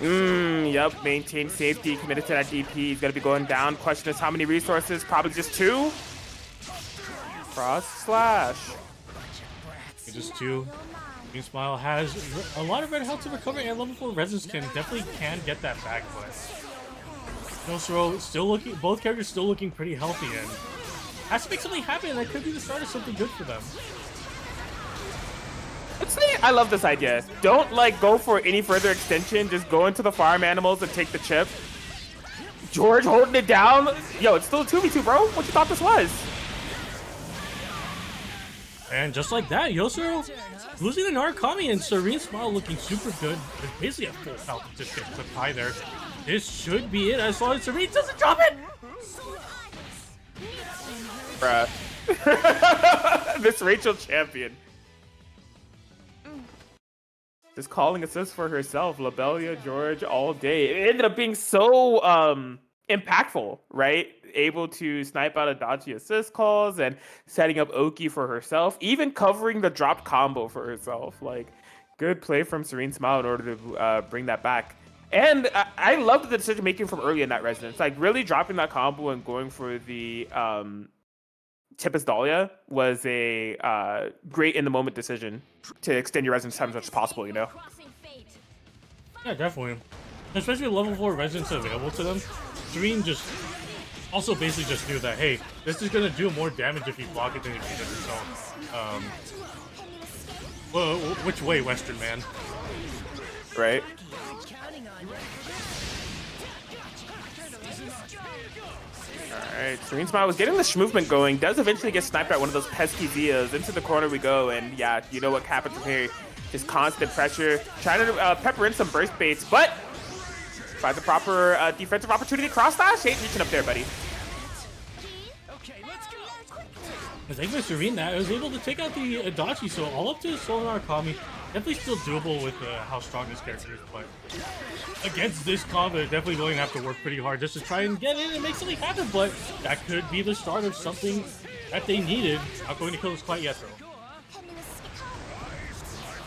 happen. Yep, maintain safety, committed to that DP. He's gonna be going down. Question is how many resources? Probably just 2. Cross slash. Just 2. Serene Smile has a lot of red health to recover, and level 4 Resins can get that back, but Yosuro still looking, both characters still looking pretty healthy, and has to make something happen. That could be the start of something good for them. I love this idea. Don't like go for any further extension. Just go into the farm animals and take the chip. George holding it down. Yo, it's still a 2v2, bro. What you thought this was? And just like that, Yosuro losing to Narukami and Serene Smile looking super good. It's basically a full health just gets clipped high there. This should be it as long as Serene doesn't drop it! Bruh. This Rachel champion. Just calling assists for herself. Labelia, George, all day. It ended up being so impactful, right? Able to snipe out Adachi assist calls and setting up Oki for herself, even covering the dropped combo for herself. Like, good play from Serene Smile in order to bring that back. And I loved the decision making from early in that resonance. Like, really dropping that combo and going for the Tempest Dahlia was a great in the moment decision to extend your resonance time as much as possible, you know? Yeah, definitely. Especially with level 4 resonance available to them. Serene just also basically just knew that, hey, this is gonna do more damage if you block it than if you doesn't. So, well, which way, Western man? Right. Alright, Serene Smile was getting the movement going, does eventually get sniped at one of those pesky Zias. Into the corner we go, and yeah, you know what happens from here. Just constant pressure, trying to pepper in some burst baits, but by the proper defensive opportunity, cross slash, ain't reaching up there, buddy. As Agnes Serene that, I was able to take out the Adachi, so all up to Soul Narukami. Definitely still doable with how strong this character is, but against this combo, they're definitely going to have to work pretty hard just to try and get in and make something happen, but that could be the start of something that they needed. Not going to kill us quite yet, though.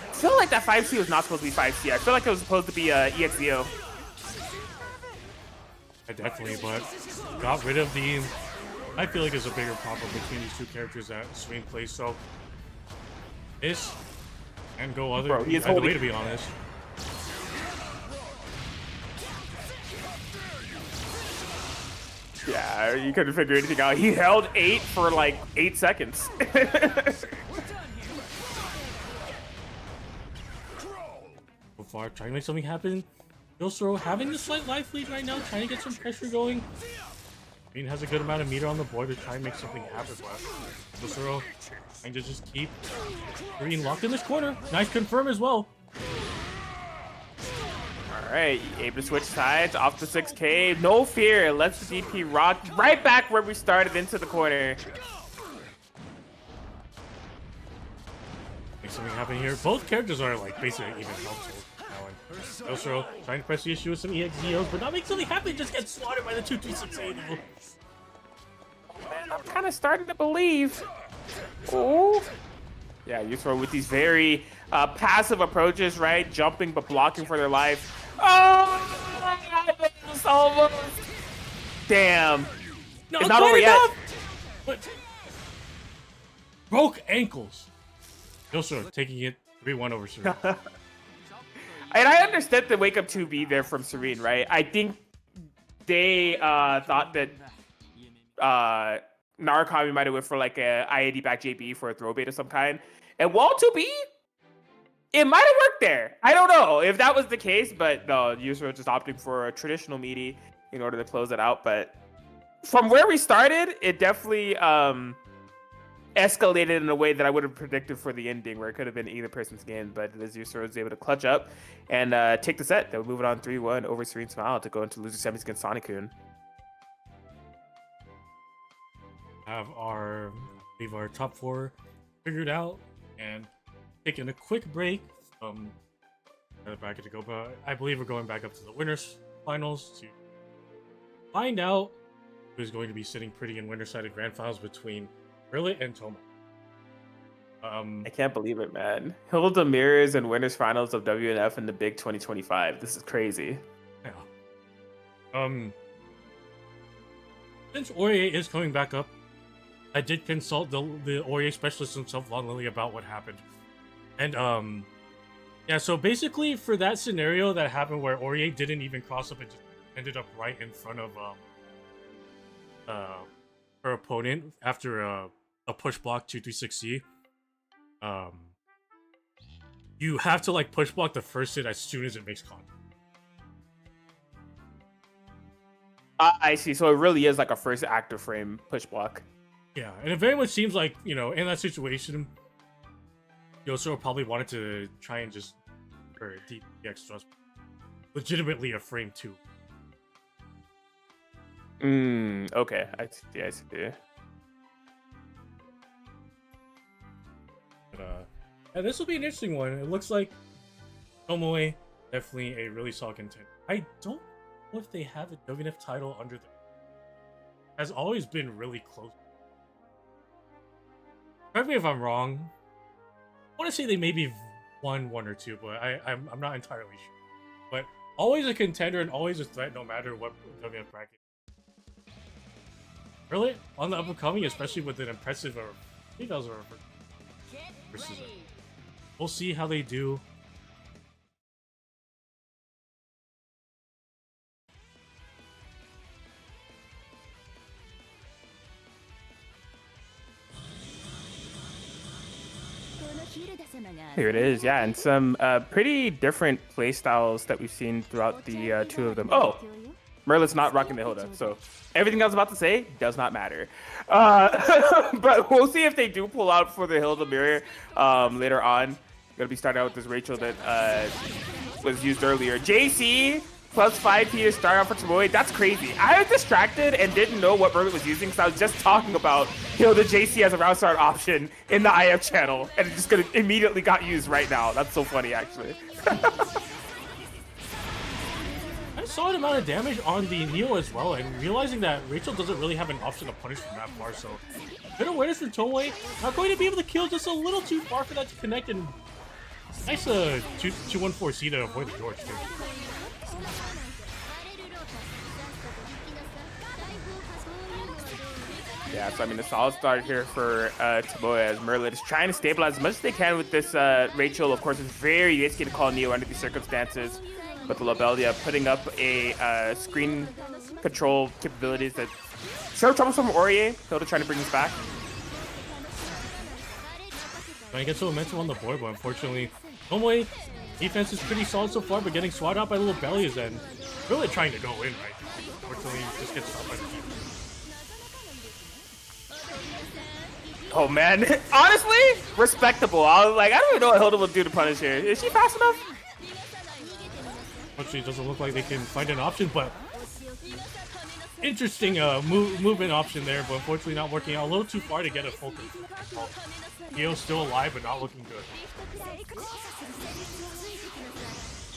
I feel like that 5C was not supposed to be 5C. I feel like it was supposed to be EXEO. Definitely, but got rid of the... I feel like there's a bigger problem between these two characters that Serene plays, so this and go other way, to be honest. Yeah, you couldn't figure anything out. He held 8 for like 8 seconds. So far, trying to make something happen. Yosuro having the slight life lead right now, trying to get some pressure going. Serene has a good amount of meter on the board to try and make something happen. Yosuro trying to just keep Serene locked in this corner. Nice confirm as well. Alright, able to switch sides off the 6K. No fear, lets the DP rock right back where we started into the corner. Make something happen here. Both characters are like basically even helpful. Yosuro trying to press the issue with some EXEOs, but not make something happen, just get slaughtered by the 2-3-6-8. Man, I'm kind of starting to believe. Oh, Yeah, Yusro with these very passive approaches, right? Jumping but blocking for their life. Oh, it's almost. Damn. No, It's not over yet. But broke ankles. Yusro taking it 3-1 over Serene. And I understand the wake up 2B there from Serene, right? I think they thought that Narukami might have went for like a IAD back JB for a throw bait of some kind. And wall 2B, it might have worked there. I don't know if that was the case, but no, Yusro just opting for a traditional meaty in order to close it out. But from where we started, it definitely escalated in a way that I would have predicted for the ending, where it could have been either person's game. But as Yusro was able to clutch up and take the set, they would move it on 3-1 over Serene Smile to go into loser semis against Sonic-kun. Have our top 4 figured out and taking a quick break from the bracket to go, but I believe we're going back up to the winners finals to find out who's going to be sitting pretty in winner sided grand finals between Rillet and Toma. I can't believe it, man. Hilda Mirrors and winners finals of WNF in the big 2025. This is crazy. Yeah. Since Aurier is coming back up, I did consult the Aurier specialist himself, Lon Lily, about what happened. And, yeah, so basically for that scenario that happened where Aurier didn't even cross up and just ended up right in front of, her opponent after a push block 236C, you have to, like, push block the first hit as soon as it makes contact. I see. So it really is like a first active frame push block. Yeah, and it very much seems like, you know, in that situation, Yosuro probably wanted to try and just or DX thrust legitimately a frame 2. Okay. I see. But, yeah, this will be an interesting one. It looks like Tomoe, definitely a really solid contender. I don't know if they have a WNF title under them. Has always been really close. Correct me if I'm wrong. I want to say they maybe won 1 or 2, but I'm not entirely sure. But always a contender and always a threat, no matter what WNF bracket. Really on the up and coming, especially with an impressive or I think that was versus it. We'll see how they do. Here it is, yeah, and some pretty different playstyles that we've seen throughout the 2 of them. Oh, Merlin's not rocking the Hilda, so everything I was about to say does not matter. But we'll see if they do pull out for the Hilda mirror later on. Gonna be starting out with this Rachel that was used earlier. JC plus 5 P to start off for Tomoe. That's crazy. I was distracted and didn't know what Merlin was using, because I was just talking about Hilda JC as a round start option in the IF channel, and it just immediately got used right now. That's so funny, actually. I saw an amount of damage on the Neo as well, and realizing that Rachel doesn't really have an option to punish from that far, so good awareness from Tomoe. Not going to be able to kill, just a little too far for that to connect, and nice 214C to avoid the George too. Yeah, so I mean, a solid start here for Tomoe, as Merlin is trying to stabilize as much as they can with this Rachel. Of course, it's very risky to call Neo under these circumstances, but the Lobelia putting up a screen control capabilities that show trouble from Aurier. Hilda trying to bring this back. Trying to get some momentum on the board, but unfortunately, Tomoe defense is pretty solid so far, but getting swatted out by little bellies and really trying to go in right now. Unfortunately, just gets stopped by the team. Oh man, honestly, respectable. I was like, I don't even know what Hilda will do to punish here. Is she fast enough? Actually, it doesn't look like they can find an option, but interesting movement option there, but unfortunately not working out. A little too far to get a full control. Neo's still alive, but not looking good.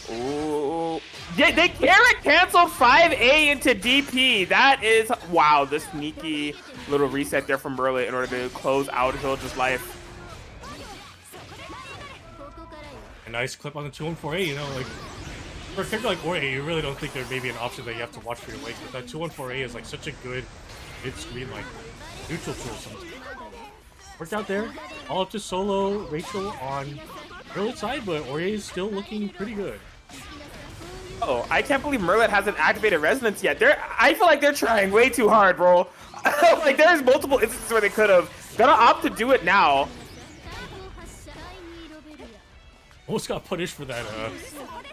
Ooh. Yeah, they carrot canceled 5A into DP. That is, wow, the sneaky little reset there from Merlin in order to close out Hilda's life. nice clip on the 214A, you know, like, for a character like Ori, you really don't think there may be an option that you have to watch for your legs, but that 214A is like such a good mid-screen, like, neutral tool sometimes. Worked out there, all up to solo Rachel on early side, but Ori is still looking pretty good. Oh, I can't believe Merlin hasn't activated Resonance yet. I feel like they're trying way too hard, bro. Like, there's multiple instances where they could have. Gonna opt to do it now. Almost got punished for that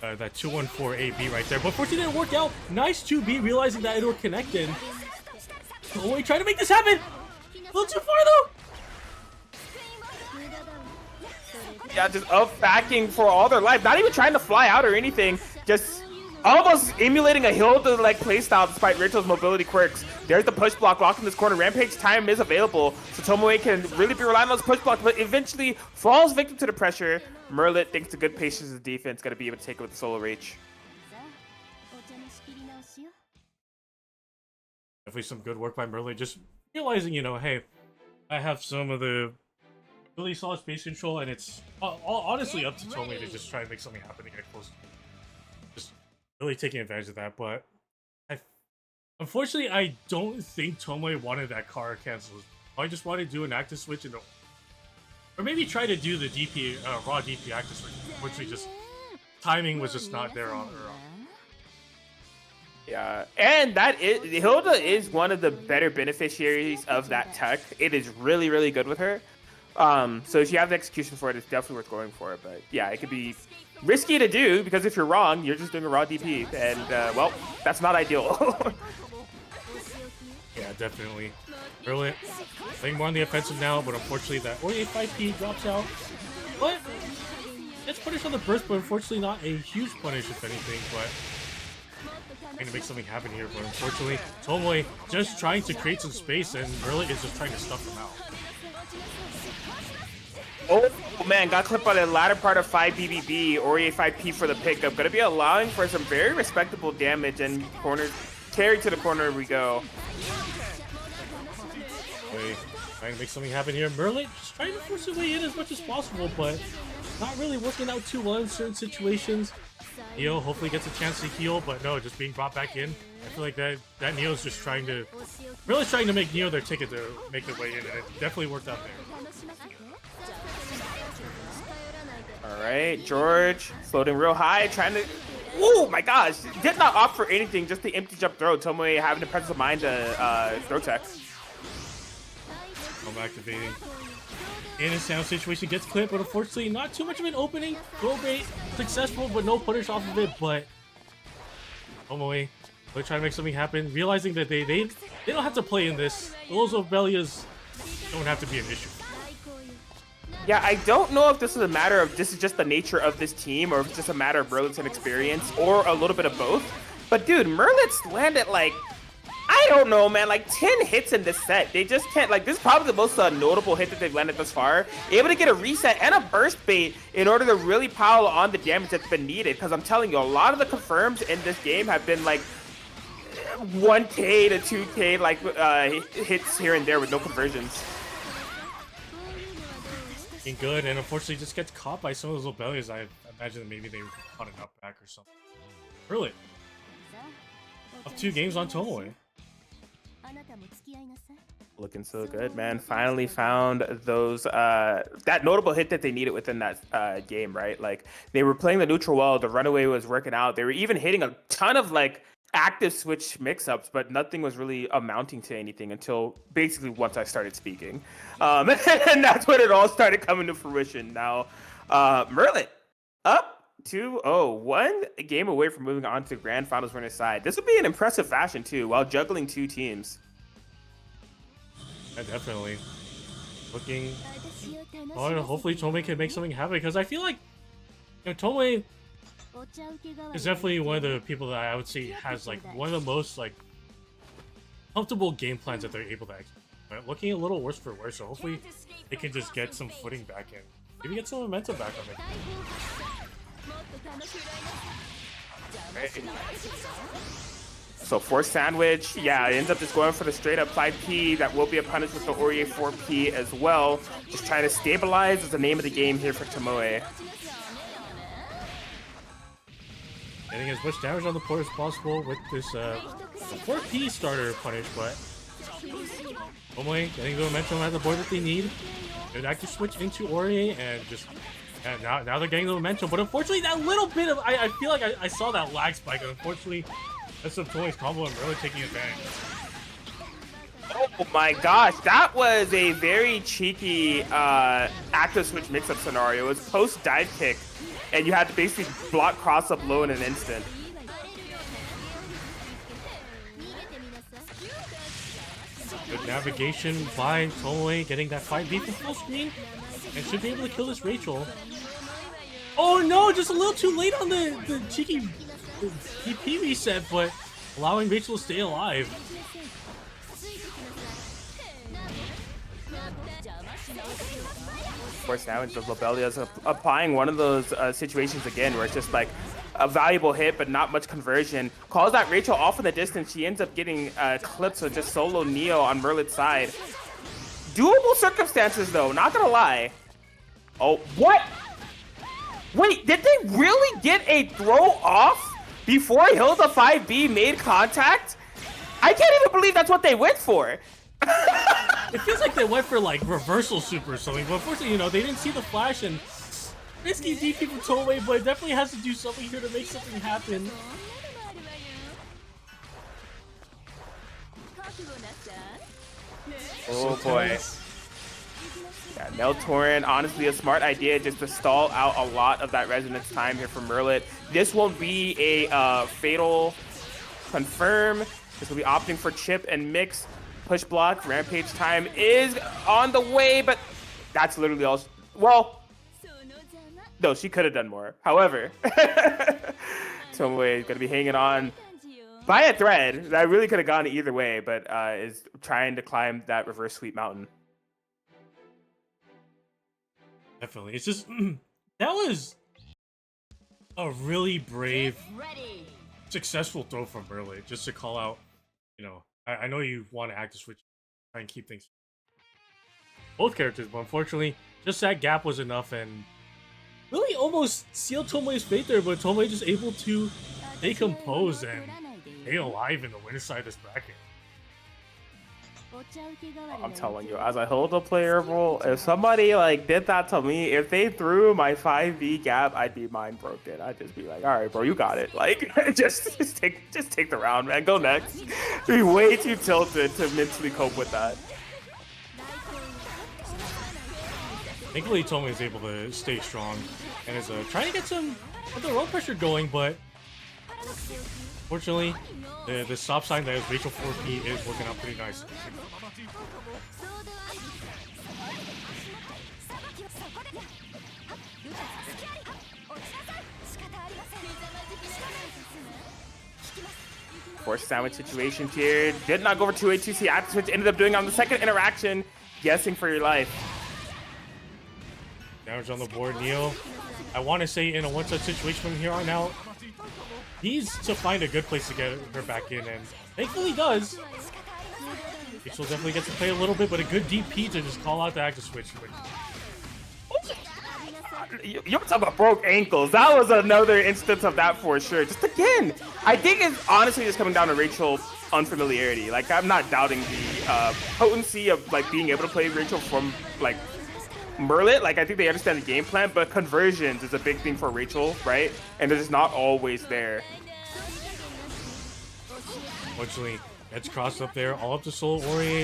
that 214AB right there, but fortunately it didn't work out. Nice 2B, realizing that it would connect in. Oh, he tried to make this happen. A little too far though. Yeah, just up backing for all their life. Not even trying to fly out or anything. Just almost emulating a Hilda-like playstyle despite Rachel's mobility quirks. There's the push block locking this corner. Rampage time is available, so Tomoe can really be relying on those push blocks, but eventually falls victim to the pressure. Merlit, thanks to good patience of defense, gonna be able to take it with the solo reach. Definitely some good work by Merlin, just realizing, you know, hey, I have some of the really solid space control, and it's honestly up to Tomoe to just try and make something happen to get close. Just really taking advantage of that, but unfortunately, I don't think Tomoe wanted that car cancel. I just wanted to do an active switch and, or maybe try to do the DP raw DP active switch, which we just timing was just not there on her. Yeah, and Hilda is one of the better beneficiaries of that tech. It is really, really good with her. So if you have the execution for it, it's definitely worth going for it. But yeah, it could be risky to do because if you're wrong, you're just doing a raw DP, and well, that's not ideal. Yeah, definitely. Brilliant. Playing more on the offensive now, but unfortunately that Ori 5P drops out. But it's punished on the burst, but unfortunately not a huge punish if anything, but trying to make something happen here, but unfortunately Tomoe just trying to create some space and Brilliant is just trying to stuff him out. Oh man, got clipped by the latter part of 5 BBB, Ori 5P for the pickup. Gonna be allowing for some very respectable damage, and corner carry to the corner we go. Trying to make something happen here. Merlin just trying to force his way in as much as possible, but not really working out too well in certain situations. Neo hopefully gets a chance to heal, but no, just being brought back in. I feel like that Neo's just trying to make Neo their ticket to make their way in, and it definitely worked out there. All right, George floating real high, trying to. Oh my gosh! Did not opt for anything, just the empty jump throw. Tomoe having the presence of mind to throw tech. I'm activating. In a sound situation, gets clipped, but unfortunately not too much of an opening. Throw bait successful, but no punish off of it. But Tomoe, they're trying to make something happen, realizing that they don't have to play in this. Those Obelias don't have to be an issue. Yeah, I don't know if this is a matter of this is just the nature of this team, or if it's just a matter of Merlit's inexperience, or a little bit of both. But dude, Merlit's landed like, I don't know, man, like 10 hits in this set. They just can't, like, this is probably the most notable hit that they've landed thus far. Able to get a reset and a burst bait in order to really pile on the damage that's been needed. Because I'm telling you, a lot of the confirms in this game have been like 1K to 2K like hits here and there with no conversions. Good, and unfortunately just gets caught by some of those Obelias. I imagine that maybe they caught an up back or something. Really? Up 2 games on Tomoe. Looking so good, man. Finally found those that notable hit that they needed within that game, right? Like, they were playing the neutral well, the runaway was working out. They were even hitting a ton of like active switch mix-ups, but nothing was really amounting to anything until basically once I started speaking. And that's when it all started coming to fruition. Now, Merlin up 2-0, 1 game away from moving on to Grand Finals winner side. This would be an impressive fashion too, while juggling 2 teams. Yeah, definitely. Looking. Oh, hopefully Tomoe can make something happen, because I feel like, you know, Tomoe is definitely one of the people that I would say has like one of the most like comfortable game plans that they're able to execute. But looking a little worse for wear, so hopefully they can just get some footing back in. Maybe get some momentum back on it. Right. So force sandwich, yeah, it ends up just going for the straight up 5P. That will be a punish with the Ori 4P as well. Just trying to stabilize is the name of the game here for Tomoe. Getting as much damage on the port as possible with this 4P starter punish, but Tomoe getting the momentum at the board that they need. They'd actually switch into Ori and just now they're getting the momentum. But unfortunately, that little bit of I feel like I saw that lag spike, and unfortunately, that's some Tomoe's combo and really taking advantage. Oh my gosh, that was a very cheeky active switch mix-up scenario. It was post dive kick, and you had to basically block cross-up low in an instant. Good navigation by Tomoe, getting that 5B from full screen, and should be able to kill this Rachel. Oh no, just a little too late on the cheeky PP reset, but allowing Rachel to stay alive. Of course, now into Lobelia's applying one of those situations again where it's just like a valuable hit but not much conversion. Calls that Rachel off in the distance. She ends up getting clips of just solo Neo on Merlit's side. Doable circumstances though, not gonna lie. Oh, what? Wait, did they really get a throw off before Hilda 5B made contact? I can't even believe that's what they went for. It feels like they went for like reversal super or something, but unfortunately, you know, they didn't see the flash and risky DP from Tomoe, but it definitely has to do something here to make something happen. Oh boy. Yeah, Neltorin, honestly a smart idea just to stall out a lot of that resonance time here from Merlit. This won't be a fatal confirm. This will be opting for chip and mix. Push block, rampage time is on the way, but that's literally all. Well, no, she could have done more. However, Tomoe is going to be hanging on by a thread. That really could have gone either way, but is trying to climb that reverse sweep mountain. Definitely. It's just, that was a really brave, successful throw from Merlit, just to call out, you know, I know you want to active switch, try and keep things both characters, but unfortunately, just that gap was enough and really almost sealed Tomoe's fate there, but Tomoe just able to stay composed and stay alive in the winner side of this bracket. I'm telling you, as a Hilda player, bro, if somebody like did that to me, if they threw my 5v gap, I'd be mind broken. I'd just be like, all right, bro, you got it. Like, just take the round, man. Go next. Be way too tilted to mentally cope with that. Thankfully, Tomoe is able to stay strong and is trying to get some of the roll pressure going, but fortunately, the stop sign that is Rachel 4P is working out pretty nice. Force sandwich situations here. Did not go over 2A2C active switch. Ended up doing on the second interaction. Guessing for your life. Damage on the board, Neo. I want to say in a one-touch situation from here on out, needs to find a good place to get her back in, and thankfully does. Rachel definitely gets to play a little bit, but a good DP to just call out the active switch. You're talking about broke ankles. That was another instance of that for sure. Just again, I think it's honestly just coming down to Rachel's unfamiliarity. Like, I'm not doubting the potency of like being able to play Rachel from like Merlit. Like, I think they understand the game plan, but conversions is a big thing for Rachel, right? And they're just not always there. Unfortunately, gets crossed up there, all up to Soul Ori,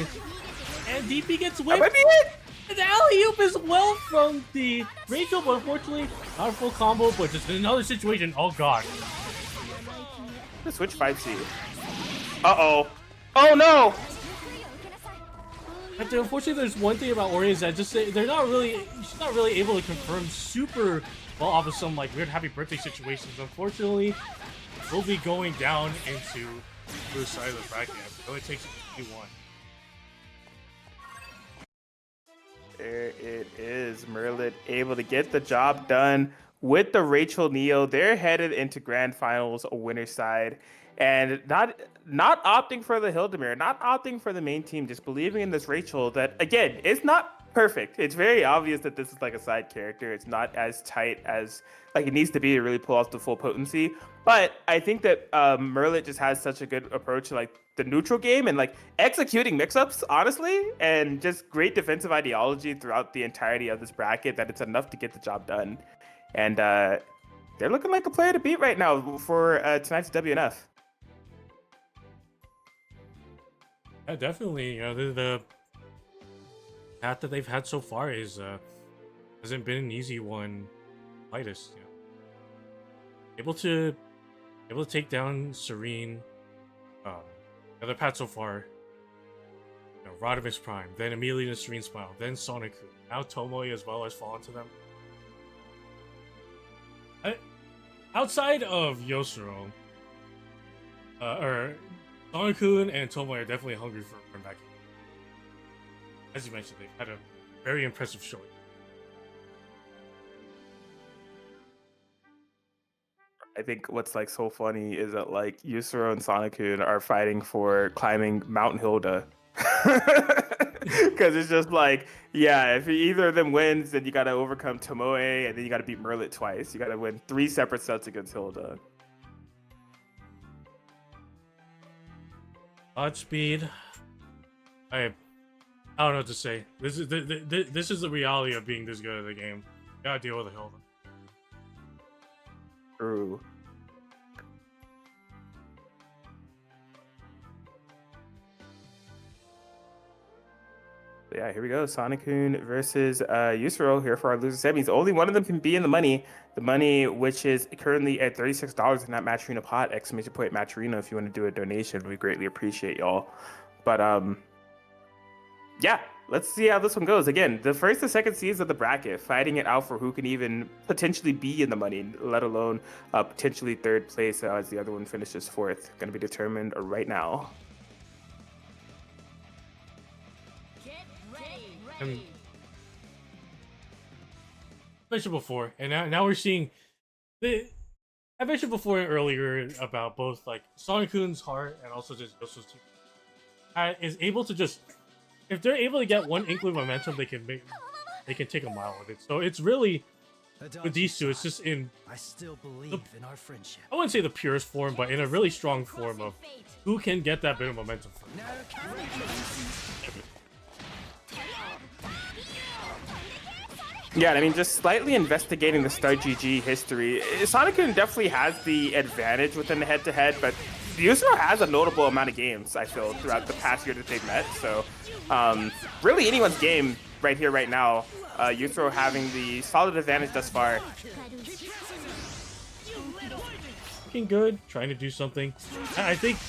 and DP gets whipped. That might be it. An alley-oop as well from the Rachel, but unfortunately, not a full combo, but just another situation. Oh god. The switch 5C. Uh-oh. Oh no! But unfortunately, there's one thing about Ori is that just she's not really able to confirm super well off of some like weird happy birthday situations. Unfortunately, we'll be going down into the side of the bracket. It only takes 2-1. There it is. Merlit able to get the job done with the Rachel Neo, they're headed into grand finals, a winner's side, and not opting for the Hildemir, not opting for the main team, just believing in this Rachel that, again, it's not perfect. It's very obvious that this is like a side character. It's not as tight as like it needs to be to really pull off the full potency. But I think that Merlit just has such a good approach to like the neutral game and like executing mix-ups, honestly, and just great defensive ideology throughout the entirety of this bracket that it's enough to get the job done. And they're looking like a player to beat right now for tonight's WNF. Yeah, definitely. You know, the path that they've had so far is hasn't been an easy one. Lightest, you know. Able to take down Serene. The other path so far. You know, Rodimus Prime, then immediately into Serene Smile, then Sonic. Now Tomoe as well has fallen to them. Outside of Yosuro, or Sonic-kun and Tomoe are definitely hungry for a comeback. As you mentioned, they've had a very impressive showing. I think what's like so funny is that like Yusuro and Sonic-kun are fighting for climbing Mount Hilda. Because it's just like, yeah, if either of them wins, then you got to overcome Tomoe, and then you got to beat Merlit twice. You got to win 3 separate sets against Hilda. Godspeed. I don't know what to say. This is this is the reality of being this good at the game. You gotta deal with the Hilda. True. Yeah, here we go. Sonic-kun versus Yusuro here for our loser semis. Only one of them can be in the money. The money, which is currently at $36 in that Match Arena pot. Exclamation point Match Arena if you want to do a donation. We greatly appreciate y'all. But yeah, let's see how this one goes. Again, the first and second seeds of the bracket, fighting it out for who can even potentially be in the money, let alone potentially third place as the other one finishes fourth. Going to be determined right now. I mentioned before, and now we're seeing I mentioned before earlier about both like Sonic-kun's heart and also just Yosu's team is able to just, if they're able to get one inkling of momentum, they can take a mile with it. So it's really with these two, it's just in I still believe in our friendship. I wouldn't say the purest form, but in a really strong form of who can get that bit of momentum from. Yeah, I mean, just slightly investigating the Star GG history, Sonic-kun definitely has the advantage within the head-to-head, but Yusuro has a notable amount of games, I feel, throughout the past year that they've met. So, really anyone's game right here, right now. Yusuro having the solid advantage thus far. Looking good, trying to do something. I think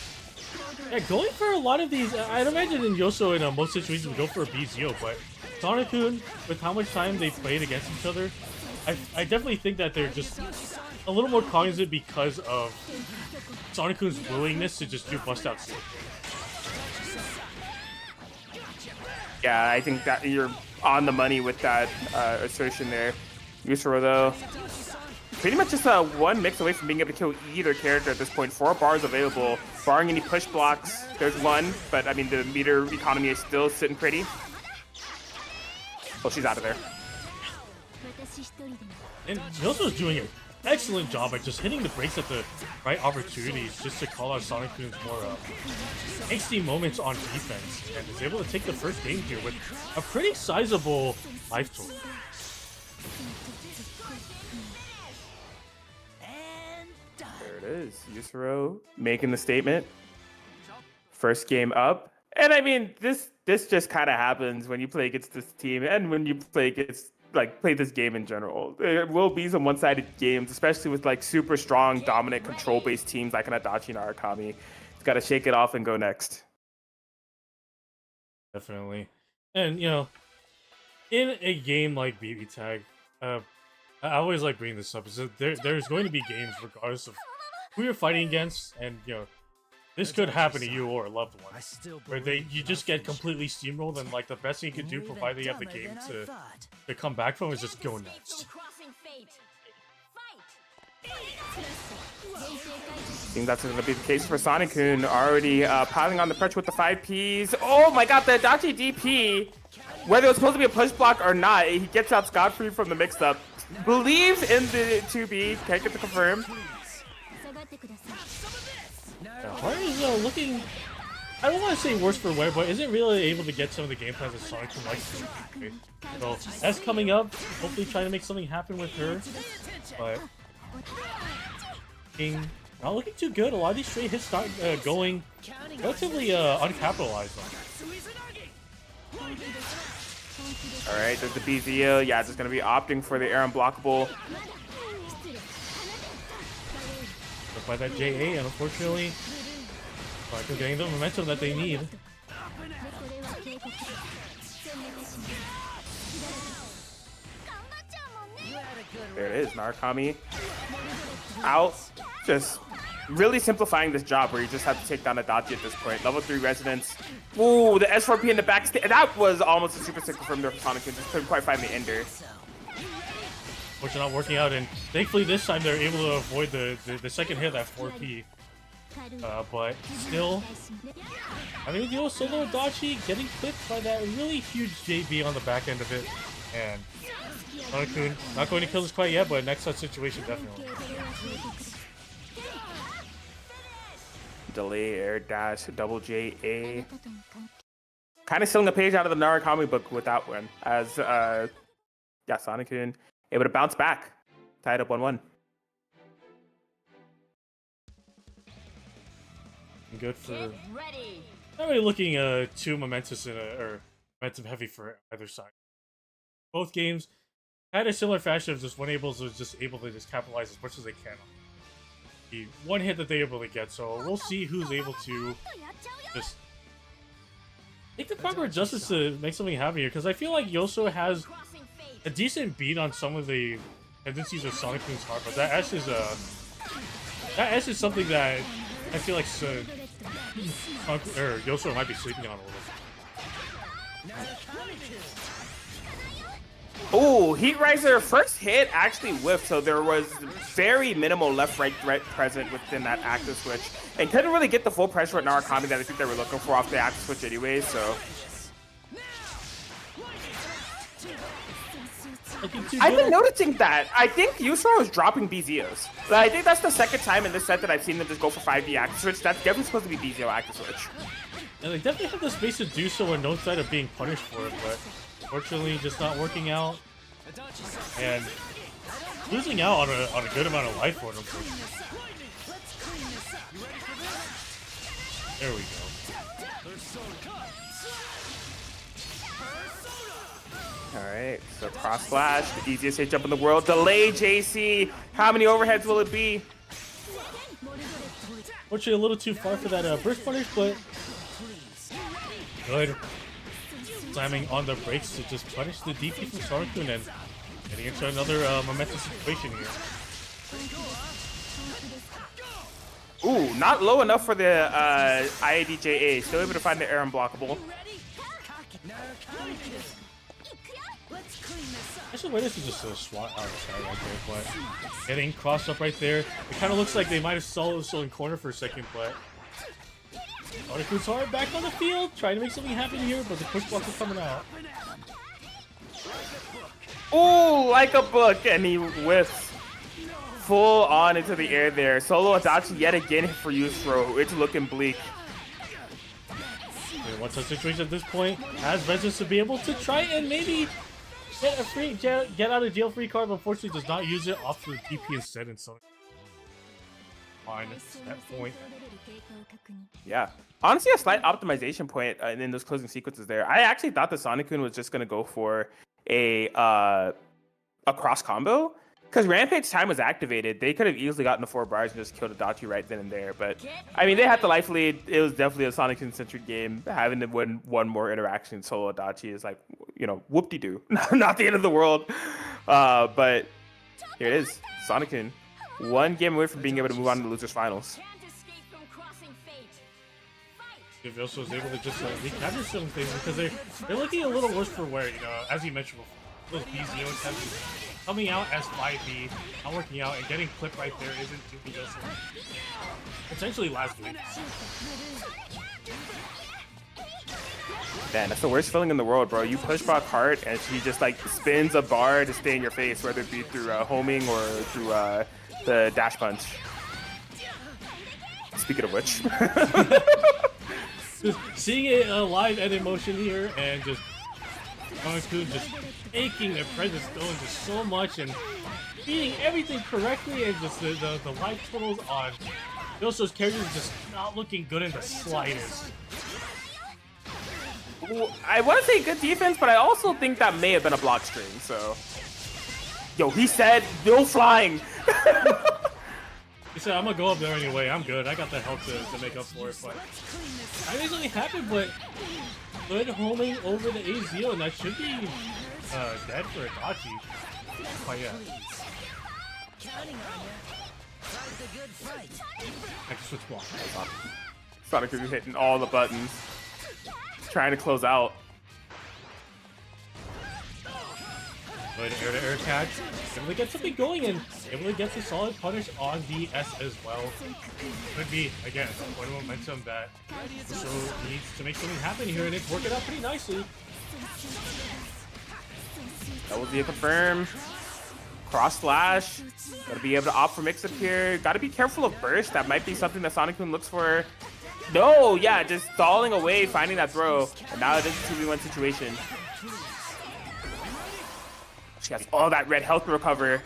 going for a lot of these, I'd imagine in Yoso in most situations we go for a BZO, but Sonic-kun, with how much time they played against each other, I definitely think that they're just a little more cognizant because of Sonic-kun's willingness to just do bust out stuff. Yeah, I think that you're on the money with that assertion there. Yusuro, though, pretty much just one mix away from being able to kill either character at this point. 4 bars available, barring any push blocks. There's one, but I mean the meter economy is still sitting pretty. Oh, she's out of there. And Yoso's doing an excellent job at just hitting the brakes at the right opportunities just to call out Sonic-kun's more angsty moments on defense, and is able to take the first game here with a pretty sizable life total. There it is. Yusuro making the statement. First game up. And I mean, this just kind of happens when you play against this team and when you play against, like, play this game in general. There will be some one-sided games, especially with, like, super strong, dominant, control-based teams like an Adachi and Arakami. It's got to shake it off and go next. Definitely. And, you know, in a game like BBTAG, I always like bringing this up, is that there's going to be games regardless of who you're fighting against, and, you know, this could happen to you or a loved one, where you just get completely steamrolled, and like the best thing you can do, provided you have the game to come back from, is just go nuts. I think that's going to be the case for Sonic-kun, already piling on the pressure with the 5Ps. Oh my god, the Adachi DP, whether it was supposed to be a push block or not, he gets out scot-free from the mix-up. Believes in the 2B, can't get to confirm. Hart is looking, I don't want to say worse for wear, but isn't really able to get some of the game plans that Sonic can like to. So that's coming up. Hopefully trying to make something happen with her. But not looking too good. A lot of these straight hits start going relatively uncapitalized on. Alright, there's the BZO. Yeah, just going to be opting for the air unblockable. By that JA, and unfortunately, they're getting the momentum that they need. There it is, Narukami out, just really simplifying this job where you just have to take down Adachi at this point. Level 3 Resonance. Ooh, the S4P in the back. That was almost a super sickle from their Sonic, just couldn't quite find the ender. Which are not working out, and thankfully this time they're able to avoid the second hit, that 4P. But still, having to deal with solo Adachi, getting clipped by that really huge JB on the back end of it, and Sonic-kun not going to kill this quite yet, but next such situation definitely. Delay, air dash, double JA. Kind of stealing a page out of the Narukami book with that one, as yeah, Sonic-kun able to bounce back, tied up 1-1. Good for. Get ready. Not really looking too momentous or momentum heavy for either side. Both games had a similar fashion of just one able to just capitalize as much as they can on the one hit that they able to get. So we'll see who's able to just make the proper adjustments to make something happen here. Because I feel like Yoso has a decent beat on some of the tendencies of Sonic-kun's heart, but that S is something that I feel like Yoso might be sleeping on a little. Oh, Heat Riser first hit actually whiffed, so there was very minimal left-right threat present within that active switch, and couldn't really get the full pressure at Narukami that I think they were looking for off the active switch anyway. So I've been noticing that. I think Yusra was dropping BZOs. I think that's the second time in this set that I've seen them just go for 5D active switch. That's definitely supposed to be BZO active switch. And they definitely have the space to do so on no side of being punished for it, but unfortunately just not working out. And losing out on a good amount of life for them. There we go. Alright, so cross slash, the easiest hit jump in the world. Delay JC. How many overheads will it be? Fortunately, a little too far for that burst punish, but good. Slamming on the brakes to just punish the DP from Sonic-kun and getting into another momentous situation here. Ooh, not low enough for the IADJA. Still able to find the air unblockable. Actually, wait, this is just a swat out of sight right there, but getting crossed up right there. It kind of looks like they might have stolen corner for a second, but Sonic-kun's hard back on the field, trying to make something happen here, but the push block is coming out. Ooh, like a book, and he whiffs full on into the air there. Solo Adachi yet again for Yusro. It's looking bleak. And what's the situation at this point? Has Vengeance to be able to try and maybe get a free get out of jail free card, but unfortunately does not use it off the DP instead, and so fine at that point. Yeah, honestly, a slight optimization point in those closing sequences there. I actually thought the Sonic-kun was just gonna go for a cross combo because Rampage time was activated. They could have easily gotten the 4 bars and just killed Adachi right then and there. But I mean, they had the life lead. It was definitely a Sonic-kun centric game. Having to win one more interaction solo Adachi is like, you know, whoop-de-doo. Not the end of the world. But here it is, Sonic-kun, one game away from being able to move on to the losers finals. If Yoso was able to just recapture some things, because they're looking a little worse for wear, you know, as you mentioned before, those BZO attempts coming out as 5B, not working out, and getting clipped right there isn't doing just potentially last week. Man, that's the worst feeling in the world, bro. You push back hard, and she just like spins a bar to stay in your face, whether it be through homing or through the dash punch. Speaking of which, just seeing it live and in motion here, and just Sonic-kun just making their presence going just so much and beating everything correctly, and just the life totals on Yoso's character is just not looking good in the slightest. I want to say good defense, but I also think that may have been a block string. So, yo, he said no flying. He said, I'm gonna go up there anyway. I'm good. I got the help to make up for it. But that easily happened, but good homing over the AZO, and that should be dead for Itachi. But yeah. I can switch block. Sonic is hitting all the buttons, trying to close out. Good air-to-air tag. Able to get something going, and able to get the solid punish on the S as well. Could be, again, a point of momentum that so needs to make something happen here, and it's working out pretty nicely. That will be a confirm. Cross slash. Gotta be able to opt for mix-up here. Gotta be careful of burst. That might be something that Sonic-kun looks for. No, yeah, just stalling away, finding that throw. And now it is a 2v1 situation. She has all that red health to recover.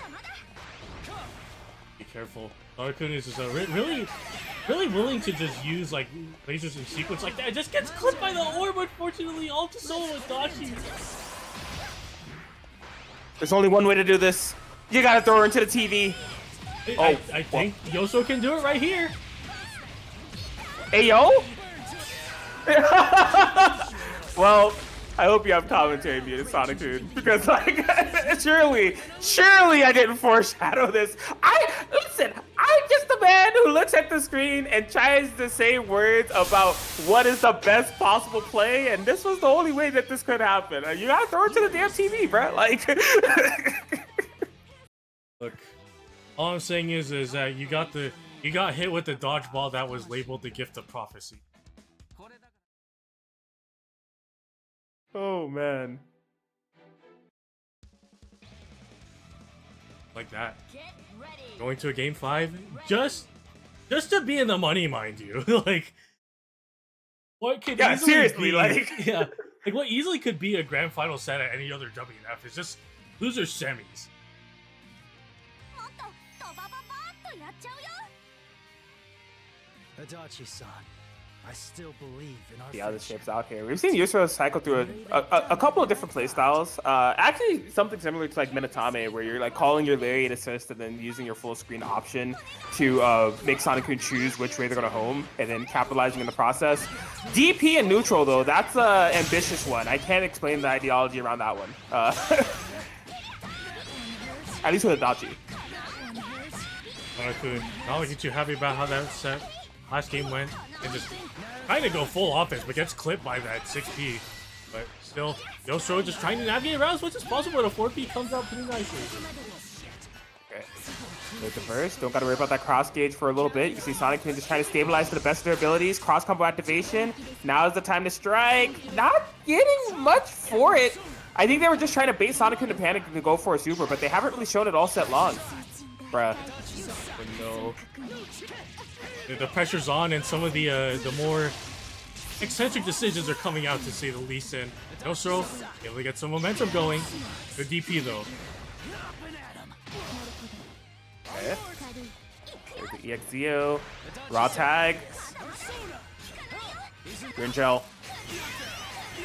Be careful. Sonic-kun is just really willing to just use like lasers in sequence like that. It just gets clipped by the orb, unfortunately. All to solo Itachi. There's only one way to do this. You gotta throw her into the TV. I think Yoso can do it right here. Hey, yo! Well, I hope you have commentary muted, Sonic-kun, because like, surely I didn't foreshadow this. Listen, I'm just a man who looks at the screen and tries to say words about what is the best possible play, and this was the only way that this could happen. You gotta throw it to the damn TV, bro. Like, look, all I'm saying is that you got hit with the dodgeball that was labeled the gift of prophecy. oh man. Like that. Get ready. Going to a game 5, just to be in the money, mind you. Like, what could easily seriously, be, like yeah, like what easily could be a grand final set at any other WNF is just loser semis. Adachi-san, I still believe in our See how this friendship. shapes out here. We've seen Yusro cycle through a couple of different playstyles. Actually, something similar to like Minatame, where you're like calling your Lariat assist and then using your full screen option to make Sonic-kun choose which way they're gonna home, and then capitalizing in the process. DP and neutral though, that's an ambitious one. I can't explain the ideology around that one. At least with Adachi. Sonic-kun, not only get you happy about how that set last game went, and just trying to go full offense, but gets clipped by that 6P. But still, Yosro just trying to navigate around as much as possible, and a 4P comes out pretty nicely. Okay. With the burst, don't gotta worry about that cross gauge for a little bit. You see Sonic-kun just trying to stabilize to the best of their abilities. Cross combo activation. Now is the time to strike. Not getting much for it. I think they were just trying to bait Sonic-kun to panic and to go for a super, but they haven't really shown it all set long. Bruh. No. The pressure's on, and some of the more eccentric decisions are coming out, to say the least. And Yosro able to get some momentum going. Good DP though. Okay. There's the EXZO. Raw tag. Green gel.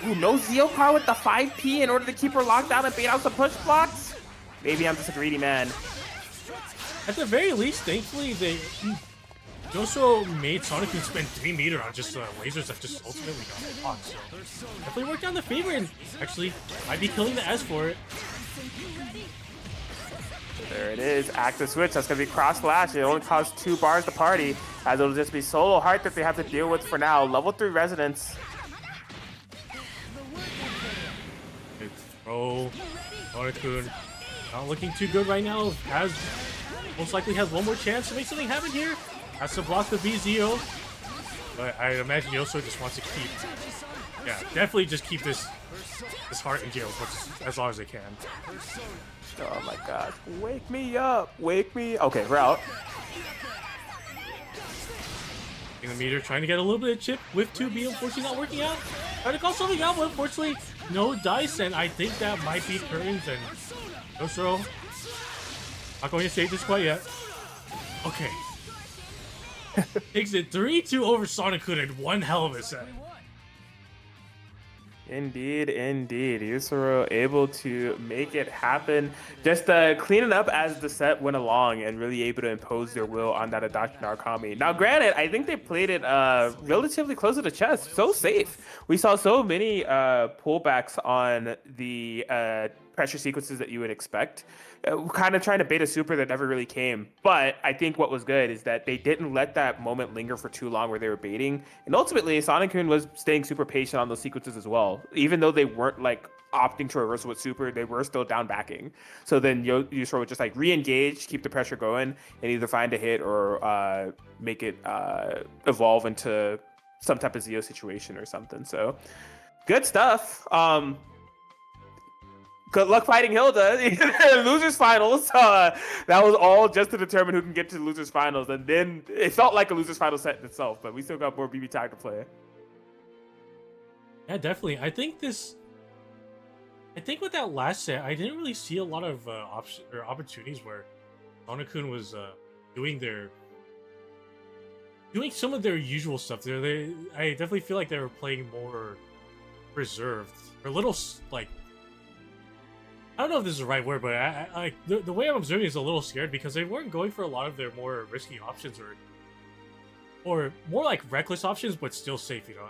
Ooh, no Zeo car with the 5P in order to keep her locked down and bait out some push blocks? Maybe I'm just a greedy man. At the very least, thankfully, Yosro made Sonic-kun spend 3 meter on just lasers that just ultimately got blocked. So definitely worked out in the favor, and actually might be killing the S for it. There it is, active switch. That's gonna be cross slash. It only costs 2 bars to party, as it'll just be solo heart that they have to deal with for now. Level 3 resonance. Good throw. Sonic-kun Not looking too good right now. Most likely has one more chance to make something happen here. Has to block the VZO. But I imagine Yoso just wants to keep... Yeah, definitely just keep this heart in jail as long as they can. Oh my god. Wake me up. Wake me. Okay, we're out. In the meter, trying to get a little bit of chip with 2B, unfortunately not working out. Trying to call something out, but unfortunately no dice, and I think that might be Curtains and Yosro. Not going to save this quite yet. Okay. Takes it 3-2 over Sonic-kun in one hell of a set. Indeed, indeed. Yusuru able to make it happen. Just cleaning up as the set went along and really able to impose their will on that Adachi Narukami. Now, granted, I think they played it relatively close to the chest. So safe. We saw so many pullbacks on the pressure sequences that you would expect. Kind of trying to bait a super that never really came. But I think what was good is that they didn't let that moment linger for too long where they were baiting. And ultimately, Sonic-kun was staying super patient on those sequences as well. Even though they weren't like opting to reversal with super, they were still down backing. So then Yusuru would just like re-engage, keep the pressure going, and either find a hit or make it evolve into some type of Zeo situation or something. So good stuff. Good luck fighting Hilda. Losers finals. That was all just to determine who can get to the losers finals, and then it felt like a losers final set in itself. But we still got more BB tag to play. Yeah, definitely. I think with that last set, I didn't really see a lot of opportunities where Sonic-kun was doing some of their usual stuff. I definitely feel like they were playing more reserved, or a little like. I don't know if this is the right word, but I the way I'm observing is a little scared because they weren't going for a lot of their more risky options or more like reckless options, but still safe. You know,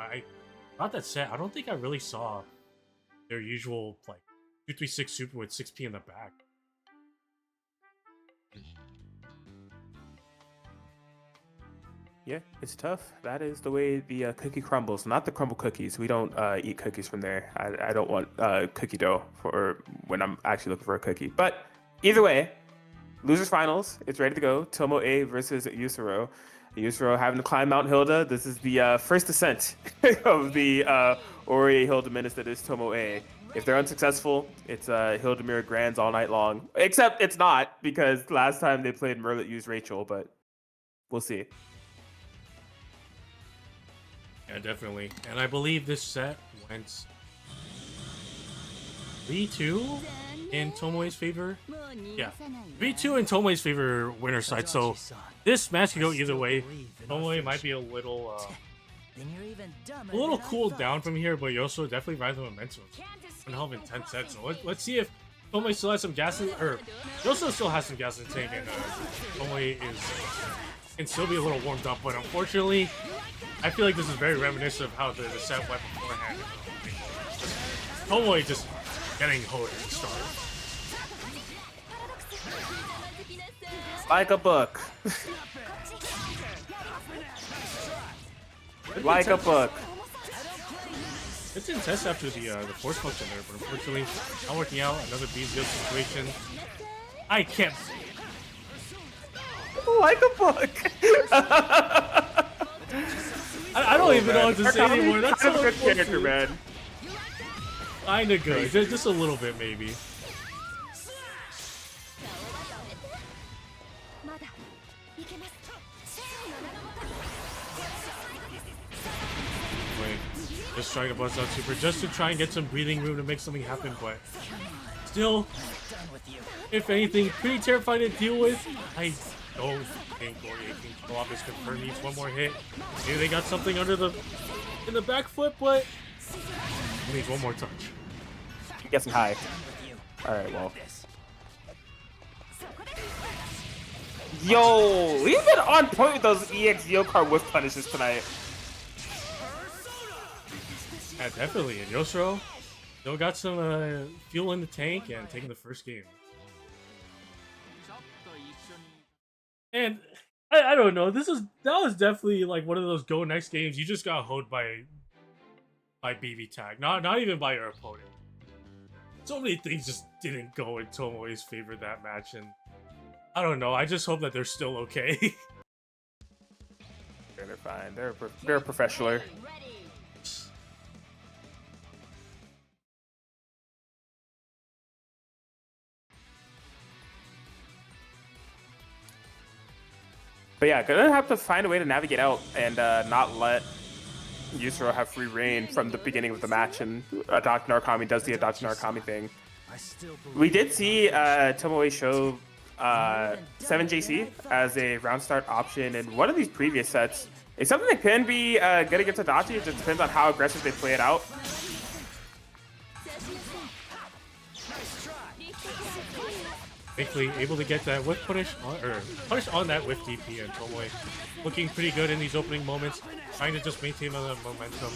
not that set. I don't think I really saw their usual like 2-3-6 super with 6P in the back. Yeah, it's tough. That is the way the cookie crumbles. Not the crumble cookies. We don't eat cookies from there. I don't want cookie dough for when I'm actually looking for a cookie. But either way, losers finals. It's ready to go. Tomoe versus Yusuru. Yusuru having to climb Mount Hilda. This is the first ascent of the Ori Hilda Menace that is Tomoe. If they're unsuccessful, it's Hildemir Grands all night long. Except it's not, because last time they played Merlet used Rachel, but we'll see. Yeah, definitely. And I believe this set went 3-2 in Tomoe's favor. Yeah, 3-2 in Tomoe's favor winner side. So this match can go either way. Tomoe might be a little cooled down from here, but Yoso definitely rides the momentum. One hell of an intense set. So let's see if Tomoe still has some gas in, or Yoso still has some gas in the tank, and Tomoe can still be a little warmed up. But unfortunately, I feel like this is very reminiscent of how the set went beforehand. Tomoe just getting hoed and started. Like a book. Like a book. It's intense after the force function there, but unfortunately not working out. Another BZO situation. I can't. Like a book. I don't even know what to say anymore. That's so a good character, man. Kinda good. Just a little bit, maybe. Just trying to bust out super just to try and get some breathing room to make something happen, but still, if anything, pretty terrifying to deal with. I don't think Ori can pull off his confirm. Needs one more hit. Maybe they got something in the back foot, but he needs one more touch. Guessing high. Alright, well. Yo, we've been on point with those EX Yokar whiff punishes tonight. Yeah, definitely. And Yosro still got some fuel in the tank and taking the first game. And I don't know. That was definitely like one of those go next games. You just got hoed by BB tag, not even by your opponent. so many things just didn't go in Tomoe's favor that match, and I don't know. I just hope that they're still okay. They're fine. They're a professional. Ready. But yeah, gonna have to find a way to navigate out and not let Yusuro have free reign from the beginning of the match, and Adopt Narukami does the Adopt Narukami thing. I still believe We did see Tomoe show 7JC as a round start option in one of these previous sets. It's something that can be good against Adachi. It just depends on how aggressive they play it out. Thankfully, able to get that whiff punish on that whiff DP, and Tomoe looking pretty good in these opening moments, trying to just maintain the momentum.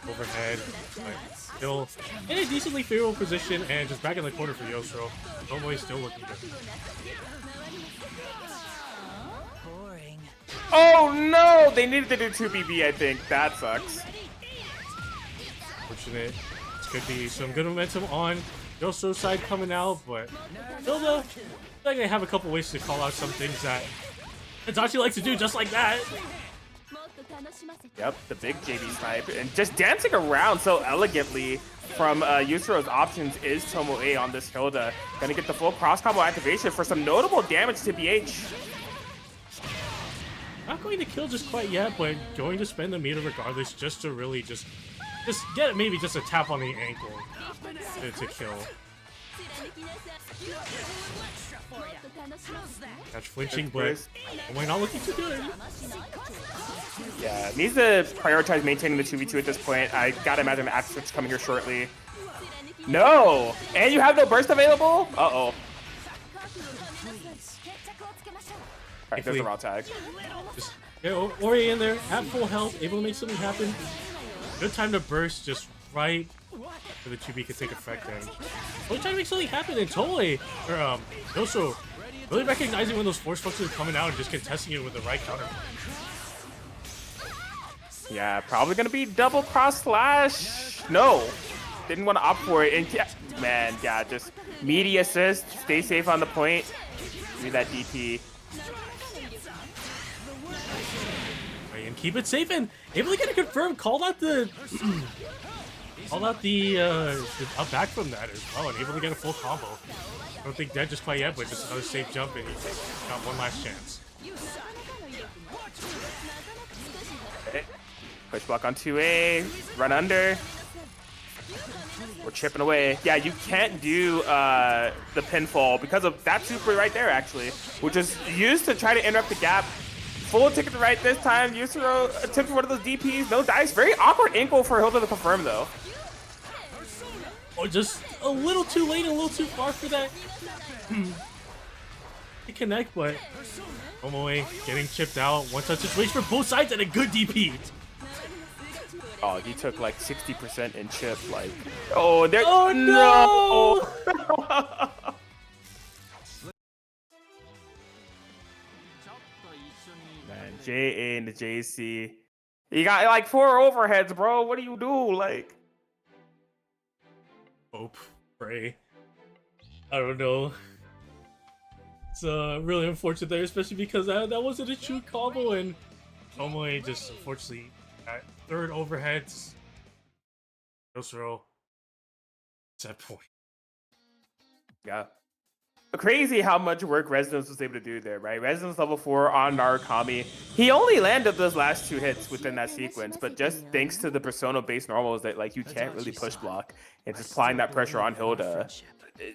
Overhead, but still in a decently favorable position, and just back in the corner for Yosro. Tomoe still looking good. boring. Oh no! They needed to do 2BB, I think. That sucks. Fortunate. This could be some good momentum on Yosro's side coming out, but Hilda, I think I have a couple ways to call out some things that Adachi likes to do just like that. Yep, the big JB snipe, and just dancing around so elegantly from Yusuro's options is Tomoe on this Hilda. Gonna get the full cross combo activation for some notable damage to BH. Not going to kill just quite yet, but going to spend the meter regardless, just to really just get maybe just a tap on the ankle to kill. Catch flinching, but Tomoe not looking too good. Yeah, needs to prioritize maintaining the 2v2 at this point. I gotta imagine the Axe Switch coming here shortly. No! And you have no burst available? Uh-oh. Alright, there's the raw tag. Just get Ori in there, at full health, able to make something happen. Good time to burst, just right where the 2B can take effect then. Really trying to make something happen, and Tomoe, or Yoso, really recognizing when those force functions are coming out and just contesting it with the right counter. Yeah, probably gonna be double cross slash. No, didn't want to opt for it. And yeah, man, yeah, just meaty assist. Stay safe on the point. Do that DP. Right, and keep it safe, and able to get it confirmed. Called out the up back from that as well, and able to get a full combo. I don't think dead just quite yet, but just another safe jump, and he's got one last chance. Okay. Push block on 2A, run under. We're chipping away. Yeah, you can't do the pinfall because of that super right there, actually, which is used to try to interrupt the gap. Full ticket to right this time. Yusuro attempted one of those DPs. No dice. Very awkward ankle for Hilda to confirm, though. Oh, just a little too late, a little too far for that to connect, but Tomoe getting chipped out. One touch situation for both sides and a good DP. Oh, he took like 60% in chip. Like, oh, there. Oh no! Man, JA and the JC. You got like 4 overheads, bro. What do you do? Like, Hope, pray. I don't know. It's really unfortunate there, especially because that wasn't a true combo, and Tomoe just unfortunately at third overheads. Yosuro. Set point. yeah. Crazy how much work Resonance was able to do there, right? Resonance level 4 on Narukami. He only landed those last 2 hits within that sequence, but just thanks to the Persona-based normals that like you can't really push block and just applying that pressure on Hilda.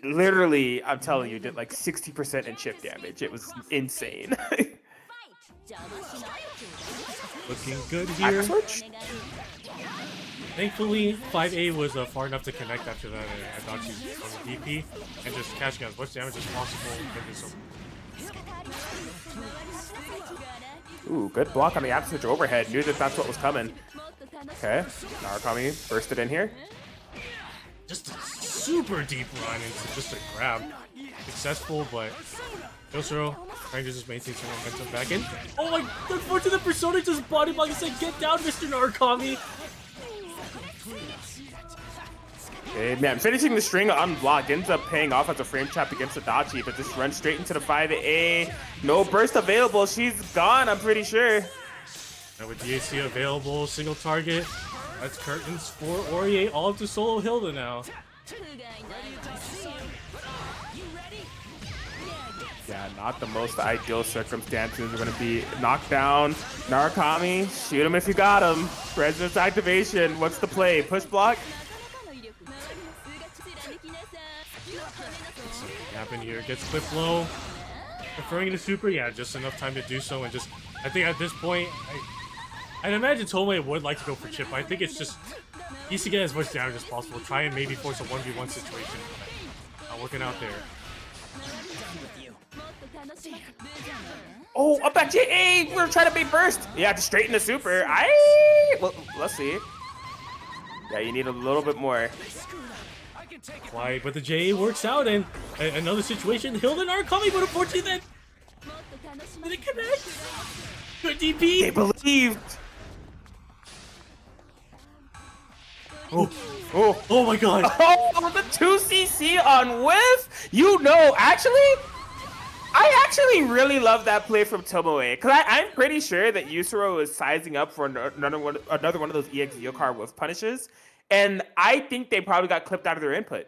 Literally, I'm telling you, did like 60% in chip damage. It was insane. Looking good here. Switch? Thankfully, 5A was far enough to connect after that, and I thought she was on the DP, and just catching as much damage as possible. Ooh, good block on the App Switch overhead. Knew that that's what was coming. Okay, Narukami bursted in here. Just a super deep run into just a grab. Successful, but Yosuro trying to just maintain some momentum back in. Oh my, unfortunately the Persona just body block and said, "Get down, Mr. Narukami." Okay, man, finishing the string unblocked ends up paying off as a frame trap against Adachi, but just runs straight into the 5A. No burst available. She's gone, I'm pretty sure. And with DAC available, single target. That's curtains for Aurier, all up to solo Hilda now. Yeah, not the most ideal circumstances. We're gonna be knocked down. Narukami, shoot him if you got him. Resonance activation. What's the play? Push block? Happen here, gets clip low. Preferring the super, yeah, just enough time to do so, and just I think at this point, I'd imagine Tomoe would like to go for chip. I think it's just needs to get as much damage as possible. Try and maybe force a 1v1 situation. Not working out there. Oh, up at JA! We're trying to be burst. Yeah, just straight into super. Well, let's see. Yeah, you need a little bit more. Why? But the JA works out, and another situation. Hilda and Narukami, but unfortunately then did it connect? Good DP. They believed. Oh my god. Oh, the 2cc on whiff. You know, I actually really love that play from Tomoe, because I'm pretty sure that Yusuro is sizing up for another one of those EX Yokar whiff punishes, and I think they probably got clipped out of their input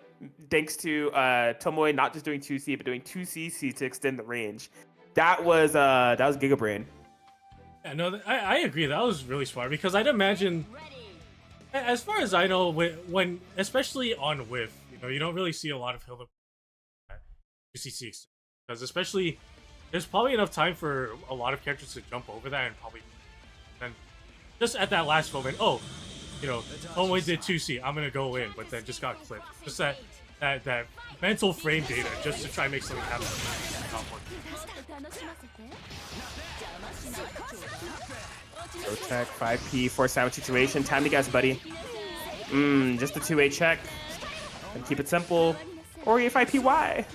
thanks to Tomoe not just doing 2C but doing 2cc to extend the range. That was Gigabrain. Yeah, no, I agree. That was really smart, because I'd imagine, as far as I know, when especially on whiff, you don't really see a lot of Hilda 2cc. Because especially, there's probably enough time for a lot of characters to jump over that, and probably then just at that last moment, Tomoe did 2C, I'm gonna go in, but then just got clipped. Just that mental frame data just to try and make something happen. Go check 5P 4-7 situation. Time to guess, buddy. Just a 2A check. And keep it simple. Or if 5PY.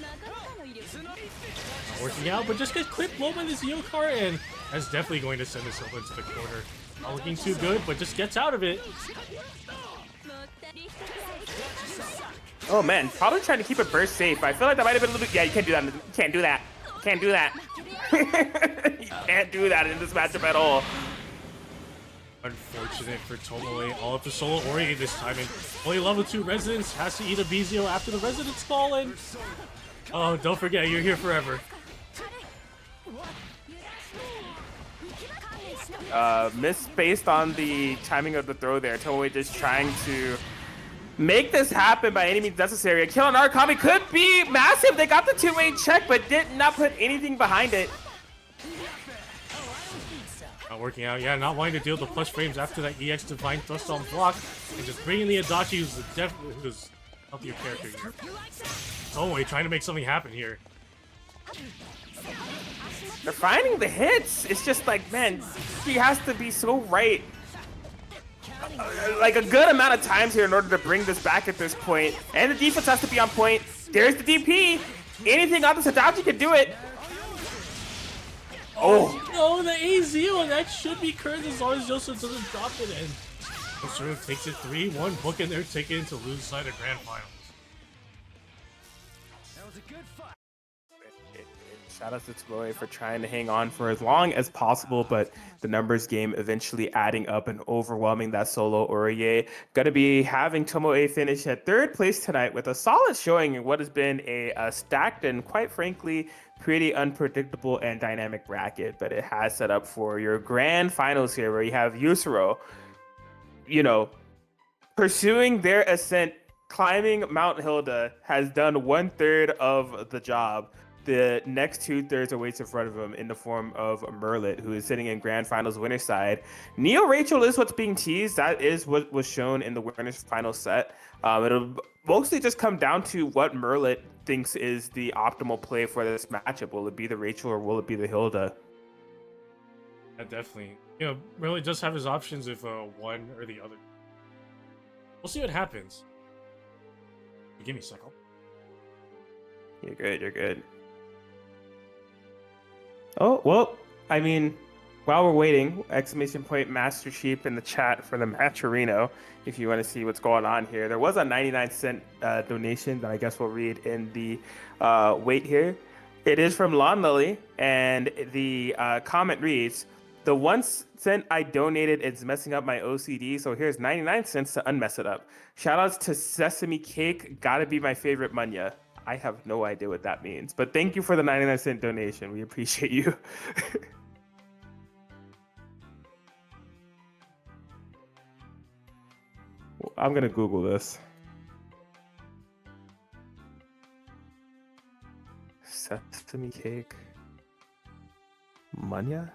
Working out, but just gets clipped low by the Yokar, and that's definitely going to send this over into the corner. Not looking too good, but just gets out of it. Oh man, probably trying to keep it burst safe. I feel like that might have been a little bit. Yeah, you can't do that. You can't do that. Can't do that. You can't do that in this matchup at all. Unfortunate for Tomoe, all up to solo Aurier this time, and only level 2 Resonance has to eat a Bizio after the Resonance fall in. Oh, don't forget, you're here forever. Miss based on the timing of the throw there. Tomoe just trying to make this happen by any means necessary. A kill on Narukami could be massive. They got the 2-way check, but did not put anything behind it. Not working out. Yeah, not wanting to deal with the plus frames after that EX Divine Thrust on block, and just bringing the Adachi, who's healthier character here. Tomoe trying to make something happen here. They're finding the hits. It's just like, man, he has to be so right. Like a good amount of times here in order to bring this back at this point. And the defense has to be on point. There's the DP. Anything on this Adachi can do it. Oh. No, the AZ one, that should be cursed as long as Joseph doesn't drop it in. Sort of takes it 3-1, booking their ticket into lose side of Grand Finals. That was a good fight. Shout out to Tomoe for trying to hang on for as long as possible, but the numbers game eventually adding up and overwhelming that solo Aurier. Gonna be having Tomoe finish at 3rd place tonight with a solid showing in what has been a stacked and quite frankly pretty unpredictable and dynamic bracket, but it has set up for your grand finals here where you have Yusuro, pursuing their ascent, climbing Mount Hilda, has done 1/3 of the job. The next 2/3 awaits in front of him in the form of Merlet, who is sitting in Grand Finals winner side. Neo Rachel is what's being teased. That is what was shown in the winners final set. It'll mostly just come down to what Merlet thinks is the optimal play for this matchup. Will it be the Rachel or will it be the Hilda? Yeah, definitely. Merlet does have his options if one or the other. We'll see what happens. Give me a second. You're good, you're good. Oh, well, I mean, while we're waiting, exclamation point Master Chief in the chat for the Matcherino. If you want to see what's going on here, there was a 99-cent donation that I guess we'll read in the wait here. It is from Lon Lily, and the comment reads, "The 1 cent I donated is messing up my OCD, so here's 99 cents to unmess it up. Shoutouts to Sesame Cake, gotta be my favorite Munya." I have no idea what that means, but thank you for the 99-cent donation. We appreciate you. I'm gonna Google this. Sesame Cake. Munya?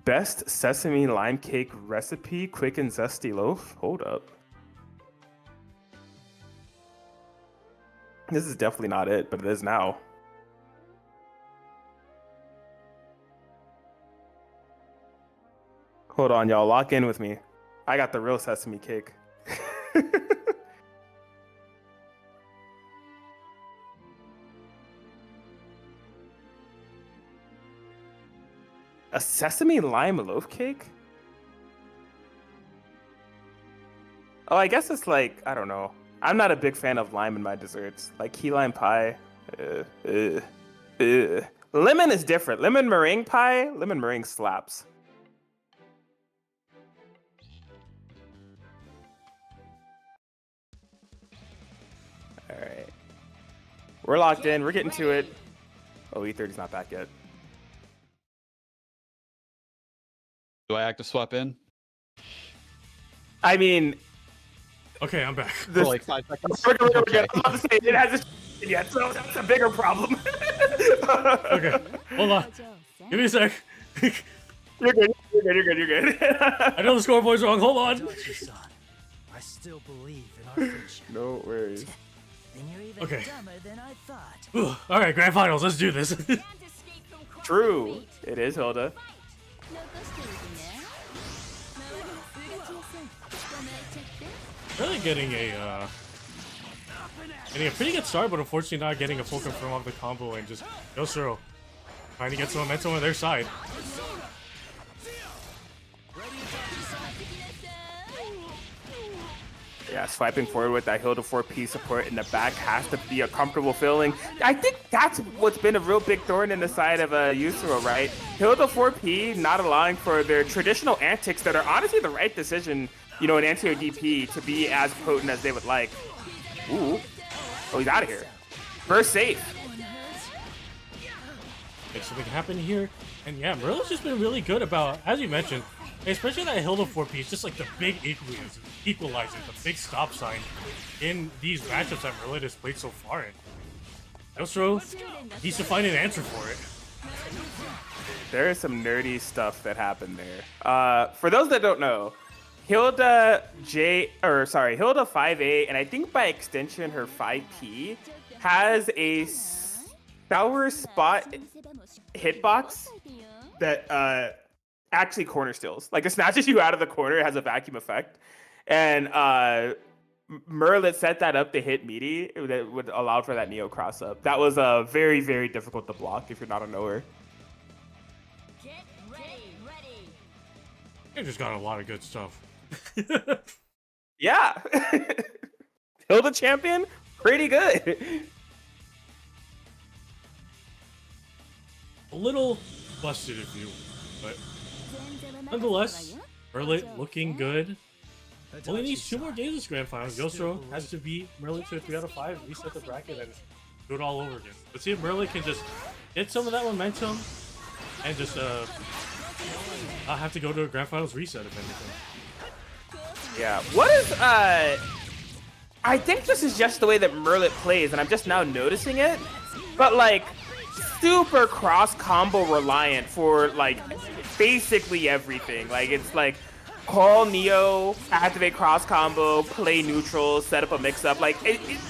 Best sesame lime cake recipe, quick and zesty loaf? Hold up. This is definitely not it, but it is now. Hold on, y'all. Lock in with me. I got the real sesame cake. A sesame lime loaf cake? Oh, I guess it's like, I don't know. I'm not a big fan of lime in my desserts. Like key lime pie. Lemon is different. Lemon meringue pie, lemon meringue slaps. All right. We're locked in. We're getting to it. Oh, E30's not back yet. Do I active swap in? I mean, Okay, I'm back. For like 5 seconds? we're gonna Okay. I'm about to say, it hasn't yet, so that's a bigger problem. Okay, hold on. Give me a sec. You're good. You're good. You're good. I know the scoreboard's wrong. Hold on. Don't you, son? I still believe in our friendship. No worries. And you're even Okay. dumber than I thought. Ooh, all right, grand finals. Let's do this. Can't escape from Corey's True. fate. It is Hilda. 残しておいてね。周りの数が小さい。捕まえちゃって。 Really getting a pretty good start, but unfortunately not getting a full confirm off the combo and just Yosuro trying to get some momentum on their side. Yeah, swiping forward with that Hilda 4P support in the back has to be a comfortable feeling. I think that's what's been a real big thorn in the side of Yusuro, right? Hilda 4P not allowing for their traditional antics that are honestly the right decision, you know, in anti DP to be as potent as they would like. Ooh. Oh, he's out of here. First safe. Make something happen here. And yeah, Merlin's just been really good about, as you mentioned, especially that Hilda 4P, it's just like the big equalizer, the big stop sign in these matchups that Merlin has played so far in. Yosuro needs to find an answer for it. There is some nerdy stuff that happened there. For those that don't know, Hilda 5A, and I think by extension her 5P, has a sour spot hitbox that actually corner steals. Like it snatches you out of the corner, it has a vacuum effect. And Merlin set that up to hit meaty that would allow for that Neo cross up. That was very, very difficult to block if you're not a knower. Get ready. They just got a lot of good stuff. Yeah. Hilda champion, pretty good. A little busted, if you will, but nonetheless, Merlin looking good. Only needs 2 more games of Grand Finals. Yosuro has to beat Merlin to a 3 out of 5, reset the bracket, and do it all over again. Let's see if Merlin can just get some of that momentum and just not have to go to a Grand Finals reset, if anything. Yeah. What is I think this is just the way that Merlin plays, and I'm just now noticing it. But like super cross combo reliant for like basically everything. Like it's like call Neo, activate cross combo, play neutral, set up a mix up. Like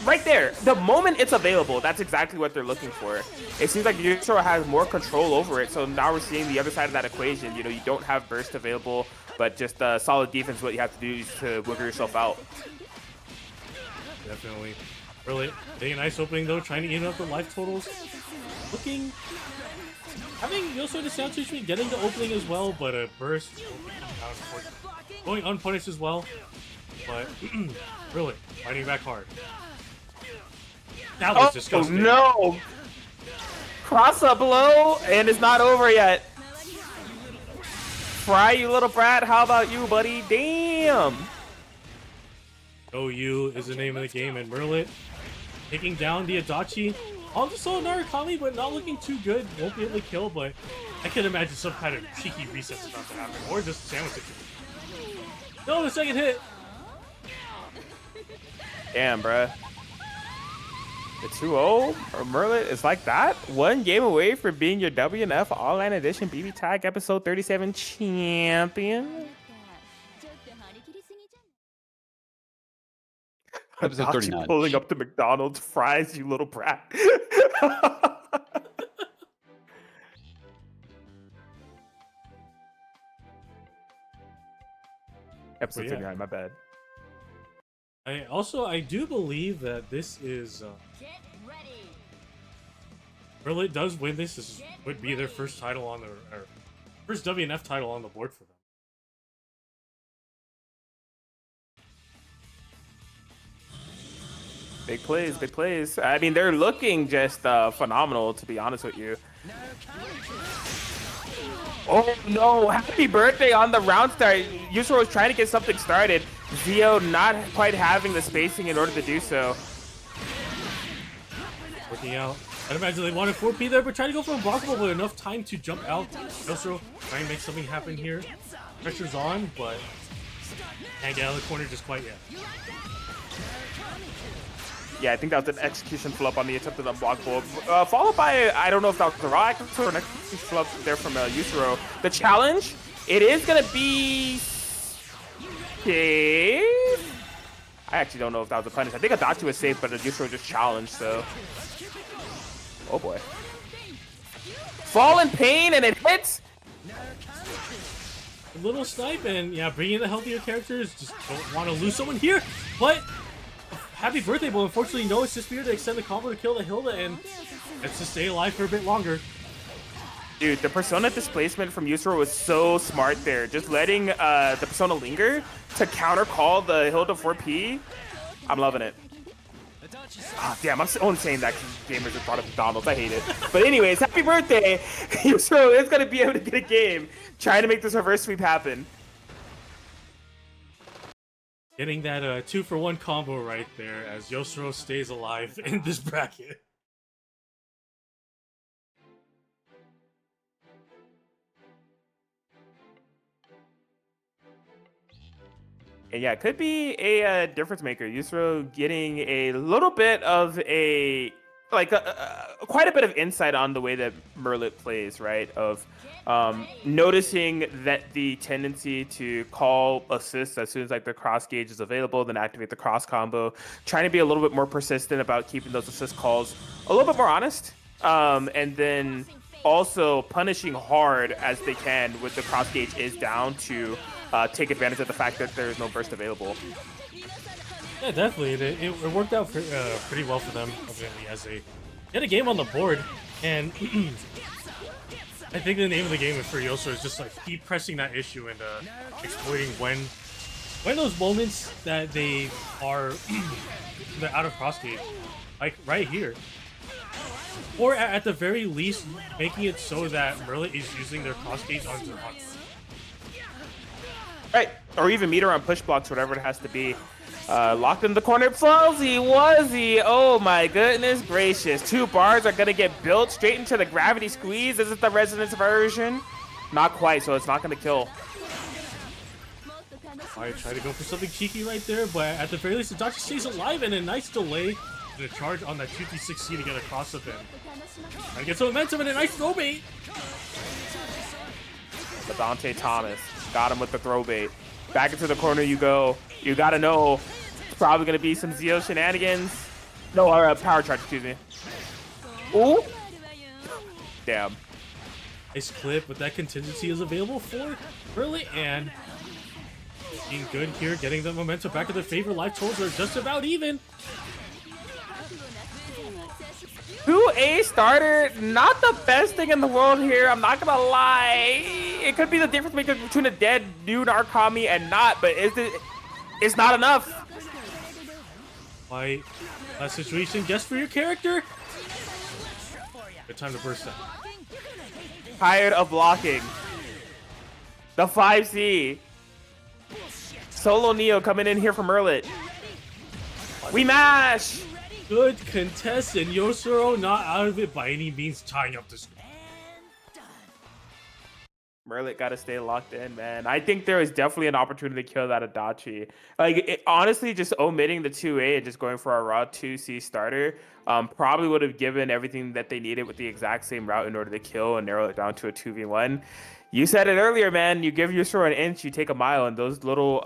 right there, the moment it's available, that's exactly what they're looking for. It seems like Yusuro has more control over it. So now we're seeing the other side of that equation. You know, you don't have burst available, but just solid defense is what you have to do to wiggle yourself out. Definitely. Really, getting a nice opening though, trying to even up the life totals. Looking Having Yoso the sound switch me getting the opening as well, but a burst going unpunished as well. But really, fighting back hard. That was disgusting. No! Cross up low, and it's not over yet. Fry, you little brat. How about you, buddy? Damn. OU is the name of the game, and Merlit taking down the Adachi. On the solo Narukami, but not looking too good. Won't be able to kill, but I can imagine some kind of cheeky reset's about to happen, or just sandwich it. No, the second hit. Damn, bruh. The 2-0 or Merlit is like that. One game away from being your WNF Online Edition BBTAG episode 37 champion. ちょっと張り切りすぎじゃん。 Episode Adachi 39. pulling up to McDonald's fries, you little brat. Episode yeah. 39, my bad. I do believe that this is Get ready. Merlit does win this. This would be their first title on the or first WNF title on the board for them. Big plays, big plays. I mean, they're looking just phenomenal, to be honest with you. Oh no, happy birthday on the round start. Yusuro was trying to get something started. Zio not quite having the spacing in order to do so. Working out. I'd imagine they wanted 4P there, but trying to go for a blockable, but enough time to jump out. Yusuro trying to make something happen here. Pressure's on, but can't get out of the corner just quite yet. Yeah, I think that was an execution flip on the attempted unblockable. Followed by, I don't know if that was the raw execution or an execution flip there from Yusuro. The challenge, it is going to be... Okay. I actually don't know if that was a punish. I think Adachi was safe, but Yusuro just challenged, so... Oh boy. Fall in pain, and it hits! A little snipe, and yeah, bringing in the healthier characters. Just don't want to lose someone here, but... Happy birthday, but unfortunately no assist here to extend the combo to kill the Hilda, and it's to stay alive for a bit longer. Dude, the Persona displacement from Yusuro was so smart there. Just letting the Persona linger to counter call the Hilda 4P. I'm loving it. Ah, damn, I'm only saying that because gamers have brought up McDonald's. I hate it. But anyways, happy birthday! Yusuro is going to be able to get a game. Trying to make this reverse sweep happen. Getting that 2-for-1 combo right there as Yosuro stays alive in this bracket. And yeah, it could be a difference maker. Yusuro getting a little bit of a, like, quite a bit of insight on the way that Merlit plays, right? Of noticing that the tendency to call assists as soon as like the cross gauge is available, then activate the cross combo, trying to be a little bit more persistent about keeping those assist calls a little bit more honest, and then also punishing hard as they can with the cross gauge is down to take advantage of the fact that there is no burst available. Yeah, definitely. It worked out pretty well for them, ultimately, as they get a game on the board. And I think the name of the game for Yoso is just like keep pressing that issue and exploiting when those moments that they are they're out of cross gauge, like right here. Or at the very least, making it so that Merlit is using their cross gauge on Right, or even meter on push blocks, whatever it has to be. Locked in the corner, Fuzzy Wuzzy. Oh my goodness gracious. 2 bars are gonna get built straight into the gravity squeeze. Is it the resonance version? Not quite, so it's not gonna kill. I try to go for something cheeky right there, but at the very least, Adachi stays alive, and a nice delay to charge on that 2d6C to get across of him. Trying to get some momentum and a nice throw bait. But Dante Thomas got him with the throw bait. Back into the corner you go. You gotta know it's probably gonna be some Zio shenanigans. No, or power charge, excuse me. Ooh. Damn. Nice clip, but that contingency is available for Merlit, and being good here, getting the momentum back in their favor. Life totals are just about even. 2A starter, not the best thing in the world here. I'm not gonna lie. It could be the difference maker between a dead new Narukami and not, but it's not enough. Why? That situation, guess for your character. Good time to burst out. Tired of blocking. The 5C. Solo Neo coming in here from Merlit. We mash! Good contest, and Yosuro not out of it by any means, tying up this. Merlit gotta stay locked in, man. I think there is definitely an opportunity to kill that Adachi. Like, honestly, just omitting the 2A and just going for a raw 2C starter probably would have given everything that they needed with the exact same route in order to kill and narrow it down to a 2v1. You said it earlier, man. You give Yusuro an inch, you take a mile, and those little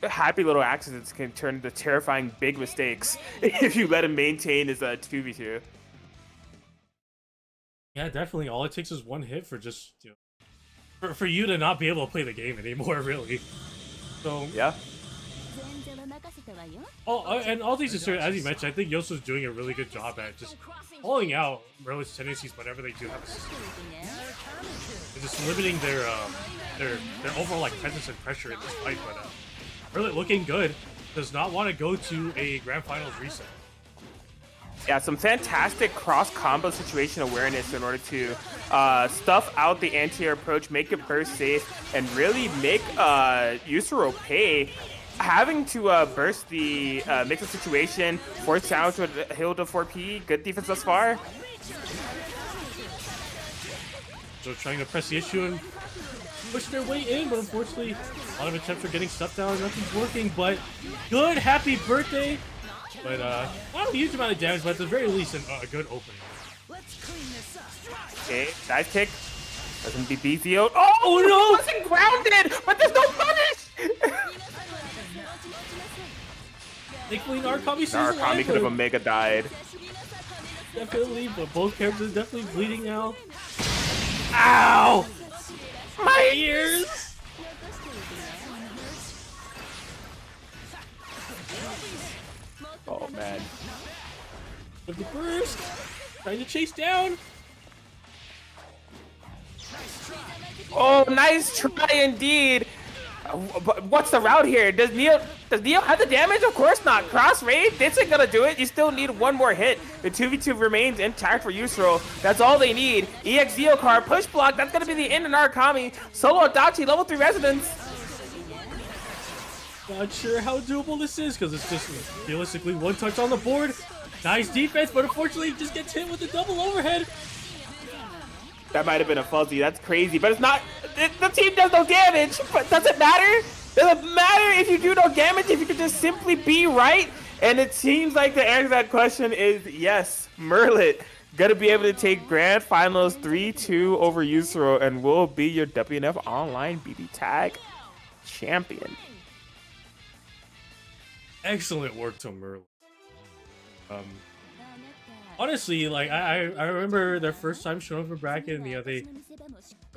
happy little accidents can turn into terrifying big mistakes if you let him maintain his 2v2. Yeah, definitely. All it takes is one hit for just for you to not be able to play the game anymore, really. So yeah. And all these are, as you mentioned, I think Yosu's doing a really good job at just calling out Merlit's tendencies whenever they do have a system. And just limiting their overall like presence and pressure in this fight. But Merlit looking good. Does not want to go to a grand finals reset. Yeah, some fantastic cross-combo situation awareness in order to stuff out the anti-air approach, make it burst safe, and really make Yusuro pay. Having to burst the mix-up situation, force down to a hill to 4P, good defense thus far. So trying to press the issue and push their way in, but unfortunately, a lot of attempts are getting stuff down, nothing's working, but good, happy birthday. But not a huge amount of damage, but at the very least, a good opening. Okay, dive kick. Doesn't be BZO'd. Oh no! Wasn't grounded, but there's no punish! Thankfully, Narukami stays alive, could have Omega died. Definitely, but both characters definitely bleeding now. Ow! My Ears! Oh man. With the burst, trying to chase down. Oh, nice try indeed. What's the route here? Does Neo have the damage? Of course not. Cross raid, this ain't gonna do it. You still need one more hit. The 2v2 remains intact for Yusuro. That's all they need. EX Zeo card, push block. That's gonna be the end of Narukami. Solo Adachi, level 3 resonance. Not sure how doable this is because it's just realistically one touch on the board. Nice defense, but unfortunately it just gets hit with the double overhead. That might have been a fuzzy. That's crazy, but it's not. The team does no damage. But does it matter? Does it matter if you do no damage? If you could just simply be right? And it seems like the answer to that question is yes. Merlit gonna be able to take grand finals 3-2 over Yusuro and will be your WNF Online BBTAG champion. Excellent work to Merlin. Honestly, like I remember their first time showing up for bracket, and they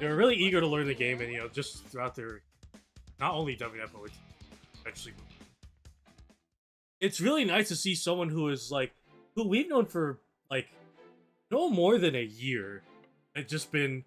were really eager to learn the game, and just throughout their not only WNF but eventually. It's really nice to see someone who is like who we've known for like no more than a year, and just been